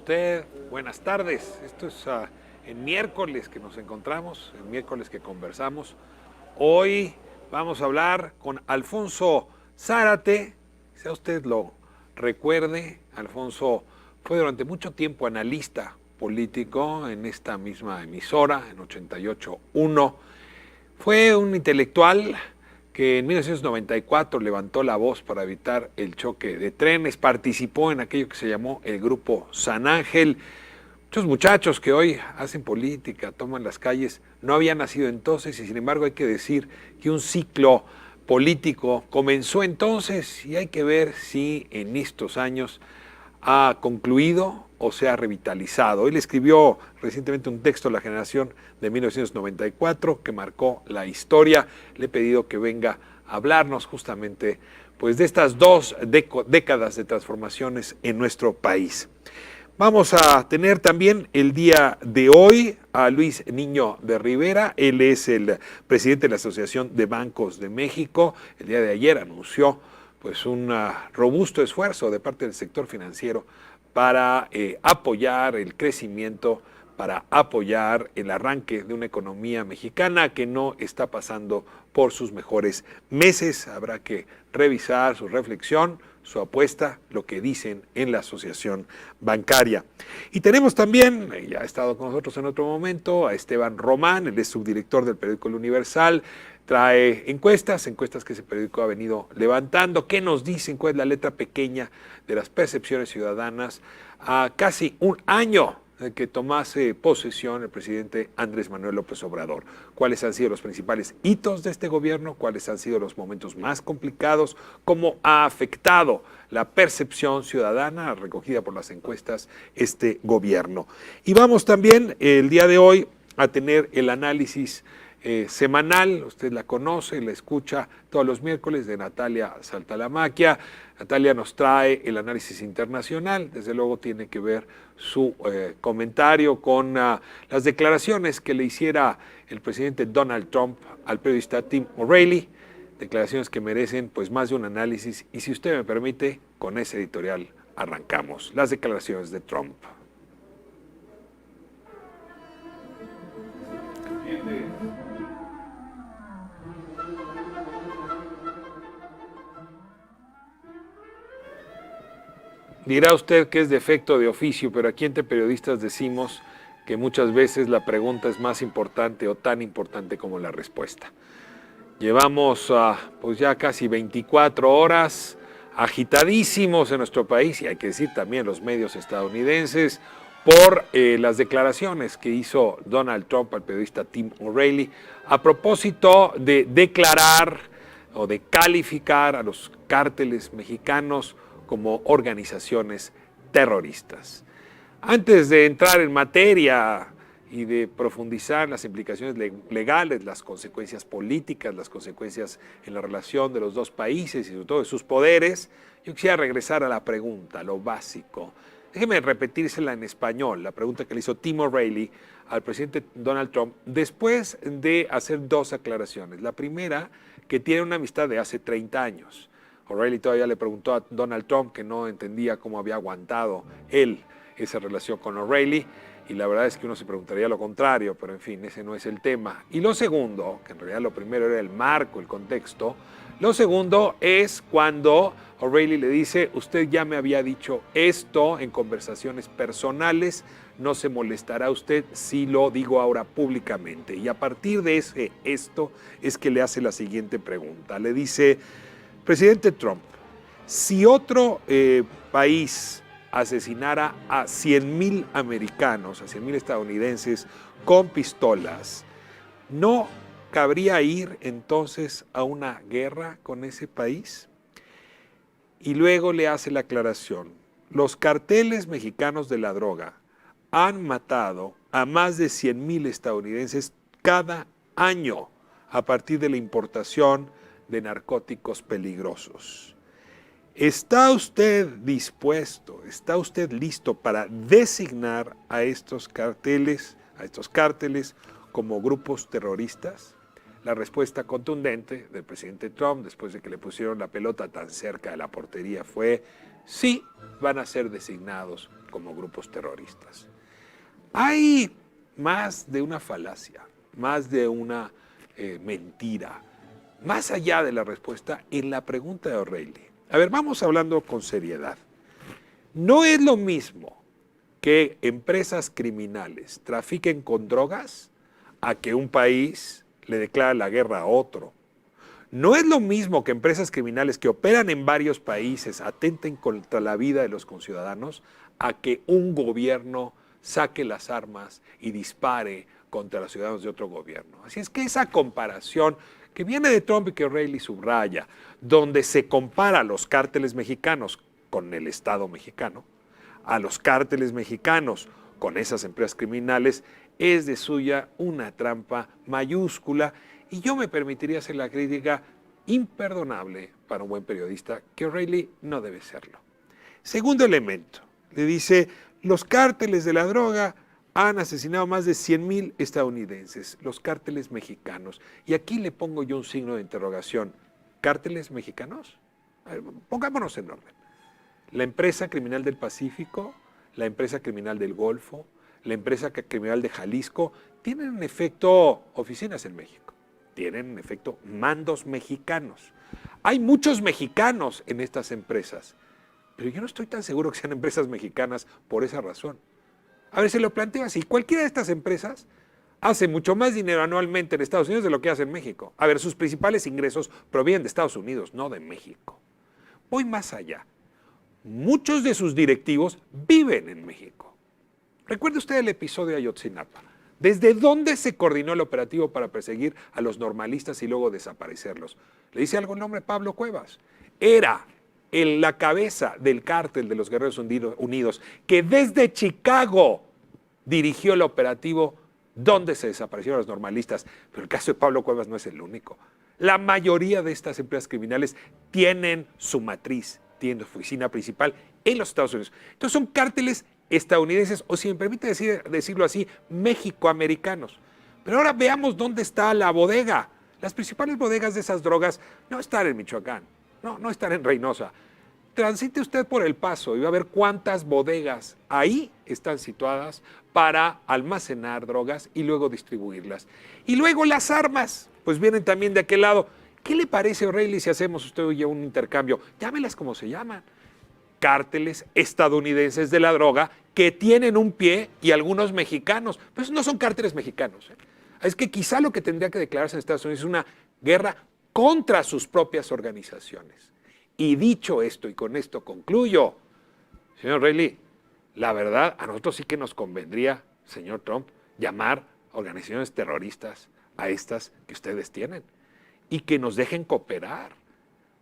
usted? Buenas tardes. Esto es en miércoles que nos encontramos, en miércoles que conversamos. Hoy vamos a hablar con Alfonso Zárate. Quizá usted lo recuerde, Alfonso fue durante mucho tiempo analista político en esta misma emisora, en 88.1. Fue un intelectual que en 1994 levantó la voz para evitar el choque de trenes, participó en aquello que se llamó el Grupo San Ángel. Muchos muchachos que hoy hacen política, toman las calles, no habían nacido entonces y sin embargo hay que decir que un ciclo político comenzó entonces y hay que ver si en estos años ha concluido o se ha revitalizado. Él escribió recientemente un texto, La Generación de 1994, que marcó la historia. Le he pedido que venga a hablarnos justamente pues, de estas dos décadas de transformaciones en nuestro país. Vamos a tener también el día de hoy a Luis Niño de Rivera. Él es el presidente de la Asociación de Bancos de México. El día de ayer anunció pues un robusto esfuerzo de parte del sector financiero para apoyar el crecimiento, para apoyar el arranque de una economía mexicana que no está pasando por sus mejores meses. Habrá que revisar su reflexión, su apuesta, lo que dicen en la Asociación Bancaria. Y tenemos también, ya ha estado con nosotros en otro momento, a Esteban Román, él es subdirector del periódico El Universal. Trae encuestas que ese periódico ha venido levantando. ¿Qué nos dicen? ¿Cuál es la letra pequeña de las percepciones ciudadanas a casi un año de que tomase posesión el presidente Andrés Manuel López Obrador? ¿Cuáles han sido los principales hitos de este gobierno? ¿Cuáles han sido los momentos más complicados? ¿Cómo ha afectado la percepción ciudadana recogida por las encuestas este gobierno? Y vamos también el día de hoy a tener el análisis semanal, usted la conoce, la escucha todos los miércoles, de Natalia Saltalamaquia. Natalia nos trae el análisis internacional, desde luego tiene que ver su comentario con las declaraciones que le hiciera el presidente Donald Trump al periodista Tim O'Reilly, declaraciones que merecen pues más de un análisis, y si usted me permite, con ese editorial arrancamos. Las declaraciones de Trump. Dirá usted que es defecto de oficio, pero aquí entre periodistas decimos que muchas veces la pregunta es más importante o tan importante como la respuesta. Llevamos pues ya casi 24 horas agitadísimos en nuestro país, y hay que decir también los medios estadounidenses, por las declaraciones que hizo Donald Trump al periodista Tim O'Reilly a propósito de declarar o de calificar a los cárteles mexicanos como organizaciones terroristas. Antes de entrar en materia y de profundizar en las implicaciones legales, las consecuencias políticas, las consecuencias en la relación de los dos países y sobre todo de sus poderes, yo quisiera regresar a la pregunta, lo básico. Déjeme repetírsela en español, la pregunta que le hizo Tim O'Reilly al presidente Donald Trump después de hacer dos aclaraciones. La primera, que tiene una amistad de hace 30 años. O'Reilly todavía le preguntó a Donald Trump que no entendía cómo había aguantado él esa relación con O'Reilly, y la verdad es que uno se preguntaría lo contrario, pero en fin, ese no es el tema. Y lo segundo, que en realidad lo primero era el marco, el contexto, lo segundo es cuando O'Reilly le dice: usted ya me había dicho esto en conversaciones personales, no se molestará usted si lo digo ahora públicamente. Y a partir de esto es que le hace la siguiente pregunta. Le dice: presidente Trump, si otro país asesinara a 100,000 americanos, a 100,000 estadounidenses con pistolas, ¿no cabría ir entonces a una guerra con ese país? Y luego le hace la aclaración: los carteles mexicanos de la droga han matado a más de 100,000 estadounidenses cada año a partir de la importación de narcóticos peligrosos. ¿Está usted dispuesto, está usted listo para designar a estos cárteles como grupos terroristas? La respuesta contundente del presidente Trump, después de que le pusieron la pelota tan cerca de la portería, fue: sí van a ser designados como grupos terroristas. Hay más de una falacia, más de una mentira, más allá de la respuesta en la pregunta de O'Reilly. A ver, vamos hablando con seriedad. No es lo mismo que empresas criminales trafiquen con drogas a que un país le declara la guerra a otro. No es lo mismo que empresas criminales que operan en varios países atenten contra la vida de los conciudadanos a que un gobierno saque las armas y dispare contra los ciudadanos de otro gobierno. Así es que esa comparación que viene de Trump y que O'Reilly subraya, donde se compara a los cárteles mexicanos con el Estado mexicano, a los cárteles mexicanos con esas empresas criminales, es de suya una trampa mayúscula, y yo me permitiría hacer la crítica imperdonable para un buen periodista que O'Reilly no debe serlo. Segundo elemento, le dice, los cárteles de la droga han asesinado más de 100,000 estadounidenses, los cárteles mexicanos. Y aquí le pongo yo un signo de interrogación. ¿Cárteles mexicanos? A ver, pongámonos en orden. La empresa criminal del Pacífico, la empresa criminal del Golfo, la empresa criminal de Jalisco, tienen en efecto oficinas en México, tienen en efecto mandos mexicanos. Hay muchos mexicanos en estas empresas, pero yo no estoy tan seguro que sean empresas mexicanas por esa razón. A ver, se lo planteo así, cualquiera de estas empresas hace mucho más dinero anualmente en Estados Unidos de lo que hace en México. A ver, sus principales ingresos provienen de Estados Unidos, no de México. Voy más allá. Muchos de sus directivos viven en México. Recuerde usted el episodio de Ayotzinapa. ¿Desde dónde se coordinó el operativo para perseguir a los normalistas y luego desaparecerlos? Le dice algo el nombre Pablo Cuevas. Era la cabeza del cártel de los Guerreros Unidos, que desde Chicago dirigió el operativo donde se desaparecieron los normalistas. Pero el caso de Pablo Cuevas no es el único. La mayoría de estas empresas criminales tienen su matriz, tienen su oficina principal en los Estados Unidos. Entonces son cárteles estadounidenses, o si me permite decirlo así, mexicoamericanos. Pero ahora veamos dónde está la bodega. Las principales bodegas de esas drogas no están en Michoacán, no están en Reynosa. Transite usted por El Paso y va a ver cuántas bodegas ahí están situadas para almacenar drogas y luego distribuirlas. Y luego las armas, pues vienen también de aquel lado. ¿Qué le parece, O'Reilly, si hacemos usted y yo un intercambio? Llámelas como se llaman. Cárteles estadounidenses de la droga que tienen un pie y algunos mexicanos. Pues no son cárteles mexicanos. Es que quizá lo que tendría que declararse en Estados Unidos es una guerra contra sus propias organizaciones. Y dicho esto, y con esto concluyo, señor O'Reilly, la verdad, a nosotros sí que nos convendría, señor Trump, llamar organizaciones terroristas a estas que ustedes tienen y que nos dejen cooperar.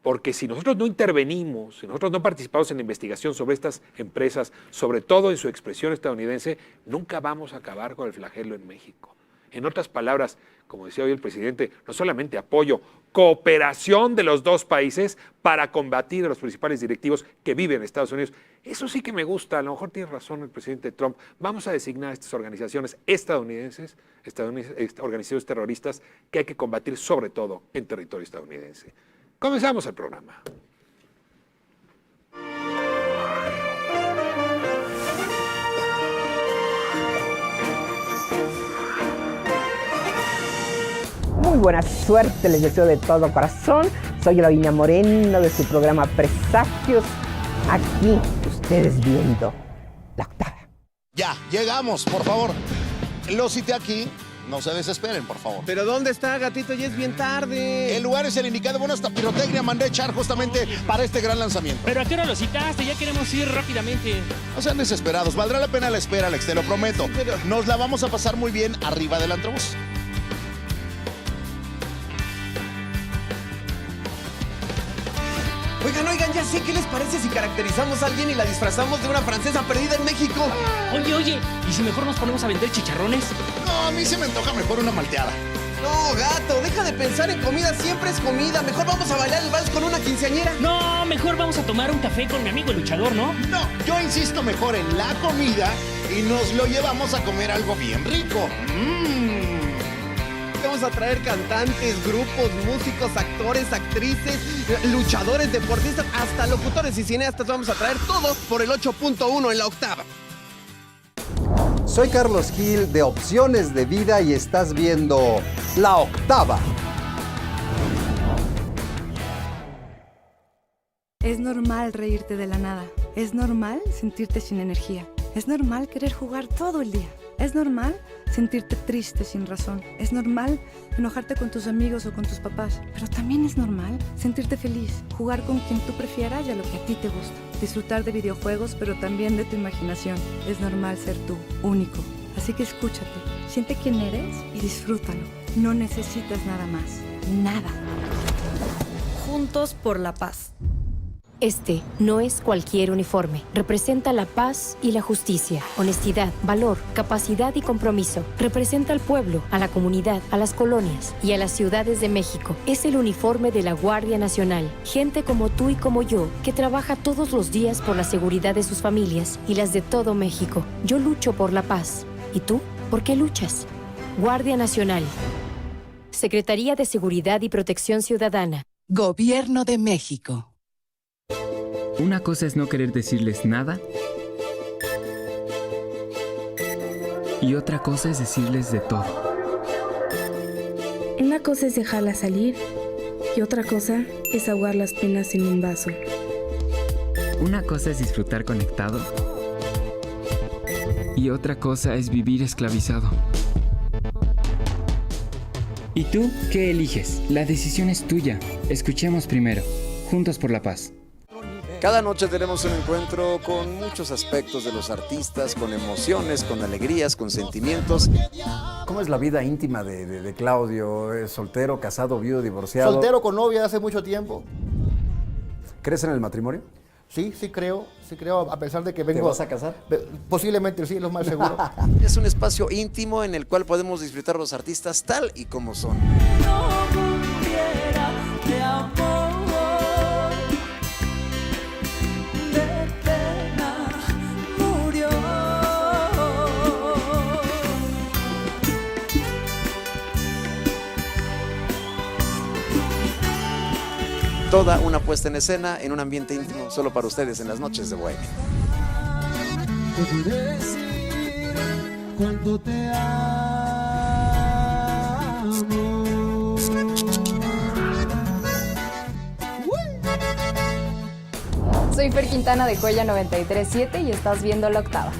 Porque si nosotros no intervenimos, si nosotros no participamos en la investigación sobre estas empresas, sobre todo en su expresión estadounidense, nunca vamos a acabar con el flagelo en México. En otras palabras, como decía hoy el presidente, no solamente apoyo, cooperación de los dos países para combatir a los principales directivos que viven en Estados Unidos. Eso sí que me gusta, a lo mejor tiene razón el presidente Trump. Vamos a designar a estas organizaciones estadounidenses, organizaciones terroristas que hay que combatir sobre todo en territorio estadounidense. Comenzamos el programa. Muy buena suerte, les deseo de todo corazón. Soy Lavinia Moreno de su programa Presagios. Aquí, ustedes viendo La Octava. Ya, llegamos, por favor. Los cité aquí. No se desesperen, por favor. ¿Pero dónde está, gatito? Ya es bien tarde. El lugar es el indicado. Bueno, hasta pirotecnia mandé a echar justamente para este gran lanzamiento. ¿Pero a qué hora lo citaste? Ya queremos ir rápidamente. No sean desesperados. Valdrá la pena la espera, Alex, te lo prometo. Pero nos la vamos a pasar muy bien arriba del antrobús. Oigan, ya sé, ¿qué les parece si caracterizamos a alguien y la disfrazamos de una francesa perdida en México? Oye, ¿y si mejor nos ponemos a vender chicharrones? No, a mí se me antoja mejor una malteada. No, gato, deja de pensar en comida, siempre es comida. Mejor vamos a bailar el vals con una quinceañera. No, mejor vamos a tomar un café con mi amigo el luchador, ¿no? No, yo insisto mejor en la comida y nos lo llevamos a comer algo bien rico. que vamos a traer cantantes, grupos, músicos, actores, actrices, luchadores, deportistas, hasta locutores y cineastas. Vamos a traer todo por el 8.1 en la octava. Soy Carlos Gil de Opciones de Vida y estás viendo La Octava. Es normal reírte de la nada. Es normal sentirte sin energía. Es normal querer jugar todo el día. Es normal sentirte triste sin razón. Es normal enojarte con tus amigos o con tus papás. Pero también es normal sentirte feliz, jugar con quien tú prefieras y a lo que a ti te gusta. Disfrutar de videojuegos, pero también de tu imaginación. Es normal ser tú, único. Así que escúchate, siente quién eres y disfrútalo. No necesitas nada más. Nada. Juntos por la paz. Este no es cualquier uniforme. Representa la paz y la justicia, honestidad, valor, capacidad y compromiso. Representa al pueblo, a la comunidad, a las colonias y a las ciudades de México. Es el uniforme de la Guardia Nacional. Gente como tú y como yo, que trabaja todos los días por la seguridad de sus familias y las de todo México. Yo lucho por la paz. ¿Y tú? ¿Por qué luchas? Guardia Nacional. Secretaría de Seguridad y Protección Ciudadana. Gobierno de México. Una cosa es no querer decirles nada y otra cosa es decirles de todo. Una cosa es dejarla salir y otra cosa es ahogar las penas en un vaso. Una cosa es disfrutar conectado y otra cosa es vivir esclavizado. ¿Y tú qué eliges? La decisión es tuya. Escuchemos primero. Juntos por la paz. Cada noche tenemos un encuentro con muchos aspectos de los artistas, con emociones, con alegrías, con sentimientos. ¿Cómo es la vida íntima de Claudio? ¿Es soltero, casado, viudo, divorciado? Soltero con novia hace mucho tiempo. ¿Crees en el matrimonio? Sí creo, a pesar de que vengo... ¿Te vas a casar? Posiblemente sí, es lo más seguro. Es un espacio íntimo en el cual podemos disfrutar los artistas tal y como son. Toda una puesta en escena en un ambiente íntimo solo para ustedes en las noches de Bohemia. Te podré decir cuánto te amo. Soy Fer Quintana de Joya 93.7 y estás viendo La Octava.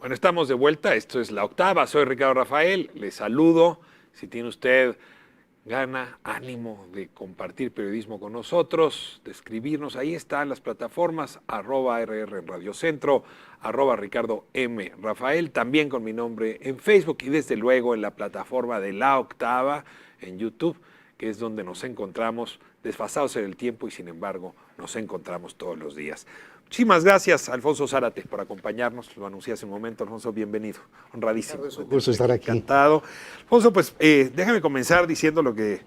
Bueno, estamos de vuelta, esto es La Octava, soy Ricardo Rafael, les saludo, si tiene usted gana, ánimo de compartir periodismo con nosotros, de escribirnos, ahí están las plataformas, @RR Radio Centro, @Ricardo M. Rafael, también con mi nombre en Facebook y desde luego en la plataforma de La Octava en YouTube, que es donde nos encontramos desfasados en el tiempo y sin embargo nos encontramos todos los días. Muchísimas gracias, Alfonso Zárate, por acompañarnos. Lo anuncié hace un momento. Alfonso, bienvenido. Honradísimo. Es un gusto estar aquí. Encantado. Alfonso, pues déjame comenzar diciendo lo que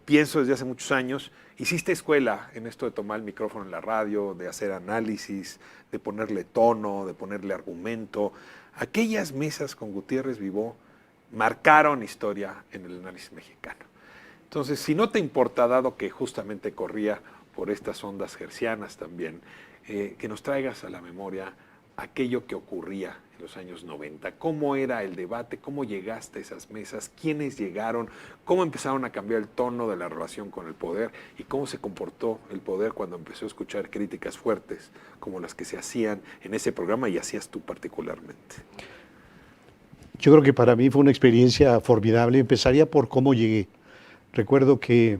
pienso desde hace muchos años. Hiciste escuela en esto de tomar el micrófono en la radio, de hacer análisis, de ponerle tono, de ponerle argumento. Aquellas mesas con Gutiérrez Vivó marcaron historia en el análisis mexicano. Entonces, si no te importa, dado que justamente corría por estas ondas hercianas también, que nos traigas a la memoria aquello que ocurría en los años 90. ¿Cómo era el debate? ¿Cómo llegaste a esas mesas? ¿Quiénes llegaron? ¿Cómo empezaron a cambiar el tono de la relación con el poder? ¿Y cómo se comportó el poder cuando empezó a escuchar críticas fuertes como las que se hacían en ese programa y hacías tú particularmente? Yo creo que para mí fue una experiencia formidable. Empezaría por cómo llegué. Recuerdo que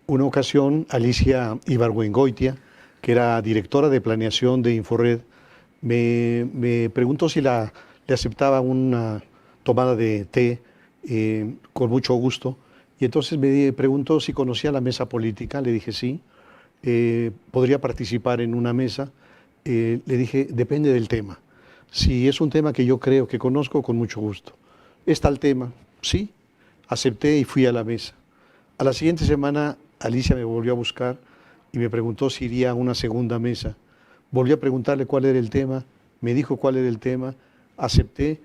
una ocasión Alicia Ibargüengoitia, que era directora de planeación de Inforred, me preguntó si le aceptaba una tomada de té con mucho gusto. Y entonces me preguntó si conocía la mesa política. Le dije sí. ¿Podría participar en una mesa? Le dije, depende del tema. Si es un tema que yo creo que conozco, con mucho gusto. está el tema. Sí, acepté y fui a la mesa. A la siguiente semana, Alicia me volvió a buscar y me preguntó si iría a una segunda mesa. Volví a preguntarle cuál era el tema, me dijo cuál era el tema, acepté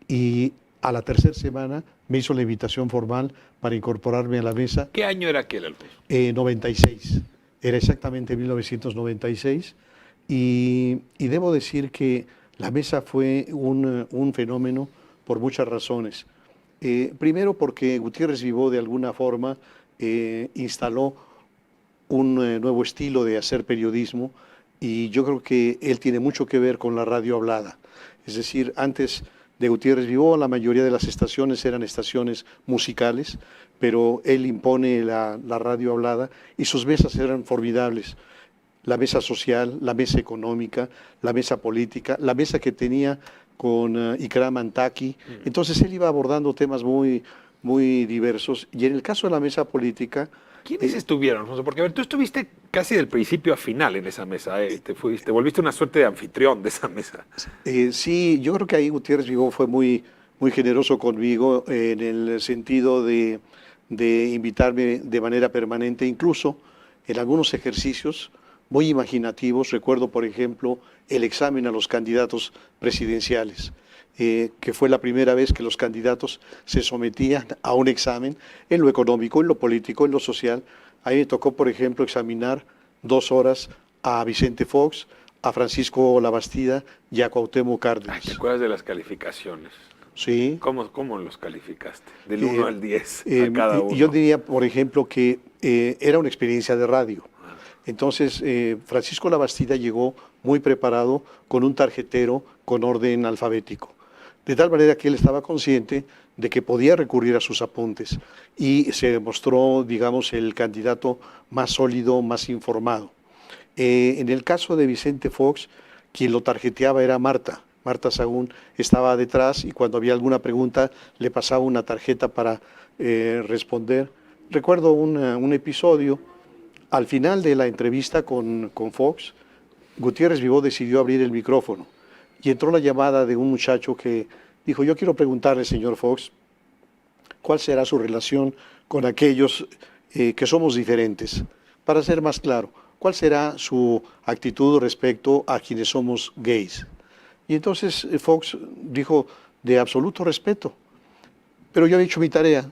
y a la tercera semana me hizo la invitación formal para incorporarme a la mesa. ¿Qué año era aquel, Alfonso? 96, era exactamente 1996 y debo decir que la mesa fue un fenómeno por muchas razones. Primero porque Gutiérrez Vivó de alguna forma instaló un nuevo estilo de hacer periodismo y yo creo que él tiene mucho que ver con la radio hablada. Es decir, antes de Gutiérrez Vivó la mayoría de las estaciones eran estaciones musicales, pero él impone la radio hablada y sus mesas eran formidables. La mesa social, la mesa económica, la mesa política, la mesa que tenía con Ikram Antaki. Entonces él iba abordando temas muy diversos. Y en el caso de la mesa política... ¿Quiénes estuvieron, Alfonso? Porque a ver, tú estuviste casi del principio a final en esa mesa. Te volviste una suerte de anfitrión de esa mesa. Sí, yo creo que ahí Gutiérrez Vivó fue muy generoso conmigo en el sentido de invitarme de manera permanente, incluso en algunos ejercicios muy imaginativos. Recuerdo, por ejemplo, el examen a los candidatos presidenciales, que fue la primera vez que los candidatos se sometían a un examen en lo económico, en lo político, en lo social. Ahí me tocó, por ejemplo, examinar 2 horas a Vicente Fox, a Francisco Labastida y a Cuauhtémoc Cárdenas. ¿Te acuerdas de las calificaciones? Sí. ¿Cómo los calificaste? Del 1 al 10 a cada uno. Yo diría, por ejemplo, que era una experiencia de radio. Entonces, Francisco Labastida llegó muy preparado con un tarjetero con orden alfabético. De tal manera que él estaba consciente de que podía recurrir a sus apuntes y se demostró, digamos, el candidato más sólido, más informado. En el caso de Vicente Fox, quien lo tarjeteaba era Marta. Marta Sagún estaba detrás y cuando había alguna pregunta le pasaba una tarjeta para responder. Recuerdo un episodio, al final de la entrevista con Fox, Gutiérrez Vivó decidió abrir el micrófono y entró la llamada de un muchacho que dijo: yo quiero preguntarle, señor Fox, ¿cuál será su relación con aquellos que somos diferentes? Para ser más claro, ¿cuál será su actitud respecto a quienes somos gays? Y entonces Fox dijo: de absoluto respeto, pero yo he hecho mi tarea.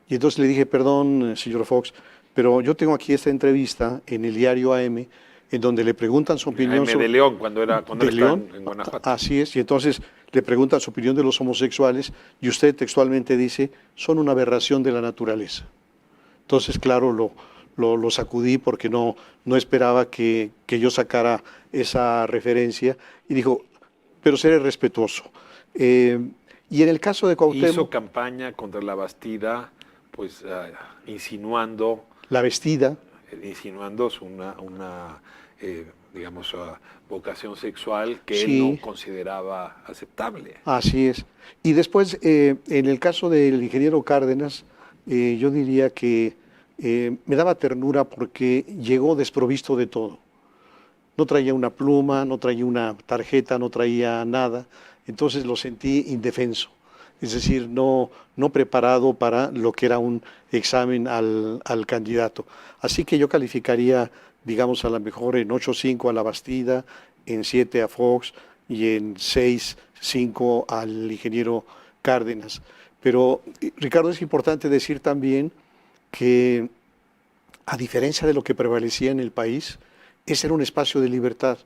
Y entonces le dije: perdón, señor Fox, pero yo tengo aquí esta entrevista en el diario AM, en donde le preguntan su opinión AM de León, cuando él estaba en Guanajuato. Así es, y entonces le preguntan su opinión de los homosexuales, y usted textualmente dice: son una aberración de la naturaleza. Entonces, claro, lo sacudí porque no esperaba que yo sacara esa referencia, y dijo: pero seré respetuoso. Y en el caso de Cuauhtémoc... Hizo campaña contra Labastida, pues insinuando... La Vestida. Insinuando una digamos, vocación sexual que Sí. él no consideraba aceptable. Así es. Y después, en el caso del ingeniero Cárdenas, yo diría que me daba ternura porque llegó desprovisto de todo. No traía una pluma, no traía una tarjeta, no traía nada. Entonces lo sentí indefenso. Es decir, no preparado para lo que era un examen al candidato. Así que yo calificaría, digamos, a lo mejor en 8.5 a Labastida, en 7 a Fox y en 6.5 al ingeniero Cárdenas. Pero, Ricardo, es importante decir también que, a diferencia de lo que prevalecía en el país, ese era un espacio de libertad.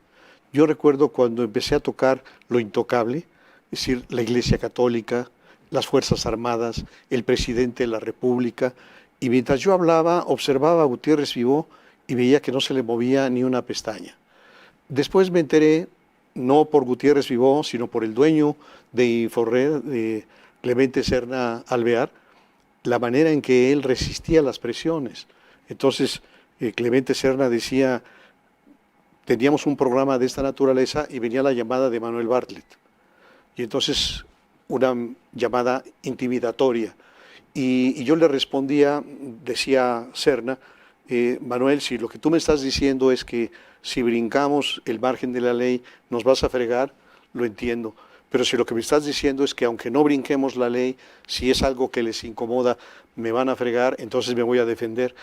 Yo recuerdo cuando empecé a tocar lo intocable, es decir, la Iglesia Católica, las Fuerzas Armadas, el presidente de la República, y mientras yo hablaba, observaba a Gutiérrez Vivó y veía que no se le movía ni una pestaña. Después me enteré, no por Gutiérrez Vivó, sino por el dueño de Inforred, de Clemente Serna Alvear, la manera en que él resistía las presiones. Entonces, Clemente Serna decía, teníamos un programa de esta naturaleza y venía la llamada de Manuel Bartlett. Y entonces, una llamada intimidatoria. Y yo le respondía, decía Serna, Manuel, si lo que tú me estás diciendo es que si brincamos el margen de la ley nos vas a fregar, lo entiendo. Pero si lo que me estás diciendo es que aunque no brinquemos la ley, si es algo que les incomoda, me van a fregar, entonces me voy a defender.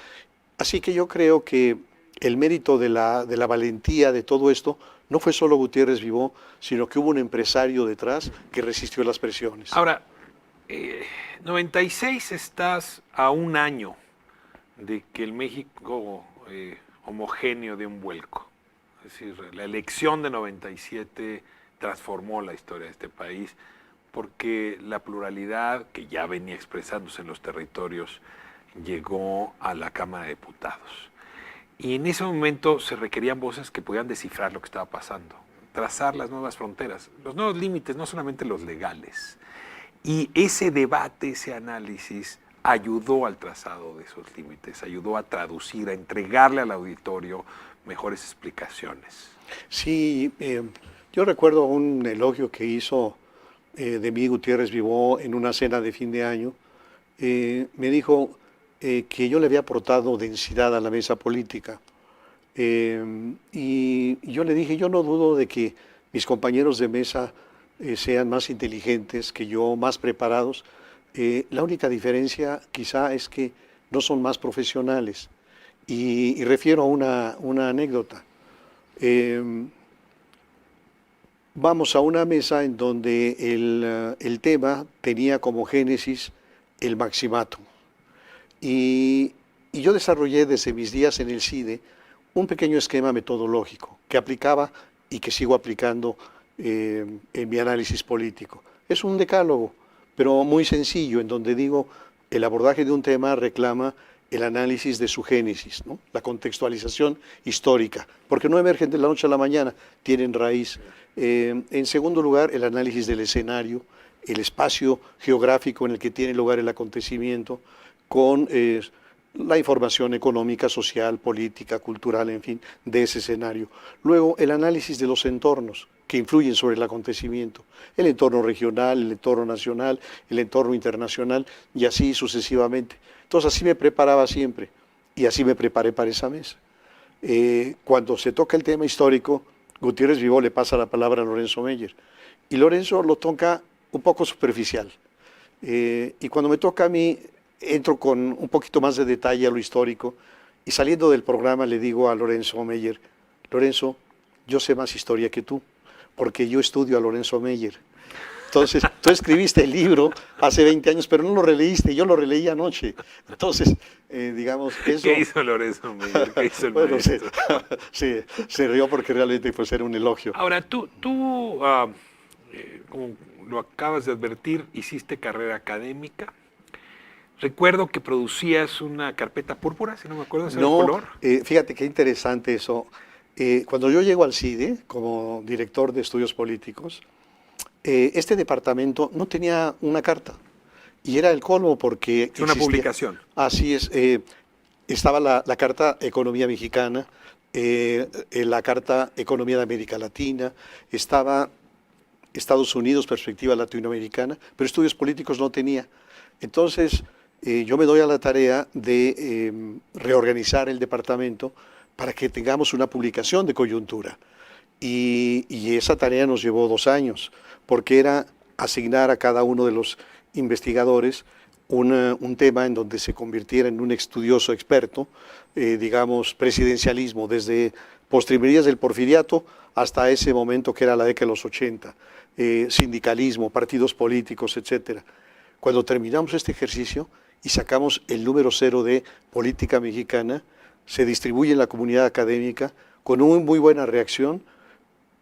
Así que yo creo que el mérito de la valentía de todo esto no fue solo Gutiérrez Vivó, sino que hubo un empresario detrás que resistió las presiones. Ahora, 96 estás a un año de que el México homogéneo de un vuelco. Es decir, la elección de 97 transformó la historia de este país porque la pluralidad que ya venía expresándose en los territorios llegó a la Cámara de Diputados. Y en ese momento se requerían voces que pudieran descifrar lo que estaba pasando, trazar las nuevas fronteras, los nuevos límites, no solamente los legales. Y ese debate, ese análisis, ayudó al trazado de esos límites, ayudó a traducir, a entregarle al auditorio mejores explicaciones. Sí, yo recuerdo un elogio que hizo de mí Gutiérrez Vivó en una cena de fin de año. Me dijo que yo le había aportado densidad a la mesa política. Y yo le dije, yo no dudo de que mis compañeros de mesa sean más inteligentes que yo, más preparados. La única diferencia quizá es que no son más profesionales. Y refiero a una anécdota. Vamos a una mesa en donde el tema tenía como génesis el maximatum. Y yo desarrollé desde mis días en el CIDE un pequeño esquema metodológico que aplicaba y que sigo aplicando en mi análisis político. Es un decálogo, pero muy sencillo, en donde digo, el abordaje de un tema reclama el análisis de su génesis, ¿no? La contextualización histórica, porque no emergen de la noche a la mañana, tienen raíz. En segundo lugar, el análisis del escenario, el espacio geográfico en el que tiene lugar el acontecimiento, con la información económica, social, política, cultural, en fin, de ese escenario. Luego, el análisis de los entornos que influyen sobre el acontecimiento, el entorno regional, el entorno nacional, el entorno internacional, y así sucesivamente. Entonces, así me preparaba siempre, y así me preparé para esa mesa. Cuando se toca el tema histórico, Gutiérrez Vivó le pasa la palabra a Lorenzo Meyer, y Lorenzo lo toca un poco superficial. Y cuando me toca a mí, entro con un poquito más de detalle a lo histórico, y saliendo del programa le digo a Lorenzo Meyer, Lorenzo, yo sé más historia que tú, porque yo estudio a Lorenzo Meyer. Entonces, tú escribiste el libro hace 20 años, pero no lo releíste, yo lo releí anoche. Entonces, digamos, eso... ¿Qué hizo Lorenzo Meyer? ¿Qué hizo el bueno, maestro? se rió porque realmente pues, era un elogio. Ahora, tú como lo acabas de advertir, hiciste carrera académica. Recuerdo que producías una carpeta púrpura, si no me acuerdo, ¿ese color? Fíjate qué interesante eso. Cuando yo llego al CIDE como director de estudios políticos, este departamento no tenía una carta y era el colmo porque una publicación. Así es, estaba la Carta Economía Mexicana, la Carta Economía de América Latina, estaba Estados Unidos, Perspectiva Latinoamericana, pero estudios políticos no tenía. Entonces, yo me doy a la tarea de reorganizar el departamento para que tengamos una publicación de coyuntura. Y esa tarea nos llevó 2 años, porque era asignar a cada uno de los investigadores un tema en donde se convirtiera en un estudioso experto, digamos, presidencialismo, desde postrimerías del porfiriato hasta ese momento que era la década de los 80, sindicalismo, partidos políticos, etc. Cuando terminamos este ejercicio y sacamos el número 0 de Política Mexicana, se distribuye en la comunidad académica con una muy buena reacción,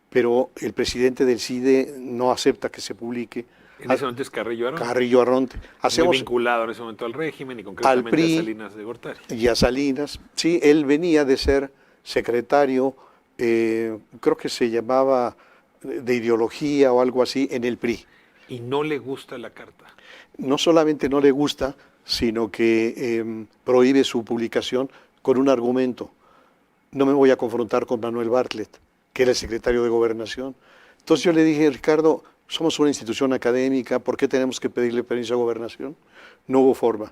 pero el presidente del CIDE no acepta que se publique. En ese momento es Carrillo Arronte. Carrillo Arronte. Muy vinculado en ese momento al régimen y concretamente al PRI, a Salinas de Gortari. Y a Salinas. Sí, él venía de ser secretario, creo que se llamaba de ideología o algo así, en el PRI. ¿Y no le gusta la carta? No solamente no le gusta, sino que prohíbe su publicación con un argumento. No me voy a confrontar con Manuel Bartlett, que era el secretario de Gobernación. Entonces yo le dije, Ricardo, somos una institución académica, ¿por qué tenemos que pedirle permiso a Gobernación? No hubo forma.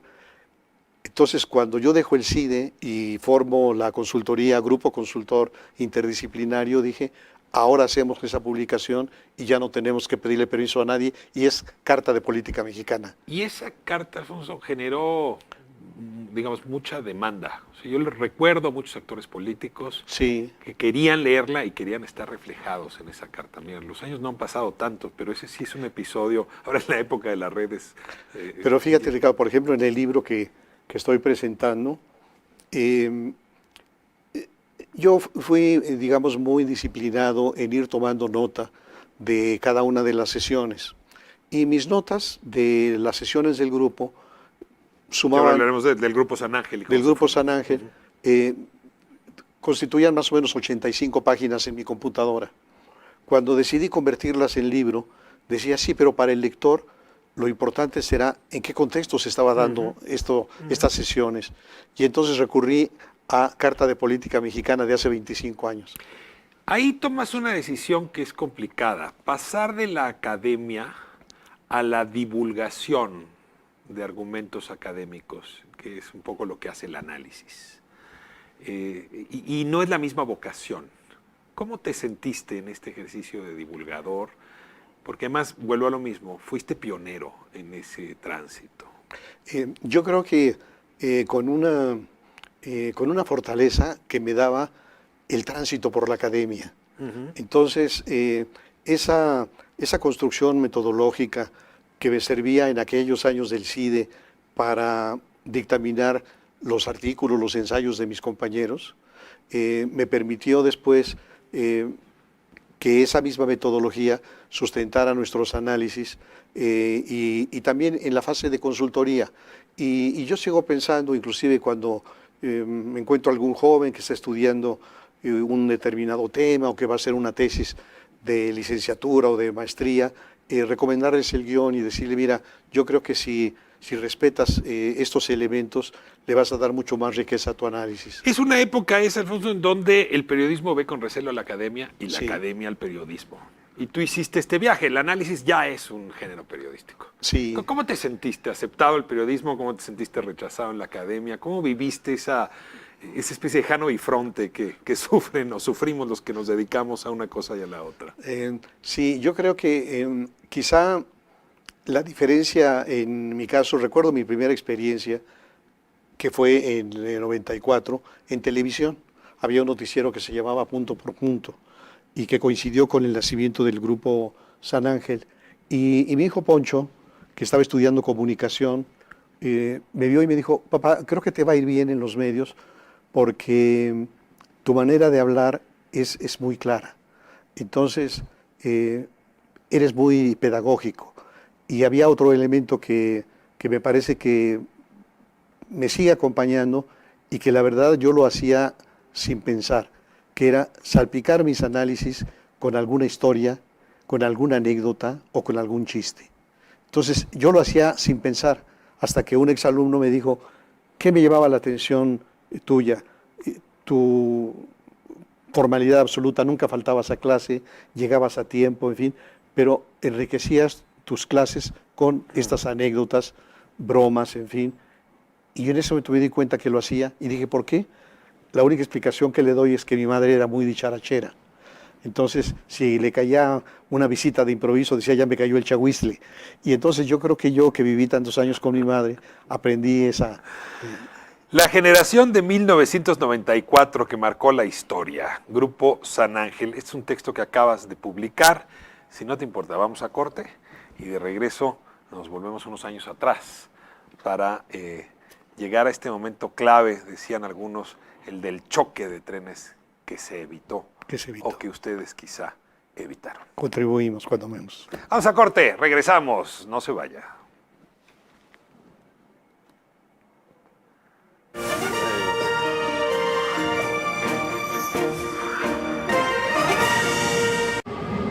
Entonces, cuando yo dejo el CIDE y formo la consultoría, Grupo Consultor Interdisciplinario, dije, ahora hacemos esa publicación y ya no tenemos que pedirle permiso a nadie, y es Carta de Política Mexicana. Y esa carta, Alfonso, generó, digamos, mucha demanda. O sea, yo le recuerdo a muchos actores políticos sí, que querían leerla y querían estar reflejados en esa carta. Mira, los años no han pasado tanto, pero ese sí es un episodio, ahora en la época de las redes. Pero fíjate, Ricardo, por ejemplo, en el libro que estoy presentando, yo fui, digamos, muy disciplinado en ir tomando nota de cada una de las sesiones. Y mis notas de las sesiones del grupo sumaban... Ahora hablaremos del Grupo San Ángel. Del Grupo San Ángel, constituían más o menos 85 páginas en mi computadora. Cuando decidí convertirlas en libro, decía, sí, pero para el lector lo importante será en qué contexto se estaba dando estas sesiones. Y entonces recurrí a Carta de Política Mexicana de hace 25 años. Ahí tomas una decisión que es complicada, pasar de la academia a la divulgación de argumentos académicos, que es un poco lo que hace el análisis. Y no es la misma vocación. ¿Cómo te sentiste en este ejercicio de divulgador? Porque además, vuelvo a lo mismo, fuiste pionero en ese tránsito. Yo creo que con una fortaleza que me daba el tránsito por la academia. Entonces, esa construcción metodológica que me servía en aquellos años del CIDE para dictaminar los artículos, los ensayos de mis compañeros, me permitió después que esa misma metodología sustentara nuestros análisis y también en la fase de consultoría. Y yo sigo pensando, inclusive cuando me encuentro algún joven que está estudiando un determinado tema o que va a hacer una tesis de licenciatura o de maestría, recomendarles el guión y decirle, mira, yo creo que si respetas estos elementos, le vas a dar mucho más riqueza a tu análisis. Es una época esa, Alfonso, en donde el periodismo ve con recelo a la academia y la academia al periodismo. Y tú hiciste este viaje, el análisis ya es un género periodístico. Sí. ¿Cómo te sentiste? ¿Aceptado el periodismo? ¿Cómo te sentiste rechazado en la academia? ¿Cómo viviste esa especie de Jano y Fronte que sufren o sufrimos los que nos dedicamos a una cosa y a la otra? Sí, yo creo que quizá la diferencia en mi caso, recuerdo mi primera experiencia, que fue en el 94, en televisión. Había un noticiero que se llamaba Punto por Punto y que coincidió con el nacimiento del Grupo San Ángel. Y mi hijo Poncho, que estaba estudiando comunicación, me vio y me dijo, papá, creo que te va a ir bien en los medios porque tu manera de hablar es muy clara. Entonces, eres muy pedagógico. Y había otro elemento que me parece que me sigue acompañando y que la verdad yo lo hacía sin pensar, que era salpicar mis análisis con alguna historia, con alguna anécdota o con algún chiste. Entonces yo lo hacía sin pensar, hasta que un exalumno me dijo, ¿qué me llamaba la atención tuya? Tu formalidad absoluta, nunca faltabas a clase, llegabas a tiempo, en fin, pero enriquecías tus clases con estas anécdotas, bromas, en fin. Y yo en ese momento me di cuenta que lo hacía y dije, ¿por qué? La única explicación que le doy es que mi madre era muy dicharachera. Entonces, si le caía una visita de improviso, decía, ya me cayó el chahuizle. Y entonces yo creo que yo, que viví tantos años con mi madre, aprendí esa... La generación de 1994 que marcó la historia, Grupo San Ángel, es un texto que acabas de publicar. Si no te importa, vamos a corte y de regreso nos volvemos unos años atrás para llegar a este momento clave, decían algunos, el del choque de trenes que se evitó. O que ustedes quizá evitaron. Contribuimos cuando menos. Vamos a corte, regresamos, no se vaya.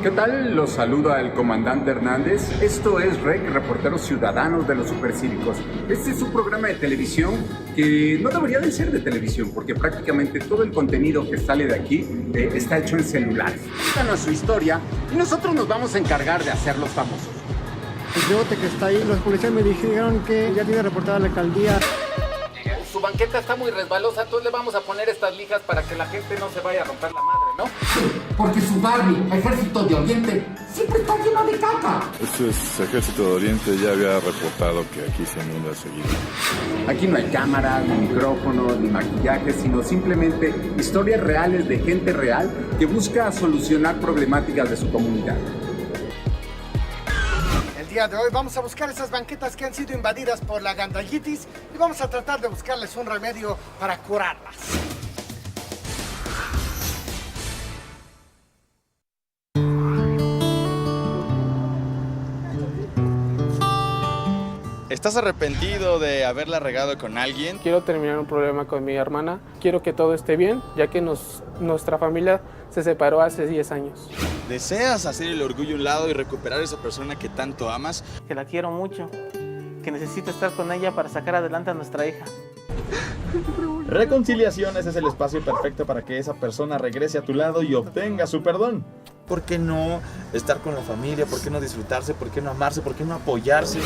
¿Qué tal? Los saluda el comandante Hernández. Esto es REC, Reporteros Ciudadanos de los Supercívicos. Este es un programa de televisión que no debería de ser de televisión, porque prácticamente todo el contenido que sale de aquí está hecho en celulares. Cuéntanos su historia y nosotros nos vamos a encargar de hacerlos famosos. El rebote que está ahí, los policías me dijeron que ya tiene reportada la alcaldía. Su banqueta está muy resbalosa, entonces le vamos a poner estas lijas para que la gente no se vaya a romper la madre. ¿no? Porque su Barbie, Ejército de Oriente, siempre está lleno de caca. Este es Ejército de Oriente, ya había reportado que aquí se inunda seguido. Aquí no hay cámaras, ni micrófonos, ni maquillaje, sino simplemente historias reales de gente real que busca solucionar problemáticas de su comunidad. El día de hoy vamos a buscar esas banquetas que han sido invadidas por la gandayitis y vamos a tratar de buscarles un remedio para curarlas. ¿Estás arrepentido de haberla regado con alguien? Quiero terminar un problema con mi hermana. Quiero que todo esté bien, ya que nuestra familia se separó hace 10 años. ¿Deseas hacer el orgullo a un lado y recuperar a esa persona que tanto amas? Que la quiero mucho, que necesito estar con ella para sacar adelante a nuestra hija. Reconciliaciones es el espacio perfecto para que esa persona regrese a tu lado y obtenga su perdón. ¿Por qué no estar con la familia? ¿Por qué no disfrutarse? ¿Por qué no amarse? ¿Por qué no apoyarse?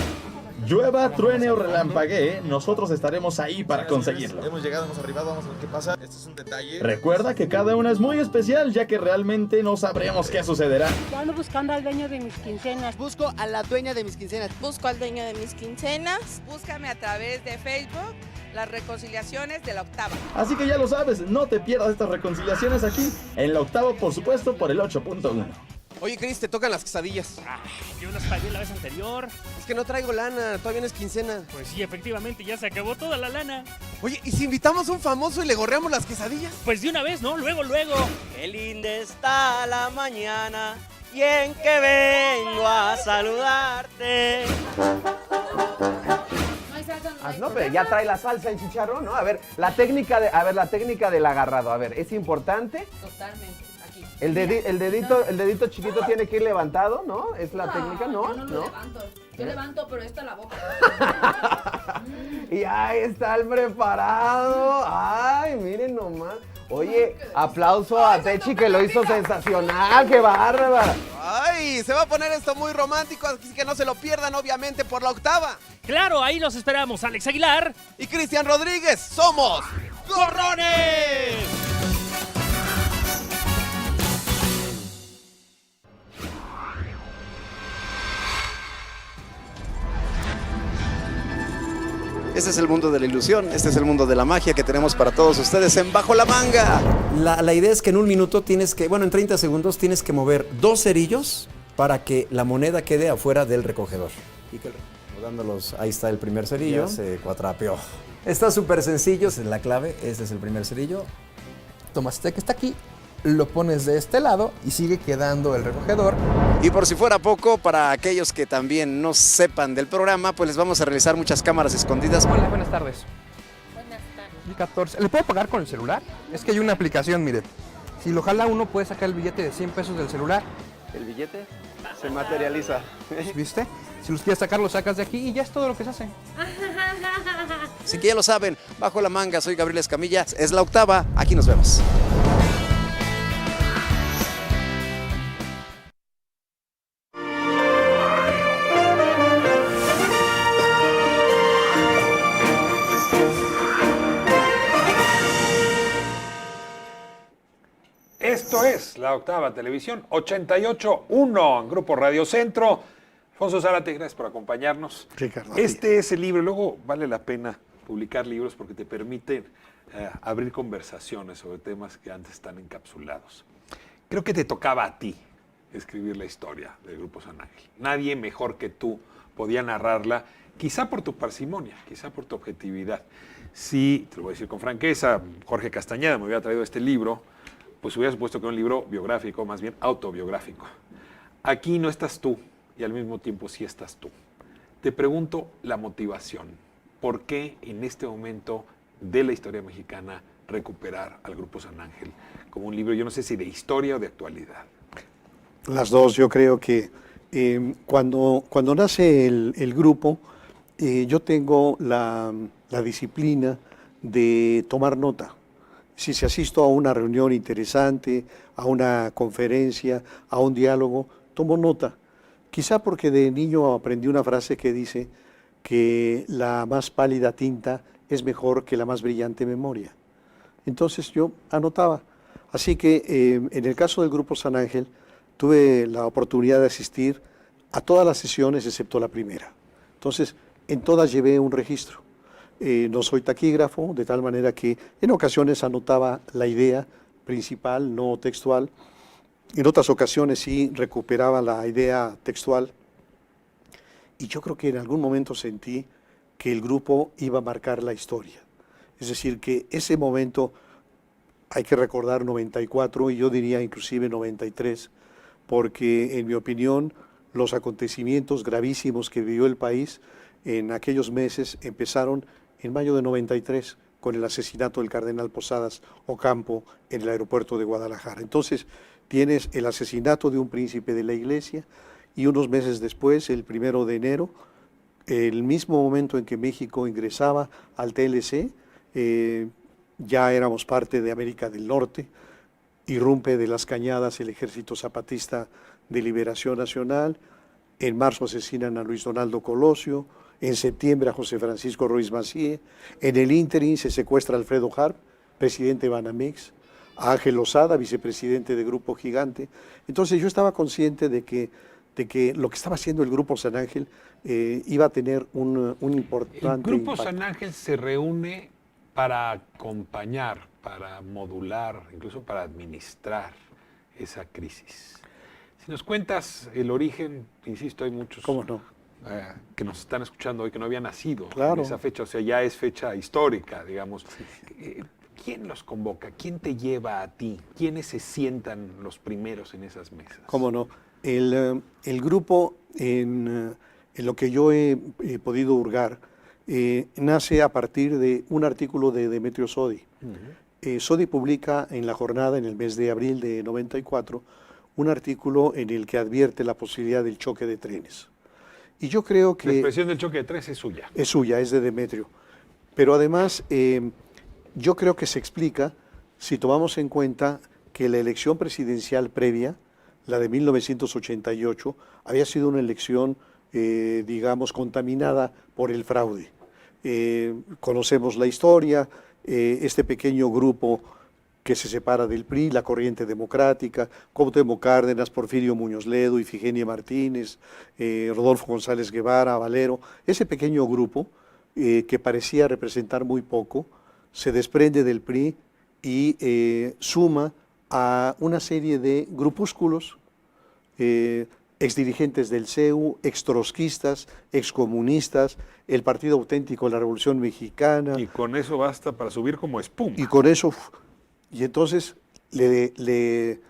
Llueva, truene o relampaguee, nosotros estaremos ahí para conseguirlo. Hemos llegado, hemos arribado, vamos a ver qué pasa. Este es un detalle. Recuerda que cada una es muy especial, ya que realmente no sabremos qué sucederá. Yo ando buscando al dueño de mis quincenas. Busco a la dueña de mis quincenas. Busco al dueño de mis quincenas. Búscame a través de Facebook, las reconciliaciones de La Octava. Así que ya lo sabes, no te pierdas estas reconciliaciones aquí, en La Octava, por supuesto, por el 8.1. Oye, Cris, te tocan las quesadillas. Yo las pagué la vez anterior. Es que no traigo lana, todavía no es quincena. Pues sí, efectivamente, ya se acabó toda la lana. Oye, ¿y si invitamos a un famoso y le gorreamos las quesadillas? Pues de una vez, ¿no? Luego. Qué linda está la mañana y en que vengo a saludarte. No, pero ya trae la salsa el chicharrón, ¿no? A ver, la técnica del agarrado, a ver, ¿es importante? Totalmente. Aquí. El dedito chiquito tiene que ir levantado, ¿no? ¿Es la técnica? No, yo no lo levanto. Yo levanto, pero esta la boca. Y ahí está el preparado. Ay, miren nomás. Oye, aplauso a Techi que lo hizo sensacional, qué bárbara. Ay, se va a poner esto muy romántico, así que no se lo pierdan, obviamente, por La Octava. Claro, ahí los esperamos, Alex Aguilar y Cristian Rodríguez. Somos ¡Gorrones! Este es el mundo de la ilusión, este es el mundo de la magia que tenemos para todos ustedes en Bajo la Manga. La idea es que en un minuto en 30 segundos tienes que mover 2 cerillos para que la moneda quede afuera del recogedor. Y que dándolos, ahí está el primer cerillo, se cuatrapeó. Está súper sencillo, esa es la clave, este es el primer cerillo. Tomas este que está aquí, lo pones de este lado y sigue quedando el recogedor. Y por si fuera poco, para aquellos que también no sepan del programa, pues les vamos a realizar muchas cámaras escondidas. Hola, buenas tardes. Buenas tardes. 2014. ¿Le puedo pagar con el celular? Es que hay una aplicación, mire. Si lo jala uno, puede sacar el billete de 100 pesos del celular. El billete se materializa. ¿Viste? Si los quieres sacar, lo sacas de aquí y ya es todo lo que se hace. Así que ya lo saben, Bajo la Manga, soy Gabriel Escamilla, es La Octava, aquí nos vemos. Esto es La Octava Televisión, 88.1 en Grupo Radio Centro. Alfonso Zárate, gracias por acompañarnos. Ricardo. Este es el libro, luego vale la pena publicar libros porque te permiten abrir conversaciones sobre temas que antes están encapsulados. Creo que te tocaba a ti escribir la historia del Grupo San Ángel. Nadie mejor que tú podía narrarla, quizá por tu parsimonia, quizá por tu objetividad. Si, te lo voy a decir con franqueza, Jorge Castañeda me hubiera traído este libro, pues hubiera supuesto que era un libro biográfico, más bien autobiográfico. Aquí no estás tú y al mismo tiempo sí estás tú. Te pregunto la motivación. ¿Por qué en este momento de la historia mexicana recuperar al Grupo San Ángel como un libro, yo no sé si de historia o de actualidad? Las dos, yo creo que cuando nace el grupo, yo tengo la disciplina de tomar nota. Si se asisto a una reunión interesante, a una conferencia, a un diálogo, tomo nota. Quizá porque de niño aprendí una frase que dice que la más pálida tinta es mejor que la más brillante memoria. Entonces yo anotaba. Así que en el caso del Grupo San Ángel, tuve la oportunidad de asistir a todas las sesiones excepto la primera. Entonces, en todas llevé un registro. No soy taquígrafo, de tal manera que en ocasiones anotaba la idea principal, no textual. En otras ocasiones sí recuperaba la idea textual. Y yo creo que en algún momento sentí que el grupo iba a marcar la historia. Es decir, que ese momento, hay que recordar 94 y yo diría inclusive 93, porque en mi opinión los acontecimientos gravísimos que vivió el país en aquellos meses empezaron en mayo de 93 con el asesinato del cardenal Posadas Ocampo en el aeropuerto de Guadalajara. Entonces tienes el asesinato de un príncipe de la iglesia y unos meses después, el 1 de enero, el mismo momento en que México ingresaba al TLC, ya éramos parte de América del Norte, irrumpe de las Cañadas el Ejército Zapatista de Liberación Nacional, en marzo asesinan a Luis Donaldo Colosio, en septiembre a José Francisco Ruiz Massieu, en el ínterin se secuestra a Alfredo Harp, presidente de Banamex, a Ángel Lozada, vicepresidente de Grupo Gigante. Entonces yo estaba consciente de que lo que estaba haciendo el Grupo San Ángel iba a tener un importante El Grupo impacto. San Ángel se reúne para acompañar, para modular, incluso para administrar esa crisis. Si nos cuentas el origen, insisto, hay muchos ¿Cómo no? Que nos están escuchando hoy que no habían nacido Claro. en esa fecha, o sea, ya es fecha histórica, digamos. ¿Quién los convoca? ¿Quién te lleva a ti? ¿Quiénes se sientan los primeros en esas mesas? ¿Cómo no? El grupo, en lo que yo he podido hurgar, nace a partir de un artículo de Demetrio Sodi. Sodi publica en La Jornada, en el mes de abril de 94, un artículo en el que advierte la posibilidad del choque de trenes. Y yo creo que... La expresión del choque de trenes es suya. Es suya, es de Demetrio. Pero además, yo creo que se explica si tomamos en cuenta que la elección presidencial previa, la de 1988, había sido una elección, digamos, contaminada por el fraude. Conocemos la historia, este pequeño grupo que se separa del PRI, la Corriente Democrática, Cuauhtémoc Cárdenas, Porfirio Muñoz Ledo, Ifigenia Martínez, Rodolfo González Guevara, Valero, ese pequeño grupo que parecía representar muy poco, se desprende del PRI y suma a una serie de grupúsculos, exdirigentes del CEU, extrotskistas, excomunistas, el Partido Auténtico de la Revolución Mexicana. Y con eso basta para subir como espuma. Y con eso, y entonces le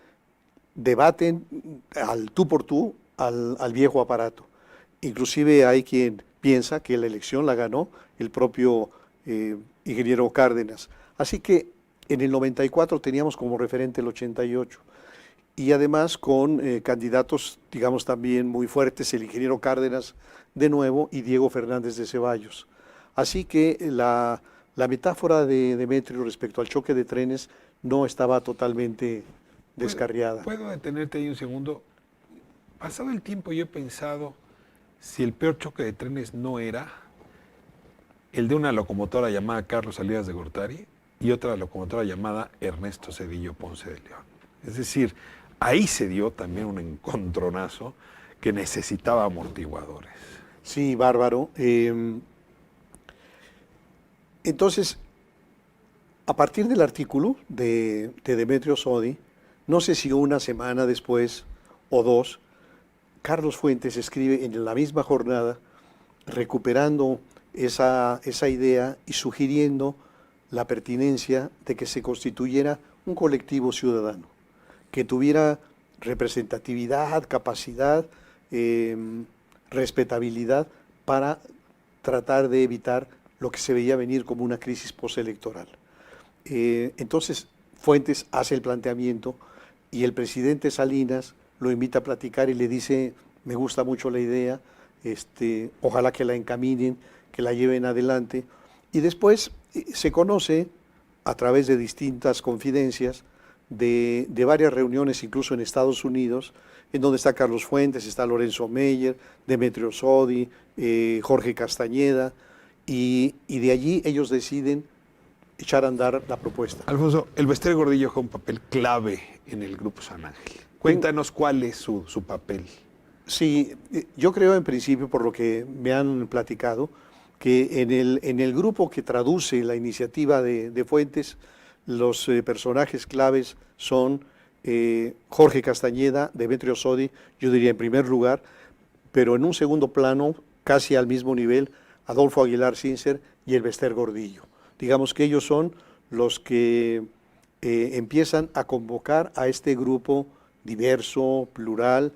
debaten al tú por tú al viejo aparato. Inclusive hay quien piensa que la elección la ganó el propio ingeniero Cárdenas. Así que en el 94 teníamos como referente el 88. Y además con candidatos, digamos, también muy fuertes, el ingeniero Cárdenas de nuevo y Diego Fernández de Ceballos. Así que la metáfora de Demetrio respecto al choque de trenes no estaba totalmente descarriada. ¿Puedo detenerte ahí un segundo? Pasado el tiempo yo he pensado si el peor choque de trenes no era el de una locomotora llamada Carlos Salinas de Gortari y otra locomotora llamada Ernesto Zedillo Ponce de León. Es decir, ahí se dio también un encontronazo que necesitaba amortiguadores. Sí, bárbaro. Entonces, a partir del artículo de Demetrio Sodi, no sé si una semana después o dos, Carlos Fuentes escribe en la misma jornada, recuperando esa idea y sugiriendo la pertinencia de que se constituyera un colectivo ciudadano, que tuviera representatividad, capacidad, respetabilidad para tratar de evitar lo que se veía venir como una crisis postelectoral. Entonces Fuentes hace el planteamiento y el presidente Salinas lo invita a platicar y le dice, me gusta mucho la idea, ojalá que la encaminen, que la lleven adelante. Y después se conoce, a través de distintas confidencias, de varias reuniones, incluso en Estados Unidos, en donde está Carlos Fuentes, está Lorenzo Meyer, Demetrio Sodi, Jorge Castañeda, y de allí ellos deciden echar a andar la propuesta. Alfonso, el Bester Gordillo juega un papel clave en el Grupo San Ángel. Cuéntanos cuál es su papel. Sí, yo creo en principio, por lo que me han platicado, que en el grupo que traduce la iniciativa de Fuentes, los personajes claves son Jorge Castañeda, Demetrio Sodi, yo diría en primer lugar, pero en un segundo plano, casi al mismo nivel, Adolfo Aguilar Sincer y el Bester Gordillo. Digamos que ellos son los que empiezan a convocar a este grupo diverso, plural.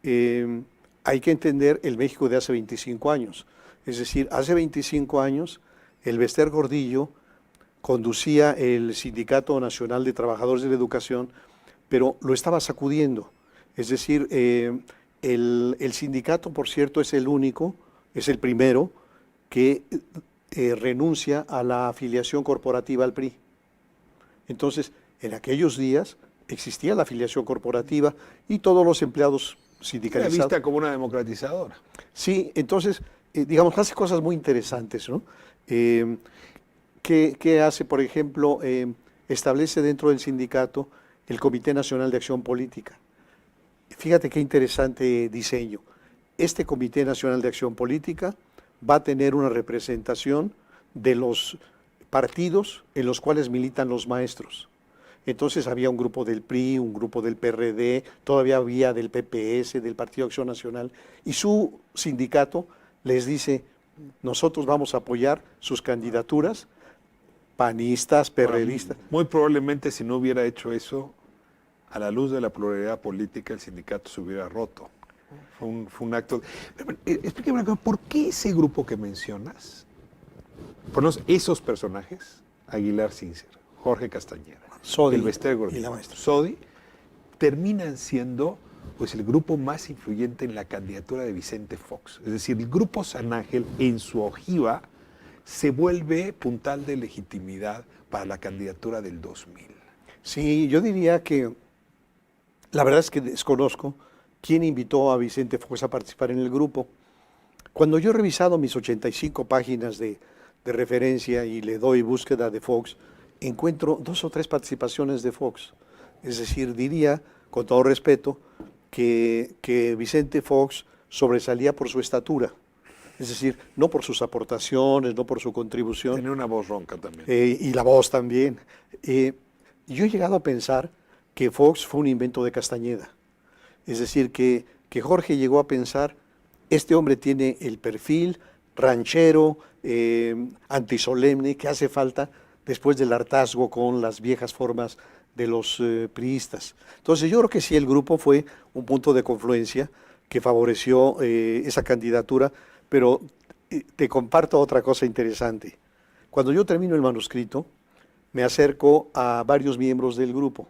Hay que entender el México de hace 25 años. Es decir, hace 25 años el Bester Gordillo conducía el Sindicato Nacional de Trabajadores de la Educación, pero lo estaba sacudiendo. Es decir, el sindicato, por cierto, es el único, es el primero que renuncia a la afiliación corporativa al PRI. Entonces, en aquellos días existía la afiliación corporativa y todos los empleados sindicalizados. Era vista como una democratizadora. Sí, entonces, digamos, hace cosas muy interesantes, ¿no? ¿Qué hace, por ejemplo? Establece dentro del sindicato el Comité Nacional de Acción Política. Fíjate qué interesante diseño. Este Comité Nacional de Acción Política va a tener una representación de los partidos en los cuales militan los maestros. Entonces había un grupo del PRI, un grupo del PRD, todavía había del PPS, del Partido Acción Nacional, y su sindicato les dice, nosotros vamos a apoyar sus candidaturas, panistas, perredistas. Muy probablemente si no hubiera hecho eso, a la luz de la pluralidad política, el sindicato se hubiera roto. Fue un acto... Explícame una cosa, ¿por qué ese grupo que mencionas, por lo menos esos personajes, Aguilar Sincer, Jorge Castañeda, Sodi el Bester Gordillo, y la maestra Sodi, terminan siendo pues el grupo más influyente en la candidatura de Vicente Fox? Es decir, el Grupo San Ángel en su ojiva se vuelve puntal de legitimidad para la candidatura del 2000. Sí, yo diría que la verdad es que desconozco quién invitó a Vicente Fox a participar en el grupo. Cuando yo he revisado mis 85 páginas de referencia y le doy búsqueda de Fox, encuentro 2 o 3 participaciones de Fox. Es decir, diría, con todo respeto, que Vicente Fox sobresalía por su estatura. Es decir, no por sus aportaciones, no por su contribución. Tenía una voz ronca también. Y la voz también. Yo he llegado a pensar que Fox fue un invento de Castañeda. Es decir, que Jorge llegó a pensar, este hombre tiene el perfil ranchero, antisolemne, que hace falta después del hartazgo con las viejas formas de los priistas. Entonces yo creo que sí, el grupo fue un punto de confluencia que favoreció esa candidatura, pero te comparto otra cosa interesante. Cuando yo termino el manuscrito, me acerco a varios miembros del grupo,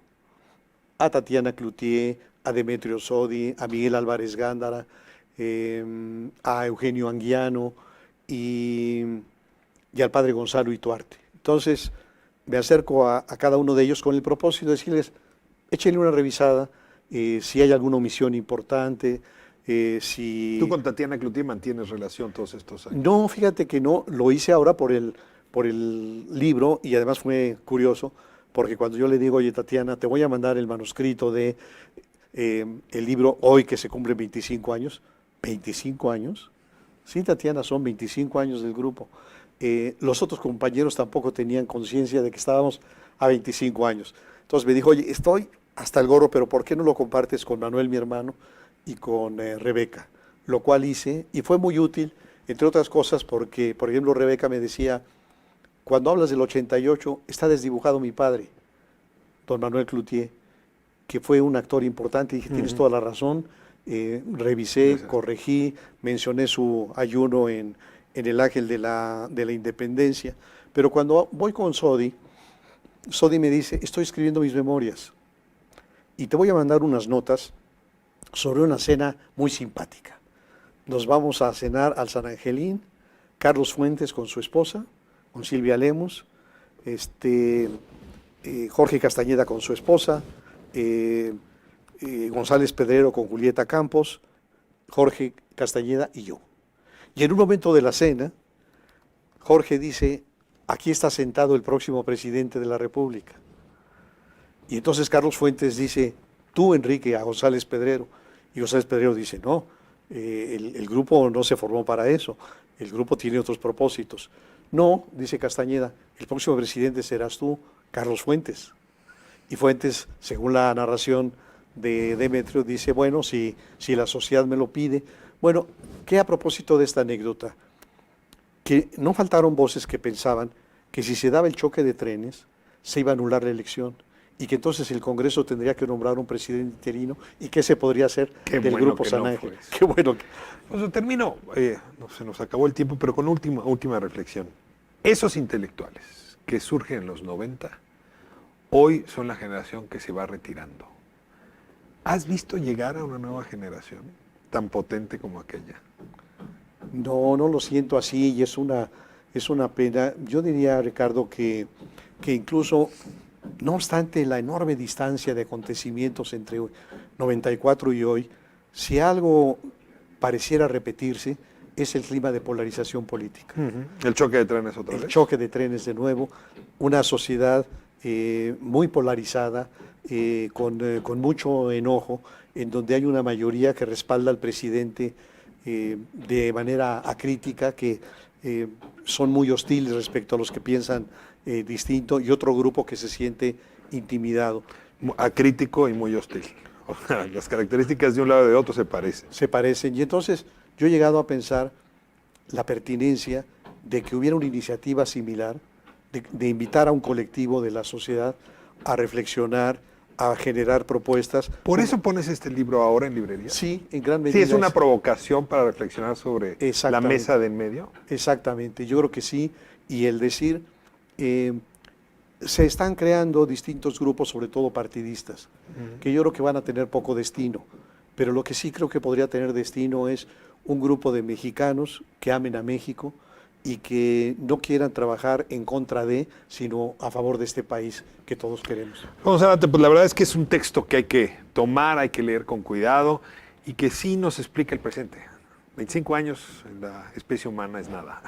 a Tatiana Cloutier, a Demetrio Sodi, a Miguel Álvarez Gándara, a Eugenio Anguiano y al padre Gonzalo Ituarte. Entonces me acerco a cada uno de ellos con el propósito de decirles, échenle una revisada, si hay alguna omisión importante, si... ¿Tú con Tatiana Cloutier mantienes relación todos estos años? No, fíjate que no, lo hice ahora por el libro y además fue curioso, porque cuando yo le digo, oye Tatiana, te voy a mandar el manuscrito de el libro hoy que se cumplen 25 años, ¿25 años? Sí, Tatiana, son 25 años del grupo. Los otros compañeros tampoco tenían conciencia de que estábamos a 25 años. Entonces me dijo, oye, estoy hasta el gorro, pero ¿por qué no lo compartes con Manuel, mi hermano, y con Rebeca? Lo cual hice, y fue muy útil, entre otras cosas, porque, por ejemplo, Rebeca me decía, cuando hablas del 88, está desdibujado mi padre, don Manuel Cloutier, que fue un actor importante, y dije, tienes toda la razón, revisé, gracias, corregí, mencioné su ayuno en el Ángel de la Independencia, pero cuando voy con Sodi me dice, estoy escribiendo mis memorias, y te voy a mandar unas notas sobre una cena muy simpática. Nos vamos a cenar al San Angelín, Carlos Fuentes con su esposa, con Silvia Lemus, Jorge Castañeda con su esposa, González Pedrero con Julieta Campos, Jorge Castañeda y yo. Y en un momento de la cena, Jorge dice, aquí está sentado el próximo presidente de la República. Y entonces Carlos Fuentes dice, tú, Enrique, a González Pedrero. Y González Pedrero dice, no, el grupo no se formó para eso, el grupo tiene otros propósitos. No, dice Castañeda, el próximo presidente serás tú, Carlos Fuentes. Y Fuentes, según la narración de Demetrio, dice, bueno, si la sociedad me lo pide. Bueno, ¿qué a propósito de esta anécdota? Que no faltaron voces que pensaban que si se daba el choque de trenes, se iba a anular la elección y que entonces el Congreso tendría que nombrar un presidente interino y qué se podría hacer del Grupo San Ángel. Qué bueno. Pues termino, se nos acabó el tiempo, pero con última reflexión. Esos intelectuales que surgen en los 90, hoy son la generación que se va retirando. ¿Has visto llegar a una nueva generación tan potente como aquella? No, no lo siento así y es una pena. Yo diría, Ricardo, que incluso, no obstante la enorme distancia de acontecimientos entre 94 y hoy, si algo pareciera repetirse, es el clima de polarización política. El choque de trenes otra vez. El choque de trenes de nuevo, una sociedad muy polarizada, con mucho enojo, en donde hay una mayoría que respalda al presidente de manera acrítica, que son muy hostiles respecto a los que piensan distinto, y otro grupo que se siente intimidado. Acrítico y muy hostil. O sea, las características de un lado y de otro se parecen. Se parecen. Y entonces yo he llegado a pensar la pertinencia de que hubiera una iniciativa similar, de invitar a un colectivo de la sociedad a reflexionar, a generar propuestas. ¿Por eso pones este libro ahora en librería? Sí, en gran medida. ¿Sí es una provocación para reflexionar sobre la mesa de en medio? Exactamente, yo creo que sí. Y el decir, se están creando distintos grupos, sobre todo partidistas, que yo creo que van a tener poco destino. Pero lo que sí creo que podría tener destino es un grupo de mexicanos que amen a México y que no quieran trabajar en contra de, sino a favor de este país que todos queremos. Vamos a pues la verdad es que es un texto que hay que tomar, hay que leer con cuidado y que sí nos explica el presente. 25 años en la especie humana es nada,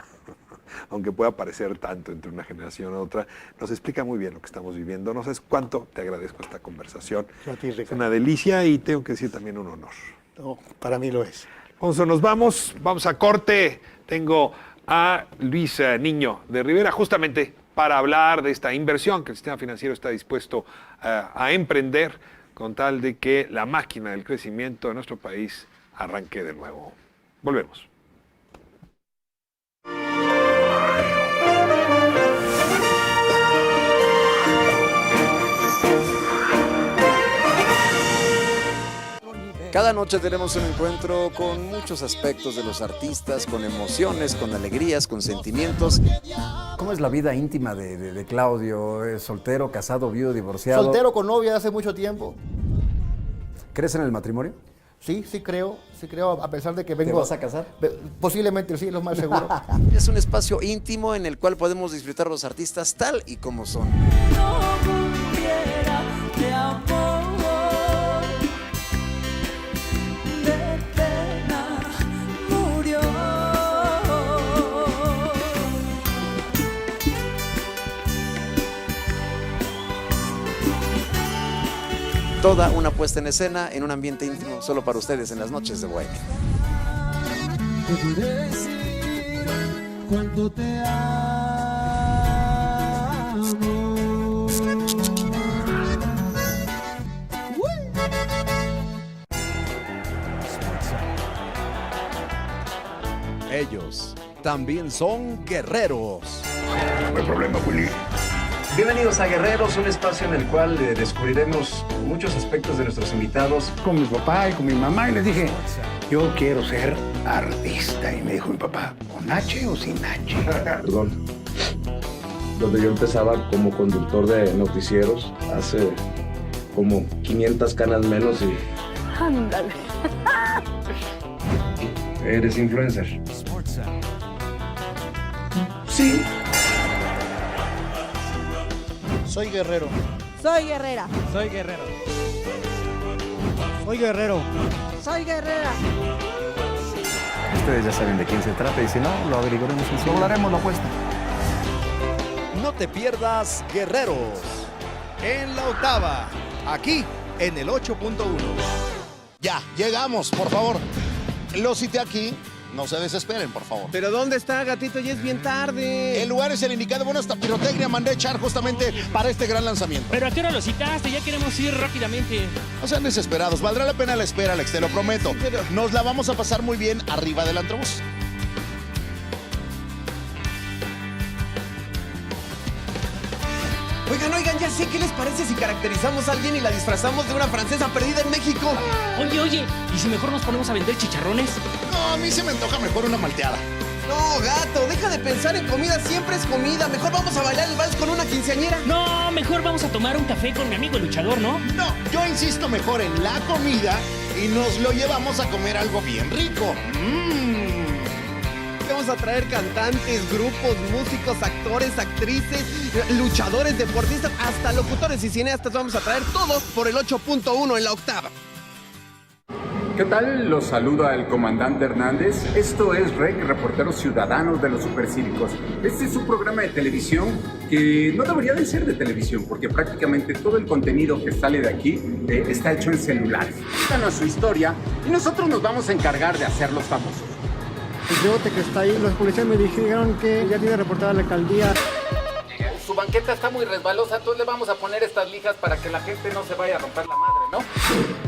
aunque pueda parecer tanto entre una generación y otra, nos explica muy bien lo que estamos viviendo. No sabes cuánto te agradezco esta conversación. Es una delicia y tengo que decir también un honor. No, para mí lo es. Alfonso, nos vamos a corte. Tengo a Luis Niño de Rivera, justamente para hablar de esta inversión que el sistema financiero está dispuesto a emprender con tal de que la máquina del crecimiento de nuestro país arranque de nuevo. Volvemos. Cada noche tenemos un encuentro con muchos aspectos de los artistas, con emociones, con alegrías, con sentimientos. ¿Cómo es la vida íntima de Claudio? ¿Es soltero, casado, viudo, divorciado? Soltero, con novia hace mucho tiempo. ¿Crees en el matrimonio? Sí, sí creo, a pesar de que vengo... ¿Te vas a casar? Posiblemente sí, lo más seguro. Es un espacio íntimo en el cual podemos disfrutar a los artistas tal y como son. Toda una puesta en escena en un ambiente íntimo solo para ustedes en las noches de Bohemia. Te pude decir cuánto te amo. Ellos también son guerreros. No hay problema, Willy. Bienvenidos a Guerreros, un espacio en el cual descubriremos muchos aspectos de nuestros invitados. Con mi papá y con mi mamá y les dije, yo quiero ser artista. Y me dijo mi papá, ¿con H o sin H? Perdón. Donde yo empezaba como conductor de noticieros, hace como 500 canas menos y... Ándale. ¿Eres influencer? Sí. Soy guerrero. Soy guerrera. Soy guerrero. Soy guerrero. Soy guerrera. Ustedes ya saben de quién se trata y si no, lo averiguaremos en su... Doblaremos la apuesta. No te pierdas Guerreros en la octava, aquí en el 8.1. Ya, llegamos, por favor. Los cité aquí. No se desesperen, por favor. ¿Pero dónde está, gatito? Ya es bien tarde. El lugar es el indicado. Bueno, hasta pirotecnia mandé echar justamente para este gran lanzamiento. ¿Pero a qué hora lo citaste? Ya queremos ir rápidamente. No sean desesperados. Valdrá la pena la espera, Alex, te lo prometo. Nos la vamos a pasar muy bien arriba del antrobús. Oigan, ya sé, ¿qué les parece si caracterizamos a alguien y la disfrazamos de una francesa perdida en México? Oye, ¿y si mejor nos ponemos a vender chicharrones? No, a mí se me antoja mejor una malteada. No, gato, deja de pensar en comida, siempre es comida. Mejor vamos a bailar el vals con una quinceañera. No, mejor vamos a tomar un café con mi amigo el luchador, ¿no? No, yo insisto mejor en la comida y nos lo llevamos a comer algo bien rico. Vamos a traer cantantes, grupos, músicos, actores, actrices, luchadores, deportistas, hasta locutores y cineastas. Vamos a traer todo por el 8.1 en la octava. ¿Qué tal? Los saluda el comandante Hernández. Esto es REC, Reporteros Ciudadanos de los Supercívicos. Este es un programa de televisión que no debería de ser de televisión, porque prácticamente todo el contenido que sale de aquí está hecho en celulares. Cuéntanos su historia y nosotros nos vamos a encargar de hacerlos famosos. El rebote que está ahí, los policías me dijeron que ya tiene reportada la alcaldía. Su banqueta está muy resbalosa, entonces le vamos a poner estas lijas para que la gente no se vaya a romper la madre, ¿no?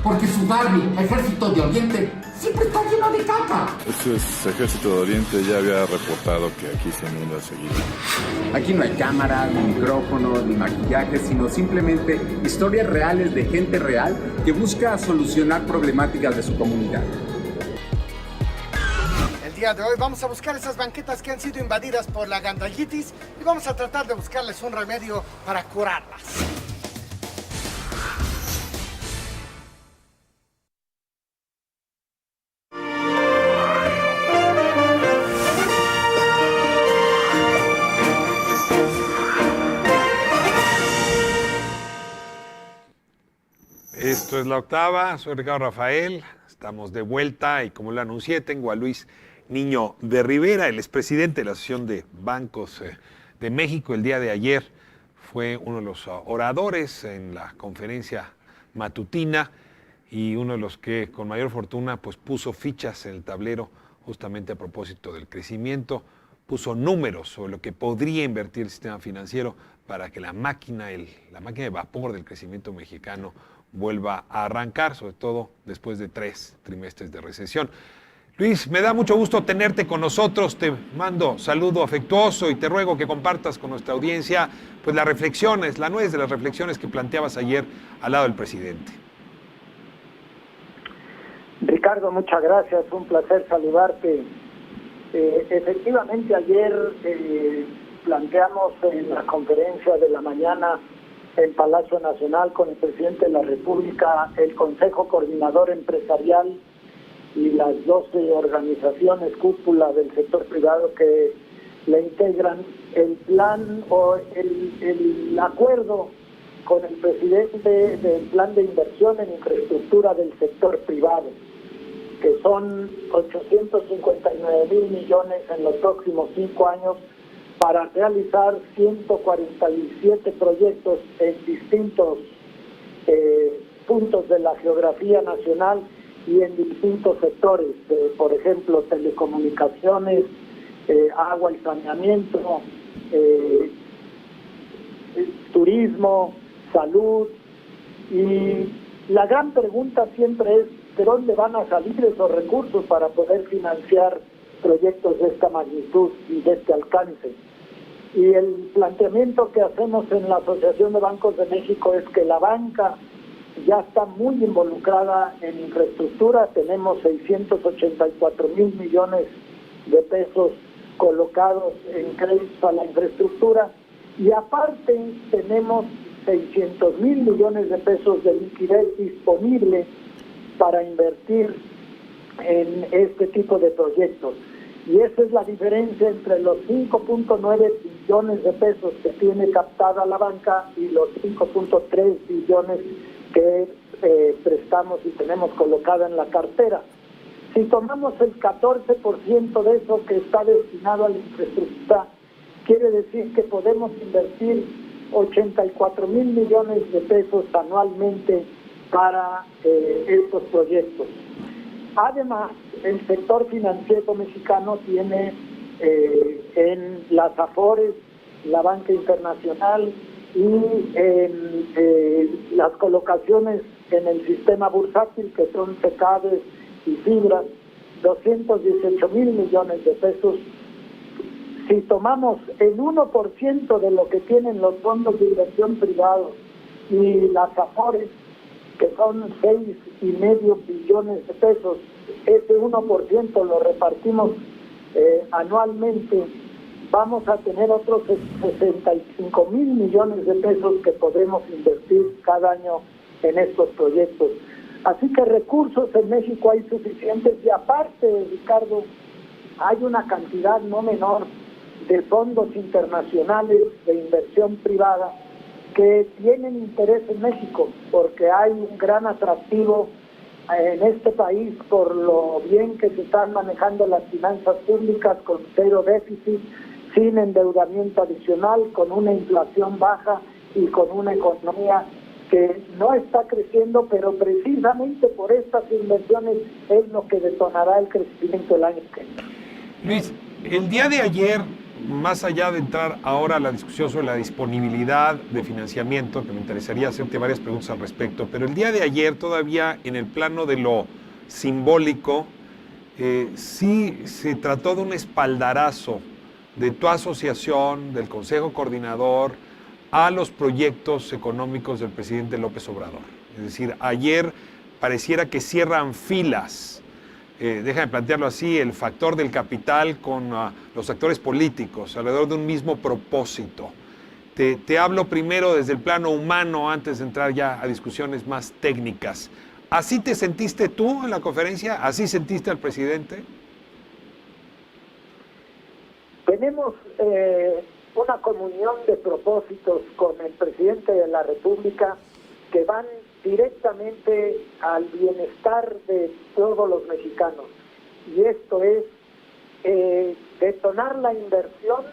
Porque su Barbie, Ejército de Oriente, siempre está lleno de caca. Este es Ejército de Oriente, ya había reportado que aquí se inunda seguido. Aquí no hay cámaras, ni micrófonos, ni maquillaje, sino simplemente historias reales de gente real que busca solucionar problemáticas de su comunidad. El día de hoy vamos a buscar esas banquetas que han sido invadidas por la gandralitis y vamos a tratar de buscarles un remedio para curarlas. Esto es la octava, soy Ricardo Rafael, estamos de vuelta y como lo anuncié tengo a Luis Niño de Rivera, el expresidente de la Asociación de Bancos de México. El día de ayer fue uno de los oradores en la conferencia matutina y uno de los que con mayor fortuna pues puso fichas en el tablero justamente a propósito del crecimiento, puso números sobre lo que podría invertir el sistema financiero para que la máquina de vapor del crecimiento mexicano vuelva a arrancar, sobre todo después de 3 trimestres de recesión. Luis, me da mucho gusto tenerte con nosotros, te mando saludo afectuoso y te ruego que compartas con nuestra audiencia pues las reflexiones, la nuez de las reflexiones que planteabas ayer al lado del presidente. Ricardo, muchas gracias, un placer saludarte. Efectivamente ayer planteamos en la conferencia de la mañana en Palacio Nacional con el presidente de la República, el Consejo Coordinador Empresarial y las 12 organizaciones cúpula del sector privado que le integran, el plan o el acuerdo con el presidente del plan de inversión en infraestructura del sector privado, que son 859,000 millones en los próximos 5 años para realizar 147 proyectos en distintos puntos de la geografía nacional y en distintos sectores, por ejemplo, telecomunicaciones, agua y saneamiento, turismo, salud. Y la gran pregunta siempre es, ¿de dónde van a salir esos recursos para poder financiar proyectos de esta magnitud y de este alcance? Y el planteamiento que hacemos en la Asociación de Bancos de México es que la banca ya está muy involucrada en infraestructura. Tenemos 684,000 millones de pesos colocados en créditos a la infraestructura y aparte tenemos 600,000 millones de pesos de liquidez disponible para invertir en este tipo de proyectos. Y esa es la diferencia entre los 5.9 billones de pesos que tiene captada la banca y los 5.3 billones que prestamos y tenemos colocada en la cartera. Si tomamos el 14% de eso que está destinado a la infraestructura, quiere decir que podemos invertir 84 mil millones de pesos anualmente para estos proyectos. Además, el sector financiero mexicano tiene en las AFORES, la banca internacional y en las colocaciones en el sistema bursátil, que son CECADES y FIBRAS, 218 mil millones de pesos. Si tomamos el 1% de lo que tienen los fondos de inversión privados y las AFORES, que son 6,5 billones de pesos, ese 1% lo repartimos anualmente, vamos a tener otros 65 mil millones de pesos que podremos invertir cada año en estos proyectos. Así que recursos en México hay suficientes, y aparte, Ricardo, hay una cantidad no menor de fondos internacionales de inversión privada que tienen interés en México, porque hay un gran atractivo en este país por lo bien que se están manejando las finanzas públicas, con cero déficit, sin endeudamiento adicional, con una inflación baja y con una economía que no está creciendo, pero precisamente por estas inversiones es lo que detonará el crecimiento el año que viene. Luis, el día de ayer, más allá de entrar ahora a la discusión sobre la disponibilidad de financiamiento, que me interesaría hacerte varias preguntas al respecto, pero el día de ayer todavía en el plano de lo simbólico, sí se trató de un espaldarazo de tu asociación, del Consejo Coordinador, a los proyectos económicos del presidente López Obrador. Es decir, ayer pareciera que cierran filas. Déjame plantearlo así, el factor del capital con los actores políticos alrededor de un mismo propósito. Te hablo primero desde el plano humano antes de entrar ya a discusiones más técnicas. ¿Así te sentiste tú en la conferencia? ¿Así sentiste al presidente? Tenemos una comunión de propósitos con el presidente de la República que van directamente al bienestar de todos los mexicanos, y esto es detonar la inversión,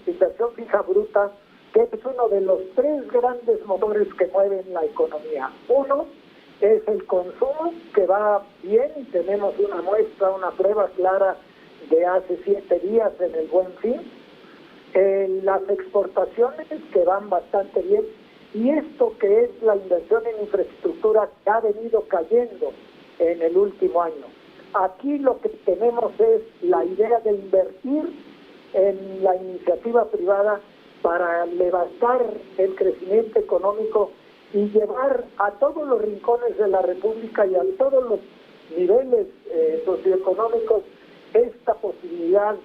inversión fija bruta, que es uno de los 3 grandes motores que mueven la economía. Uno es el consumo, que va bien, y tenemos una muestra, una prueba clara de hace 7 días en el Buen Fin. Las exportaciones, que van bastante bien, y esto que es la inversión en infraestructura, que ha venido cayendo en el último año. Aquí lo que tenemos es la idea de invertir en la iniciativa privada para levantar el crecimiento económico y llevar a todos los rincones de la República y a todos los niveles socioeconómicos esta posibilidad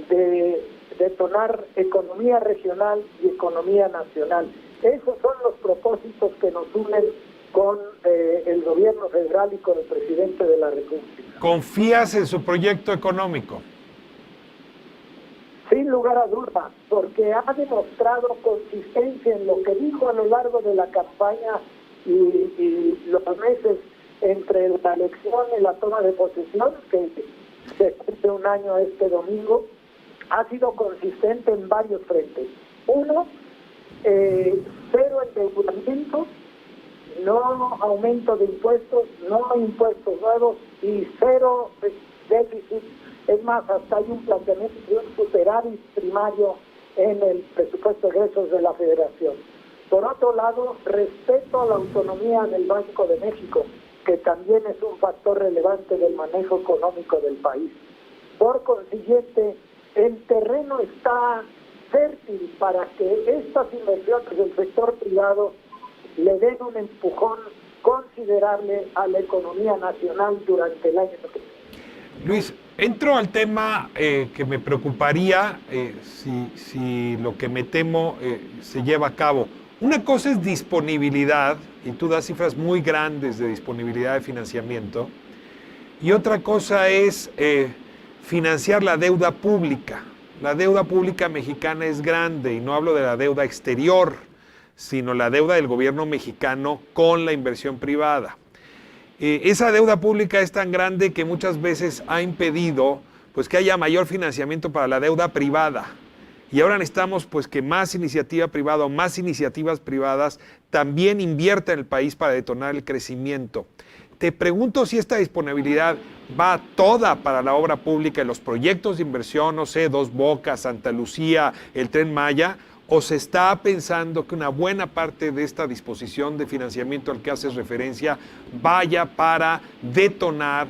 de detonar economía regional y economía nacional. Esos son los propósitos que nos unen con el gobierno federal y con el presidente de la República. ¿Confías en su proyecto económico? Sin lugar a duda, porque ha demostrado consistencia en lo que dijo a lo largo de la campaña y los meses entre la elección y la toma de posesión, que se cumple un año este domingo. Ha sido consistente en varios frentes. Uno, cero endeudamiento, no aumento de impuestos, no impuestos nuevos y cero déficit. Es más, hasta hay un planteamiento de un superávit primario en el presupuesto de egresos de la Federación. Por otro lado, respeto a la autonomía del Banco de México, que también es un factor relevante del manejo económico del país. Por consiguiente, el terreno está fértil para que estas inversiones del sector privado le den un empujón considerable a la economía nacional durante el año que viene. Luis, entro al tema que me preocuparía si lo que me temo se lleva a cabo. Una cosa es disponibilidad, y tú das cifras muy grandes de disponibilidad de financiamiento, y otra cosa es financiar la deuda pública. La deuda pública mexicana es grande, y no hablo de la deuda exterior, sino la deuda del gobierno mexicano con la inversión privada. Esa deuda pública es tan grande que muchas veces ha impedido pues, que haya mayor financiamiento para la deuda privada. Y ahora necesitamos pues que más iniciativa privada o más iniciativas privadas también inviertan en el país para detonar el crecimiento. Te pregunto si esta disponibilidad va toda para la obra pública y los proyectos de inversión, no sé, Dos Bocas, Santa Lucía, el Tren Maya, o se está pensando que una buena parte de esta disposición de financiamiento al que haces referencia vaya para detonar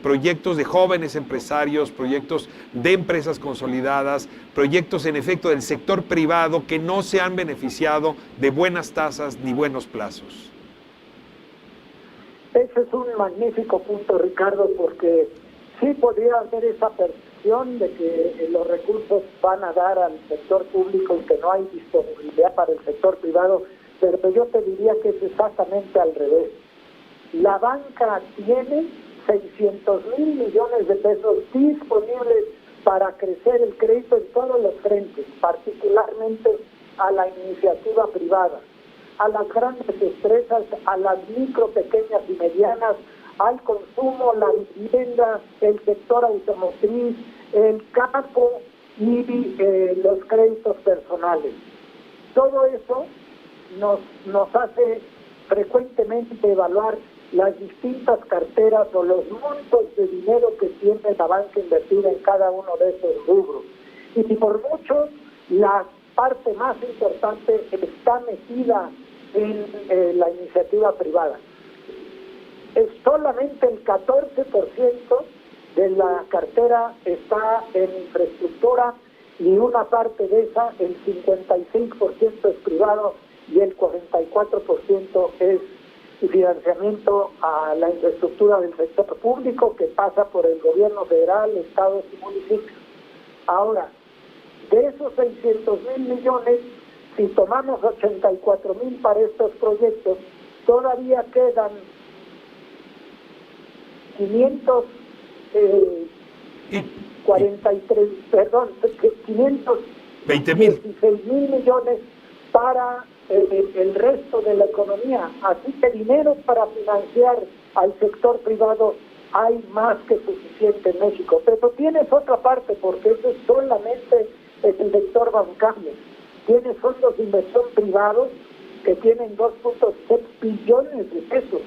proyectos de jóvenes empresarios, proyectos de empresas consolidadas, proyectos en efecto del sector privado que no se han beneficiado de buenas tasas ni buenos plazos. Ese es un magnífico punto, Ricardo, porque sí podría haber esa percepción de que los recursos van a dar al sector público y que no hay disponibilidad para el sector privado, pero yo te diría que es exactamente al revés. La banca tiene 600,000 millones de pesos disponibles para crecer el crédito en todos los frentes, particularmente a la iniciativa privada, a las grandes empresas, a las micro, pequeñas y medianas, al consumo, la vivienda, el sector automotriz, el campo y los créditos personales. Todo eso nos hace frecuentemente evaluar las distintas carteras o los montos de dinero que tiene la banca invertida en cada uno de esos rubros. Y por mucho, la parte más importante está metida en la iniciativa privada. Es solamente el 14% de la cartera está en infraestructura y una parte de esa, el 55% es privado y el 44% es financiamiento a la infraestructura del sector público que pasa por el gobierno federal, estados y municipios. Ahora, de esos 600,000 millones, si tomamos 84,000 para estos proyectos, todavía quedan 516,000 millones para el resto de la economía. Así que dinero para financiar al sector privado hay más que suficiente en México. Pero tienes otra parte, porque eso es solamente el sector bancario. Tienes fondos de inversión privados que tienen 2.6 billones de pesos.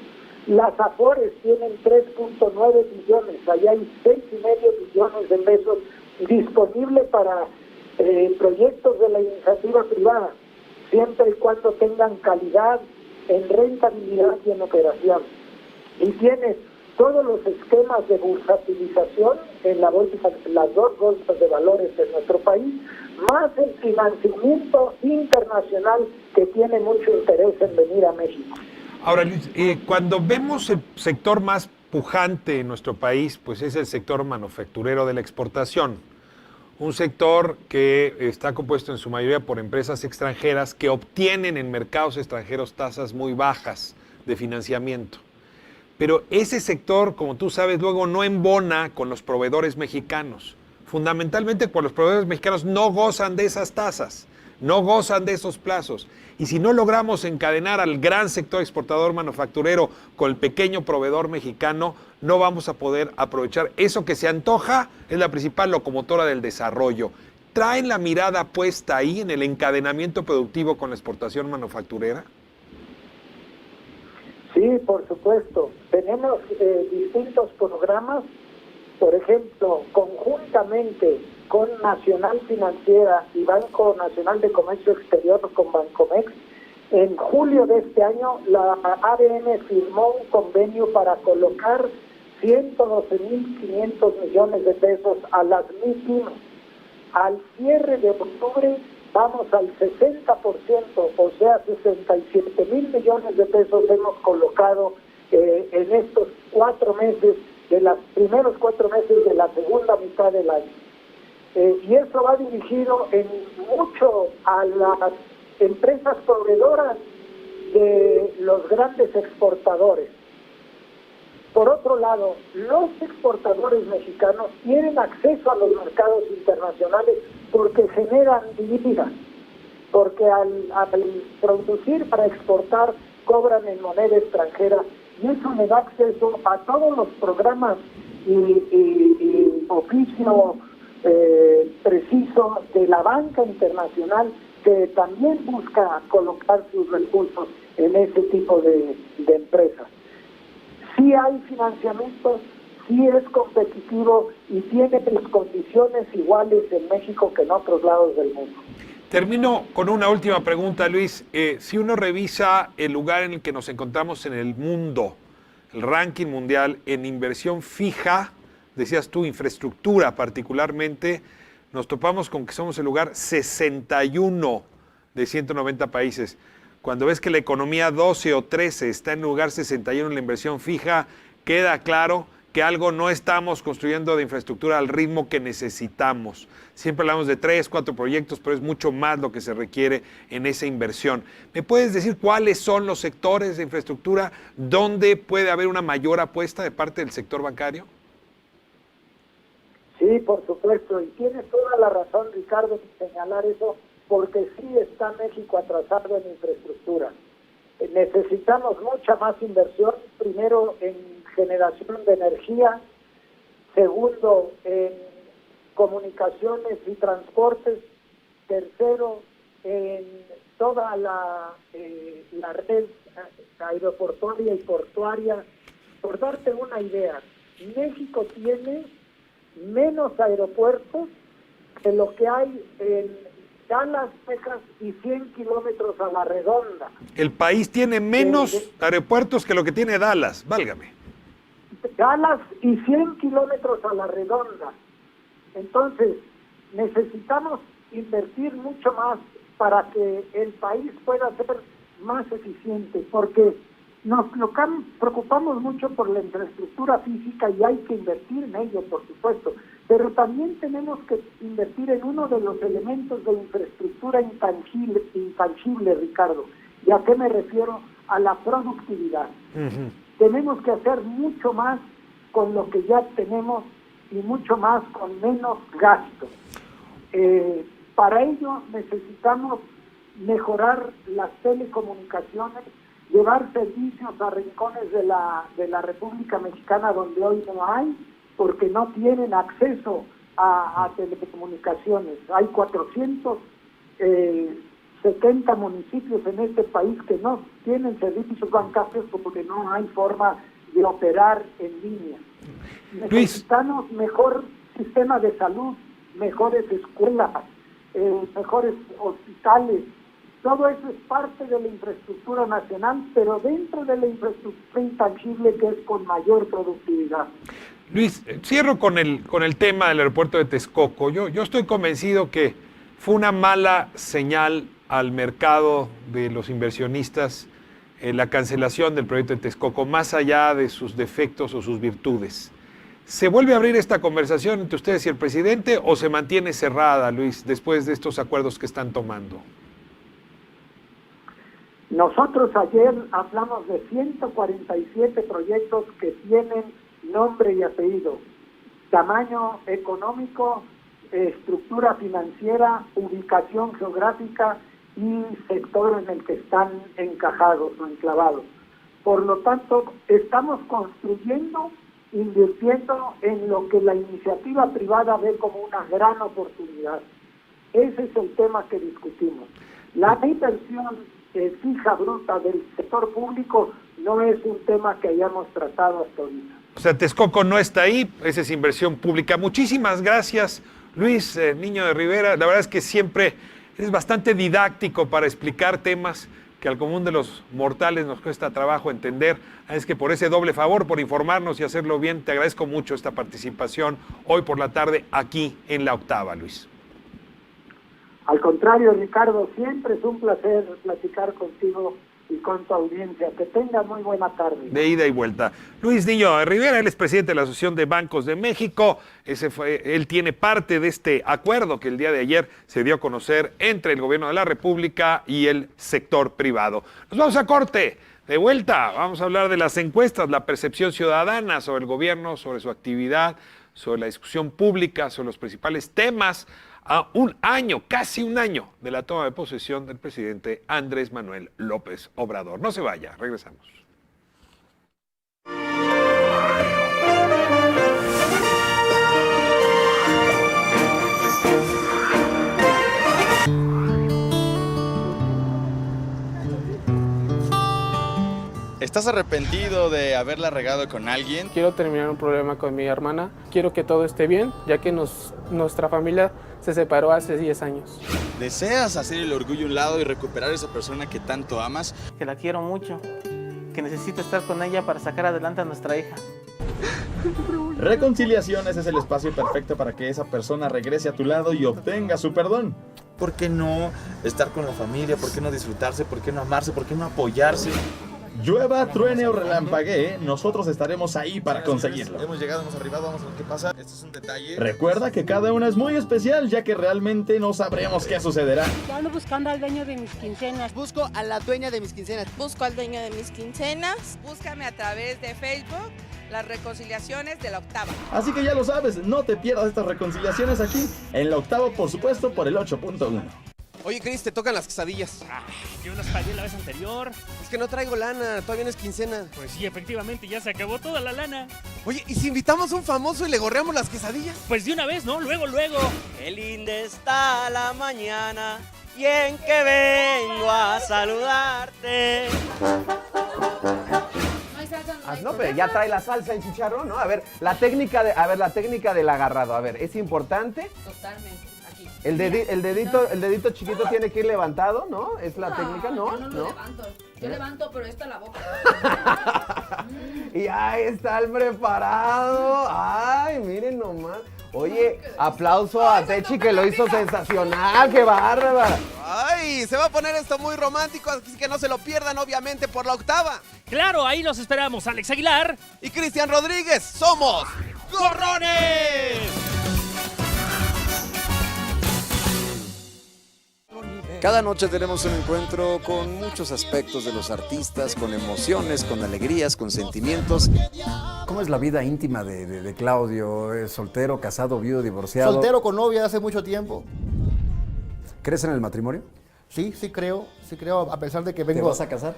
Las AFORES tienen 3.9 billones. Allá hay 6,5 billones de pesos disponibles para proyectos de la iniciativa privada, siempre y cuando tengan calidad en rentabilidad y en operación. Y tienes todos los esquemas de bursatilización en la bolsa, las dos bolsas de valores de nuestro país, más el financiamiento internacional que tiene mucho interés en venir a México. Ahora, Luis, cuando vemos el sector más pujante en nuestro país, pues es el sector manufacturero de la exportación. Un sector que está compuesto en su mayoría por empresas extranjeras que obtienen en mercados extranjeros tasas muy bajas de financiamiento. Pero ese sector, como tú sabes, luego no embona con los proveedores mexicanos. Fundamentalmente porque los proveedores mexicanos no gozan de esas tasas, no gozan de esos plazos. Y si no logramos encadenar al gran sector exportador manufacturero con el pequeño proveedor mexicano, no vamos a poder aprovechar eso que se antoja, es la principal locomotora del desarrollo. ¿Traen la mirada puesta ahí en el encadenamiento productivo con la exportación manufacturera? Sí, por supuesto. Tenemos distintos programas, por ejemplo, conjuntamente con Nacional Financiera y Banco Nacional de Comercio Exterior, con Bancomex. En julio de este año, la ABM firmó un convenio para colocar 112,500 millones de pesos a las MIPYMES. Al cierre de octubre vamos al 60%, o sea, 67,000 millones de pesos hemos colocado en estos 4 meses, de los primeros 4 meses de la segunda mitad del año. Y eso va dirigido en mucho a las empresas proveedoras de los grandes exportadores. Por otro lado, los exportadores mexicanos tienen acceso a los mercados internacionales porque generan divisas, porque al producir para exportar cobran en moneda extranjera, y eso le da acceso a todos los programas y oficio preciso caso de la banca internacional, que también busca colocar sus recursos en ese tipo de empresas. Sí hay financiamiento, sí es competitivo y tiene las condiciones iguales en México que en otros lados del mundo. Termino con una última pregunta, Luis. Si uno revisa el lugar en el que nos encontramos en el mundo, el ranking mundial en inversión fija, decías tú, infraestructura particularmente, nos topamos con que somos el lugar 61 de 190 países. Cuando ves que la economía 12 o 13 está en lugar 61 en la inversión fija, queda claro que algo no estamos construyendo de infraestructura al ritmo que necesitamos. Siempre hablamos de 3, 4 proyectos, pero es mucho más lo que se requiere en esa inversión. ¿Me puedes decir cuáles son los sectores de infraestructura donde puede haber una mayor apuesta de parte del sector bancario? Sí, por supuesto, y tienes toda la razón, Ricardo, en señalar eso, porque sí está México atrasado en infraestructura. Necesitamos mucha más inversión, primero en generación de energía, segundo en comunicaciones y transportes, tercero en toda la red aeroportuaria y portuaria. Por darte una idea, México tiene menos aeropuertos que lo que hay en Dallas, Texas y 100 kilómetros a la redonda. El país tiene menos aeropuertos que lo que tiene Dallas, válgame. Dallas y 100 kilómetros a la redonda. Entonces, necesitamos invertir mucho más para que el país pueda ser más eficiente, porque nos preocupamos mucho por la infraestructura física y hay que invertir en ello, por supuesto, pero también tenemos que invertir en uno de los elementos de infraestructura intangible, Ricardo. ¿Y a qué me refiero? A la productividad. Tenemos que hacer mucho más con lo que ya tenemos y mucho más con menos gasto. Para ello necesitamos mejorar las telecomunicaciones, llevar servicios a rincones de la República Mexicana donde hoy no hay, porque no tienen acceso a telecomunicaciones. Hay 470 municipios en este país que no tienen servicios bancarios porque no hay forma de operar en línea. Necesitamos mejor sistema de salud, mejores escuelas, mejores hospitales. Todo eso es parte de la infraestructura nacional, pero dentro de la infraestructura intangible que es con mayor productividad. Luis, cierro con el tema del aeropuerto de Texcoco. Yo estoy convencido que fue una mala señal al mercado de los inversionistas la cancelación del proyecto de Texcoco, más allá de sus defectos o sus virtudes. ¿Se vuelve a abrir esta conversación entre ustedes y el presidente o se mantiene cerrada, Luis, después de estos acuerdos que están tomando? Nosotros ayer hablamos de 147 proyectos que tienen nombre y apellido, tamaño económico, estructura financiera, ubicación geográfica y sector en el que están encajados o enclavados. Por lo tanto, estamos construyendo, invirtiendo en lo que la iniciativa privada ve como una gran oportunidad. Ese es el tema que discutimos. La inversión fija bruta del sector público no es un tema que hayamos tratado hasta ahorita. O sea, Texcoco no está ahí, esa es inversión pública. Muchísimas gracias, Luis Niño de Rivera. La verdad es que siempre eres bastante didáctico para explicar temas que al común de los mortales nos cuesta trabajo entender. Es que por ese doble favor, por informarnos y hacerlo bien, te agradezco mucho esta participación hoy por la tarde aquí en La Octava, Luis. Al contrario, Ricardo, siempre es un placer platicar contigo y con tu audiencia. Que tenga muy buena tarde. De ida y vuelta. Luis Niño de Rivera, él es presidente de la Asociación de Bancos de México. Él tiene parte de este acuerdo que el día de ayer se dio a conocer entre el gobierno de la República y el sector privado. Nos vamos a corte. De vuelta, vamos a hablar de las encuestas, la percepción ciudadana sobre el gobierno, sobre su actividad, sobre la discusión pública, sobre los principales temas a un año, casi un año, de la toma de posesión del presidente Andrés Manuel López Obrador. No se vaya, regresamos. ¿Estás arrepentido de haberla regado con alguien? Quiero terminar un problema con mi hermana. Quiero que todo esté bien, ya que nuestra familia se separó hace 10 años. ¿Deseas hacer el orgullo a un lado y recuperar a esa persona que tanto amas? Que la quiero mucho, que necesito estar con ella para sacar adelante a nuestra hija. Reconciliaciones es el espacio perfecto para que esa persona regrese a tu lado y obtenga su perdón. ¿Por qué no estar con la familia? ¿Por qué no disfrutarse? ¿Por qué no amarse? ¿Por qué no apoyarse? Llueva, truene o relampaguee, nosotros estaremos ahí para conseguirlo. Hemos llegado, hemos arribado, vamos a ver qué pasa. Este es un detalle. Recuerda que cada una es muy especial, ya que realmente no sabremos qué sucederá. Yo ando buscando al dueño de mis quincenas. Busco a la dueña de mis quincenas. Busco al dueño de mis quincenas. Búscame a través de Facebook, las reconciliaciones de la octava. Así que ya lo sabes, no te pierdas estas reconciliaciones aquí, en la octava, por supuesto, por el 8.1. Oye, Cris, te tocan las quesadillas. Yo las pagué la vez anterior. Es que no traigo lana, todavía no es quincena. Pues sí, efectivamente, ya se acabó toda la lana. Oye, ¿y si invitamos a un famoso y le gorreamos las quesadillas? Pues de una vez, ¿no? Luego. Qué linda está la mañana y en que vengo a saludarte. No, pero ya trae la salsa en chicharrón, ¿no? A ver, la técnica del agarrado, a ver, ¿es importante? Totalmente, aquí. El dedito chiquito tiene que ir levantado, ¿no? ¿Es la técnica? No, yo no lo levanto. Yo levanto, pero esta la boca. Y ahí está el preparado. Ay, miren nomás. Oye, aplauso a Techi que lo hizo sensacional, qué bárbara. Ay, se va a poner esto muy romántico, así que no se lo pierdan, obviamente, por la octava. Claro, ahí los esperamos, Alex Aguilar y Cristian Rodríguez. Somos Gorrones. Cada noche tenemos un encuentro con muchos aspectos de los artistas, con emociones, con alegrías, con sentimientos. ¿Cómo es la vida íntima de Claudio? ¿Es soltero, casado, viudo, divorciado? Soltero con novia hace mucho tiempo. ¿Crees en el matrimonio? Sí creo, a pesar de que vengo... ¿Te vas a casar?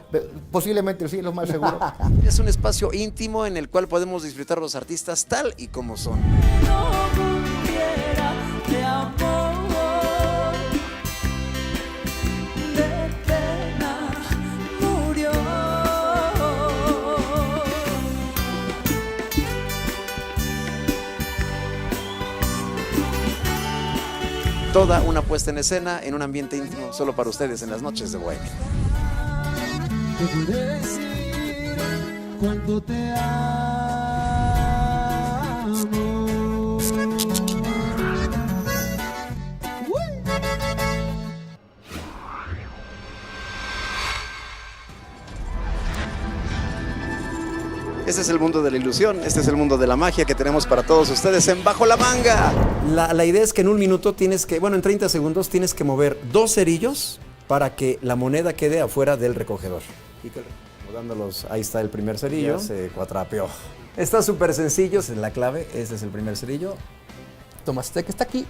Posiblemente sí, lo más seguro. Es un espacio íntimo en el cual podemos disfrutar los artistas tal y como son. De amor, de pena murió. Toda una puesta en escena en un ambiente íntimo solo para ustedes en las noches de Bohemia. Te pude decir cuánto te amo. Este es el mundo de la ilusión, este es el mundo de la magia que tenemos para todos ustedes en Bajo la Manga. La idea es que en un minuto en 30 segundos tienes que mover 2 cerillos para que la moneda quede afuera del recogedor. Dándolos, ahí está el primer cerillo, se cuatrapeó. Está súper sencillo, esa es la clave, este es el primer cerillo. Tomas este que está aquí,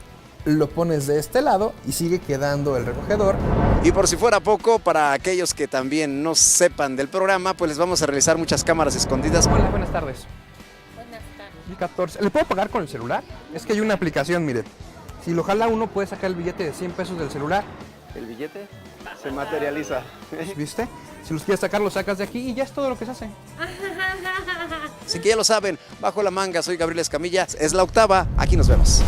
lo pones de este lado y sigue quedando el recogedor. Y por si fuera poco, para aquellos que también no sepan del programa, pues les vamos a realizar muchas cámaras escondidas. Hola, buenas tardes. Buenas tardes. 14. ¿Le puedo pagar con el celular? Es que hay una aplicación, mire. Si lo jala uno, puede sacar el billete de 100 pesos del celular. El billete se materializa. ¿Viste? Si los quieres sacar, lo sacas de aquí y ya es todo lo que se hace. Así que ya lo saben, Bajo la Manga, soy Gabriel Escamilla, es la octava, aquí nos vemos.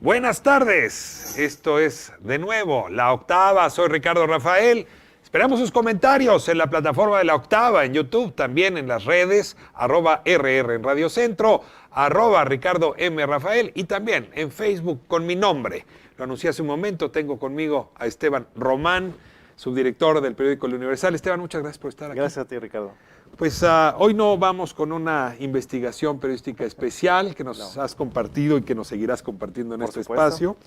Buenas tardes, esto es de nuevo La Octava, soy Ricardo Rafael. Esperamos sus comentarios en la plataforma de La Octava, en YouTube, también en las redes, @RR en Radio Centro, @Ricardo M. Rafael y también en Facebook con mi nombre. Lo anuncié hace un momento, tengo conmigo a Esteban Román, subdirector del periódico El Universal. Esteban, muchas gracias por estar aquí. Gracias a ti, Ricardo. Pues hoy no vamos con una investigación periodística especial que nos has compartido y que nos seguirás compartiendo en este espacio,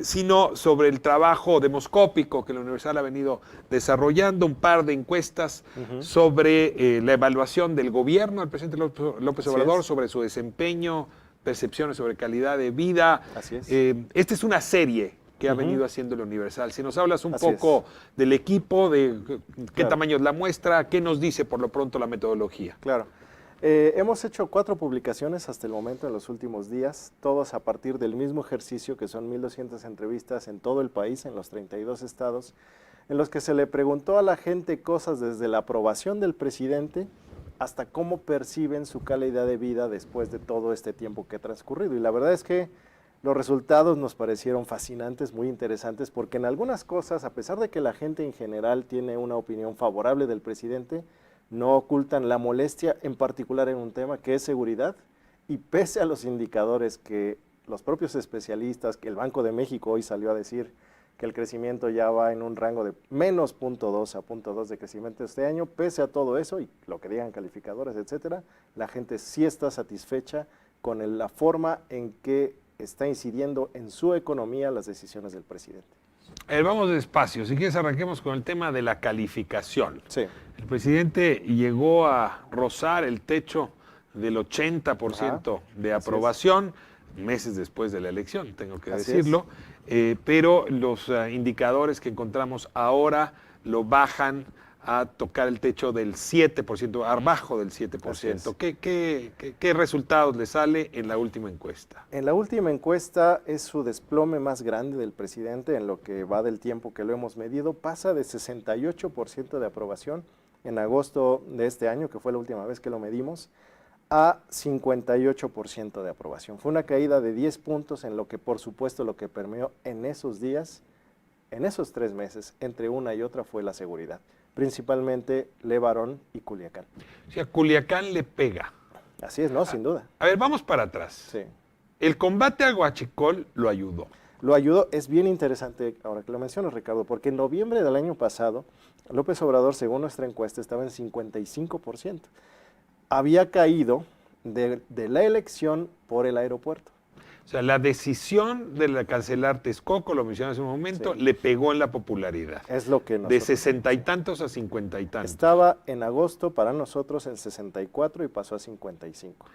sino sobre el trabajo demoscópico que la Universal ha venido desarrollando, un par de encuestas sobre la evaluación del gobierno del presidente López Obrador, sobre su desempeño, percepciones sobre calidad de vida. Así es. Esta es una serie que ha venido haciendo el Universal. Si nos hablas un Así poco del equipo, de qué tamaño es la muestra, qué nos dice por lo pronto la metodología. Claro. Hemos hecho 4 publicaciones hasta el momento en los últimos días, todos a partir del mismo ejercicio, que son 1,200 entrevistas en todo el país, en los 32 estados, en los que se le preguntó a la gente cosas desde la aprobación del presidente hasta cómo perciben su calidad de vida después de todo este tiempo que ha transcurrido. Y la verdad es que los resultados nos parecieron fascinantes, muy interesantes, porque en algunas cosas, a pesar de que la gente en general tiene una opinión favorable del presidente, no ocultan la molestia, en particular en un tema que es seguridad, y pese a los indicadores que los propios especialistas, que el Banco de México hoy salió a decir que el crecimiento ya va en un rango de menos 0.2 a 0.2 de crecimiento este año, pese a todo eso, y lo que digan calificadores, etcétera, la gente sí está satisfecha con la forma en que está incidiendo en su economía las decisiones del presidente. Vamos despacio, si quieres arranquemos con el tema de la calificación. Sí. El presidente llegó a rozar el techo del 80% de aprobación, meses después de la elección, tengo que decirlo, pero los indicadores que encontramos ahora lo bajan a tocar el techo del 7%, abajo del 7%. ¿Qué resultados le sale en la última encuesta? En la última encuesta es su desplome más grande del presidente en lo que va del tiempo que lo hemos medido. Pasa de 68% de aprobación en agosto de este año, que fue la última vez que lo medimos, a 58% de aprobación. Fue una caída de 10 puntos en lo que, por supuesto, lo que permeó en esos días, en esos 3 meses, entre una y otra fue la seguridad. Principalmente Levarón y Culiacán. O sea, Culiacán le pega. Así es, ¿no? Sin duda. A ver, vamos para atrás. Sí. El combate al huachicol lo ayudó. Lo ayudó, es bien interesante ahora que lo mencionas, Ricardo, porque en noviembre del año pasado, López Obrador, según nuestra encuesta, estaba en 55%. Había caído de la elección por el aeropuerto. O sea, la decisión de cancelar Texcoco, lo mencioné hace un momento, le pegó en la popularidad. Es lo que de 60 y tantos a 50 y tantos. Estaba en agosto para nosotros en 64 y pasó a 55.